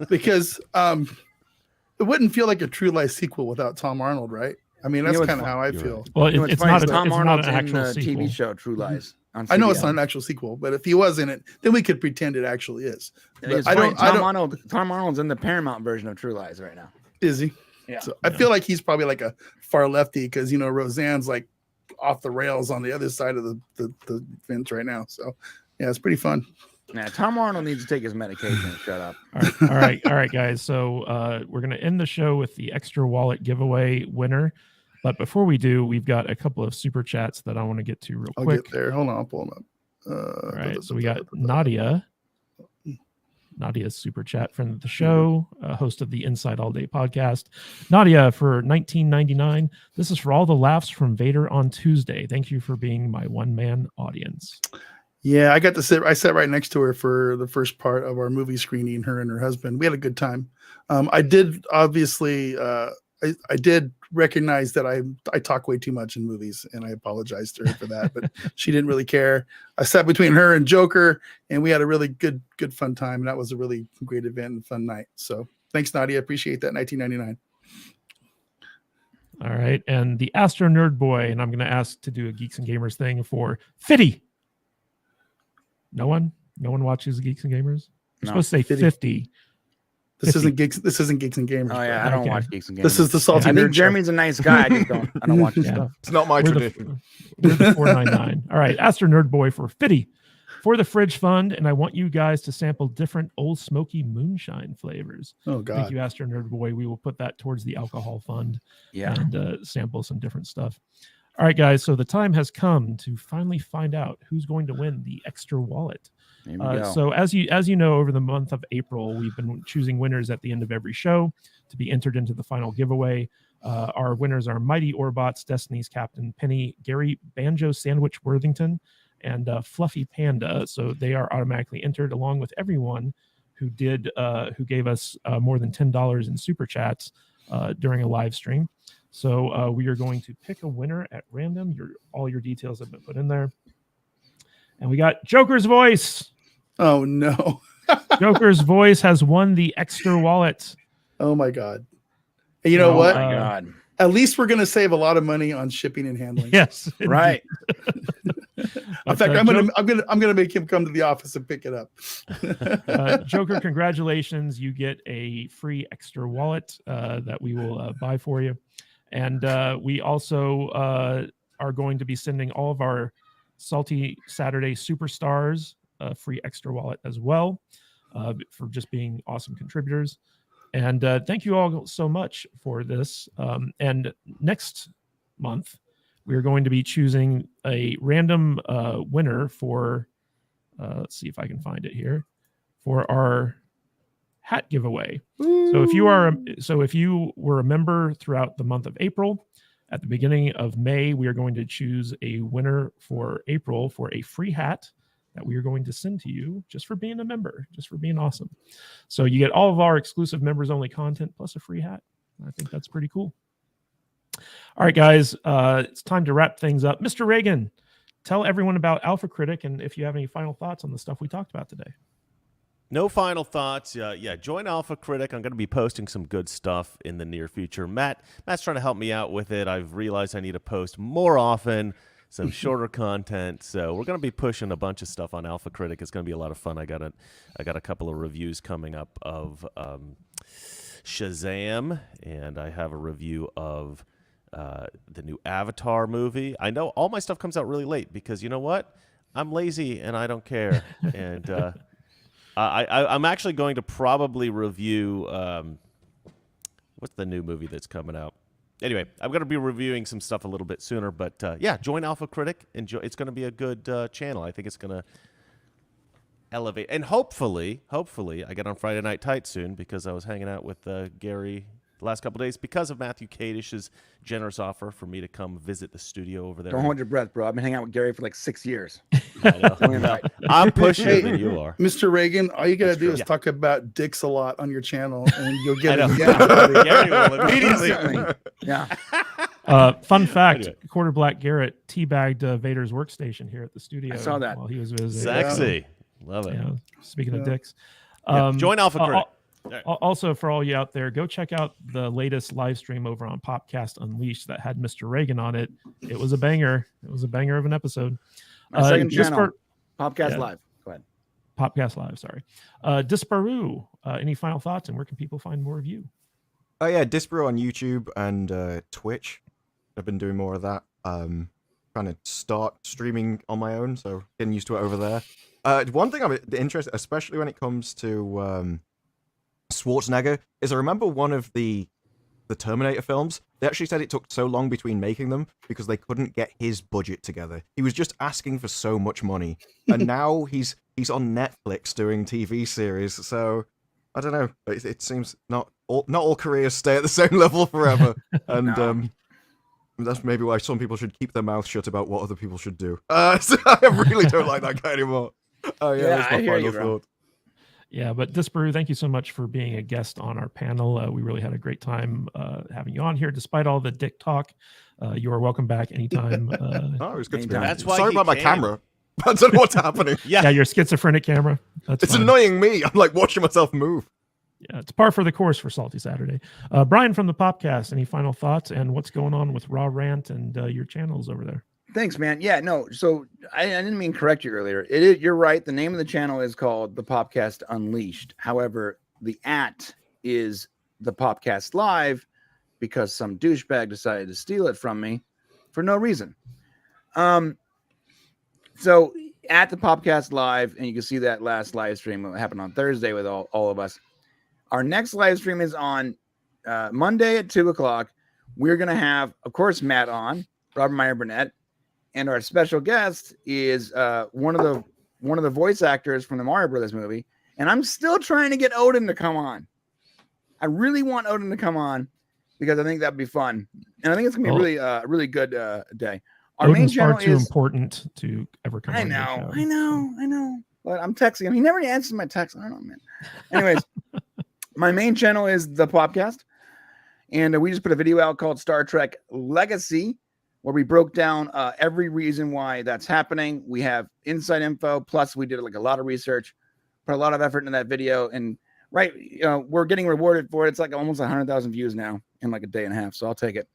Because it wouldn't feel like a True Lies sequel without Tom Arnold, right? I mean, that's kind of how I feel. Well, it's not Tom Arnold's an actual in the sequel. TV show True Lies. I know it's not an actual sequel, but if he was in it, then we could pretend it actually is. But Tom Arnold's in the Paramount version of True Lies right now. Is he? Yeah. So I feel like he's probably like a far lefty because Roseanne's like off the rails on the other side of the fence right now. So yeah, it's pretty fun. Yeah, Tom Arnold needs to take his medication and shut up. All right, guys. So we're gonna end the show with the extra wallet giveaway winner. But before we do, we've got a couple of super chats that I want to get to real quick. I'll get there. Hold on, I'll pull them up. All right, so we got Nadia. Nadia's super chat, friend of the show, host of the Inside All Day podcast. Nadia, for $19.99. This is for all the laughs from Vader on Tuesday. Thank you for being my one-man audience. Yeah, I sat right next to her for the first part of our movie screening, her and her husband. We had a good time. I did obviously, I did recognize that I talk way too much in movies, and I apologized to her for that, but she didn't really care. I sat between her and Joker, and we had a really good fun time, and that was a really great event and fun night. So thanks, Nadia. Appreciate that. $19.99. All right, and the Astro Nerd Boy, and I'm going to ask to do a Geeks and Gamers thing for Fitty. No one watches Geeks and Gamers. You're supposed to say 50. This isn't Geeks and Gamers. Oh yeah, I don't watch Geeks and Gamers. This is the Salty I Nerd think Jeremy's a nice guy. I don't watch his stuff. It's not my tradition. We're the $4.99. All right, Astro Nerd Boy for Fitty for the Fridge Fund, and I want you guys to sample different Old Smoky moonshine flavors. Oh God! Thank you, Astro Nerd Boy. We will put that towards the alcohol fund. Yeah, and sample some different stuff. All right, guys. So the time has come to finally find out who's going to win the extra wallet. So as you know, over the month of April, we've been choosing winners at the end of every show to be entered into the final giveaway. Our winners are Mighty Orbots, Destiny's Captain Penny, Gary Banjo Sandwich Worthington, and Fluffy Panda. So they are automatically entered, along with everyone who gave us more than $10 in super chats during a live stream. So we are going to pick a winner at random. All your details have been put in there. And we got Joker's Voice. Oh, no. Joker's Voice has won the extra wallet. Oh, my God. And you know what? Oh, my God. At least we're going to save a lot of money on shipping and handling. Yes. Right. In fact, I'm gonna make him come to the office and pick it up. Joker, congratulations. You get a free extra wallet that we will buy for you. And we also are going to be sending all of our Salty Saturday Superstars a free extra wallet as well for just being awesome contributors. And thank you all so much for this. And next month, we're going to be choosing a random winner for, let's see if I can find it here, for our hat giveaway. So if you were a member throughout the month of April, at the beginning of May, we are going to choose a winner for April for a free hat that we are going to send to you just for being a member, just for being awesome. So you get all of our exclusive members only content plus a free hat. I think that's pretty cool. All right, guys, it's time to wrap things up. Mr. Reagan, tell everyone about Alpha Critic and if you have any final thoughts on the stuff we talked about today. No final thoughts. Yeah, join Alpha Critic. I'm going to be posting some good stuff in the near future. Matt's trying to help me out with it. I've realized I need to post more often, some shorter content. So we're going to be pushing a bunch of stuff on Alpha Critic. It's going to be a lot of fun. I got a couple of reviews coming up of Shazam, and I have a review of the new Avatar movie. I know all my stuff comes out really late because you know what? I'm lazy and I don't care. And I'm actually going to probably review what's the new movie that's coming out? Anyway, I'm going to be reviewing some stuff a little bit sooner. But yeah, join Alpha Critic. Enjoy. It's going to be a good channel. I think it's going to elevate. And hopefully, I get on Friday Night Tight soon because I was hanging out with Gary the last couple of days because of Matthew Kadish's generous offer for me to come visit the studio over there. Don't hold your breath, bro. I've been hanging out with Gary for like 6 years. I'm pushing than you are. Mr. Reagan, all you gotta do is true. talk about dicks a lot on your channel, and you'll get I it. know. Yeah. Gary will immediately. Yeah. Fun fact, Anyway. Quarter Black Garrett teabagged Vader's workstation here at the studio. I saw that. While he was visiting. Sexy. Love it. Yeah, speaking of Yeah. dicks. Yeah, join Alpha Critic. Also, for all you out there, go check out the latest live stream over on Popcast Unleashed that had Mr. Reagan on it. It was a banger. It was a banger of an episode. My second just channel, for Popcast Live. Go ahead. Popcast Live, sorry. Disparu, any final thoughts and where can people find more of you? Oh yeah, Disparu on YouTube and Twitch. I've been doing more of that. Trying to start streaming on my own, so getting used to it over there. One thing I'm interested, especially when it comes to Schwarzenegger, is I remember one of the Terminator films. They actually said it took so long between making them because they couldn't get his budget together. He was just asking for so much money, and now he's on Netflix doing TV series. So I don't know. It seems not all careers stay at the same level forever, and that's maybe why some people should keep their mouth shut about what other people should do. So I really don't like that guy anymore. Oh yeah, that's my final thought. Yeah, but Disparu, thank you so much for being a guest on our panel. We really had a great time having you on here, despite all the dick talk. You are welcome back anytime. Oh, it was good to be on. That's why Sorry he about my came. camera. I don't know what's happening. Yeah, your schizophrenic camera. That's It's fine. annoying me. I'm like watching myself move. Yeah, it's par for the course for Salty Saturday. Brian from the Popcast, any final thoughts and what's going on with Raw Rant and your channels over there? Thanks, man. Yeah, no. So I didn't mean to correct you earlier. You're right. The name of the channel is called The Popcast Unleashed. However, the @ is The Popcast Live because some douchebag decided to steal it from me for no reason. So at The Popcast Live, and you can see that last live stream that happened on Thursday with all of us. Our next live stream is on Monday at 2:00. We're gonna have, of course, Matt on, Robert Meyer Burnett. And our special guest is one of the voice actors from the Mario Brothers movie. And I'm still trying to get Odin to come on. I really want Odin to come on because I think that'd be fun. And I think it's gonna be a really good day. Our main Odin's channel far too is important to ever come on the show. I know. But I'm texting him. He never answers my text. I don't know, man. Anyways, my main channel is The Popcast. And we just put a video out called Star Trek Legacy, where we broke down every reason why that's happening. We have inside info, plus we did like a lot of research, put a lot of effort into that video, and we're getting rewarded for it. It's like almost 100,000 views now in like a day and a half, so I'll take it.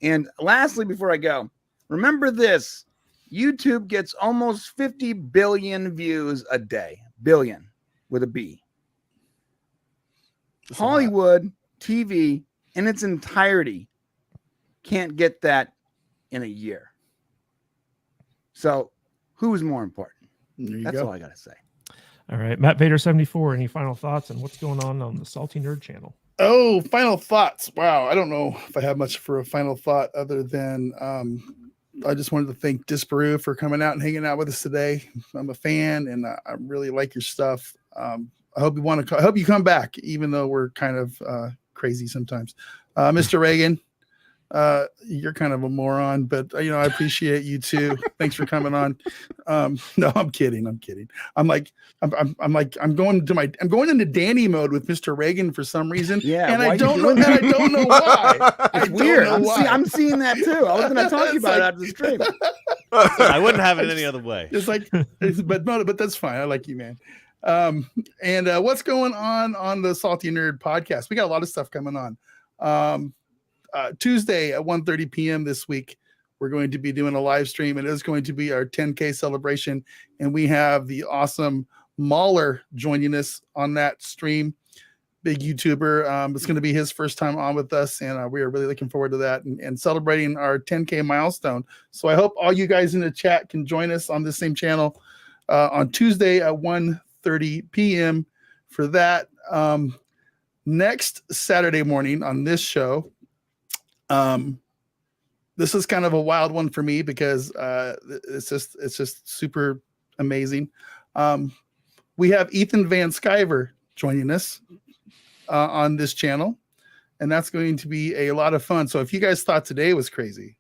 And lastly, before I go, remember this: YouTube gets almost 50 billion views a day, billion with a B. Hollywood TV in its entirety can't get that in a year. So who's more important? That's all I gotta say. All right, Matt Vader 74, any final thoughts and what's going on the Salty Nerd channel? Oh, final thoughts. Wow, I don't know if I have much for a final thought other than I just wanted to thank Disparu for coming out and hanging out with us today. I'm a fan and I really like your stuff. I hope you come back, even though we're kind of crazy sometimes. Mr. Reagan, You're kind of a moron, but I appreciate you too. Thanks for coming on. No, I'm kidding. I'm going into Danny mode with Mr. Reagan for some reason. Yeah, and why I you don't know. doing And I that? don't know why. It's weird. I'm seeing that too. I was going to talk to you about it after the stream. I wouldn't have it any other way. It's like, but that's fine. I like you, man. And what's going on the Salty Nerd podcast? We got a lot of stuff coming on. Tuesday at 1:30 p.m. this week, we're going to be doing a live stream. It is going to be our 10K celebration, and we have the awesome Mahler joining us on that stream. Big YouTuber. It's going to be his first time on with us, and we are really looking forward to that and celebrating our 10K milestone. So I hope all you guys in the chat can join us on the same channel on Tuesday at 1:30 p.m. for that. Next Saturday morning on this show, this is kind of a wild one for me because it's just super amazing. We have Ethan Van Sciver joining us on this channel, and that's going to be a lot of fun. So if you guys thought today was crazy,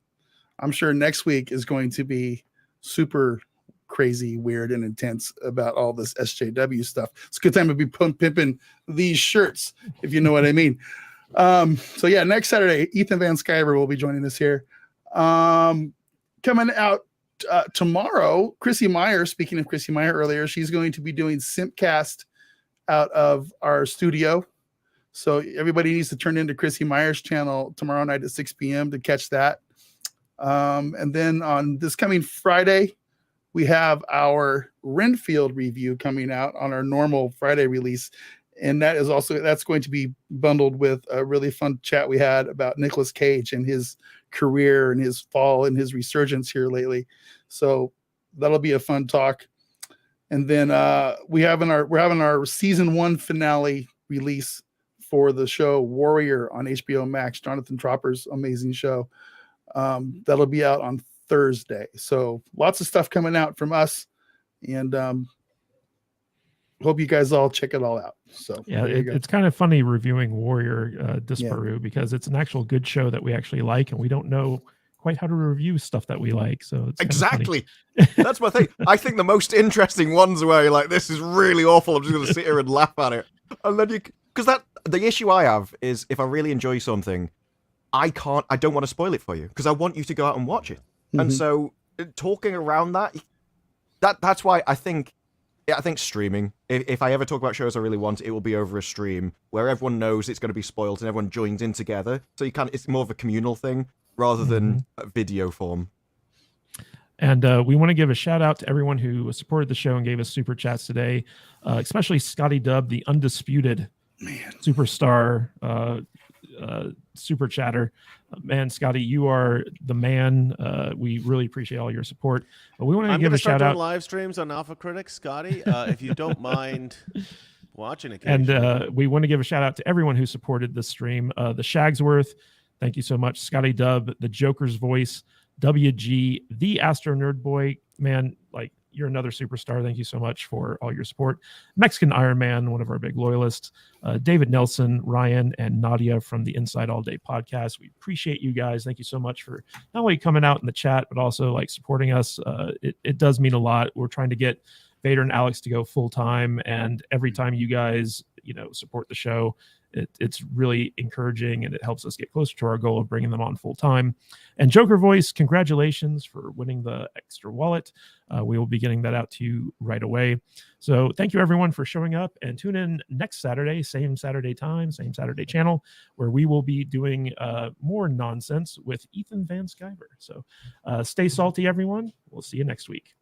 I'm sure next week is going to be super crazy, weird, and intense about all this SJW stuff. It's a good time to be pimping these shirts, if you know what I mean. So yeah, next Saturday, Ethan Van Sciver will be joining us here. Coming out tomorrow, Chrissy Meyer, speaking of Chrissy Meyer earlier, she's going to be doing Simpcast out of our studio. So everybody needs to turn into Chrissy Meyer's channel tomorrow night at 6 p.m. to catch that. And then on this coming Friday, we have our Renfield review coming out on our normal Friday release. And that's going to be bundled with a really fun chat we had about Nicolas Cage and his career and his fall and his resurgence here lately. So that'll be a fun talk. And then we're having our season 1 finale release for the show Warrior on HBO Max, Jonathan Tropper's amazing show. That'll be out on Thursday. So lots of stuff coming out from us, and hope you guys all check it all out. So yeah, it's kind of funny reviewing Warrior Disparu because it's an actual good show that we actually like, and we don't know quite how to review stuff that we like. So it's exactly that's my thing. I think the most interesting ones where you're like, this is really awful, I'm just going to sit here and laugh at it, and then because the issue I have is if I really enjoy something, I don't want to spoil it for you because I want you to go out and watch it. Mm-hmm. And so talking around that's why I think streaming, if I ever talk about shows I really want, it will be over a stream where everyone knows it's going to be spoiled and everyone joins in together. So it's more of a communal thing rather than a video form. And we want to give a shout out to everyone who supported the show and gave us super chats today, especially Scotty Dub, the undisputed superstar super chatter. Man, Scotty, you are the man. We really appreciate all your support. But we want to give a shout out. Live streams on Alpha Critics, Scotty, if you don't mind watching occasionally. And we want to give a shout out to everyone who supported the stream. The Shagsworth, thank you so much. Scotty Dub, the Joker's Voice, WG, the Astro Nerd Boy, man, like you're another superstar. Thank you so much for all your support. Mexican Iron Man, one of our big loyalists, David Nelson, Ryan, and Nadia from the Inside All Day podcast. We appreciate you guys. Thank you so much for not only coming out in the chat, but also like supporting us. It does mean a lot. We're trying to get Vader and Alex to go full time, and every time you guys, support the show, it's really encouraging, and it helps us get closer to our goal of bringing them on full time. And Joker Voice, congratulations for winning the extra wallet. We will be getting that out to you right away. So thank you everyone for showing up, and tune in next Saturday, same Saturday time, same Saturday channel, where we will be doing more nonsense with Ethan Van Sciver. So stay salty, everyone. We'll see you next week.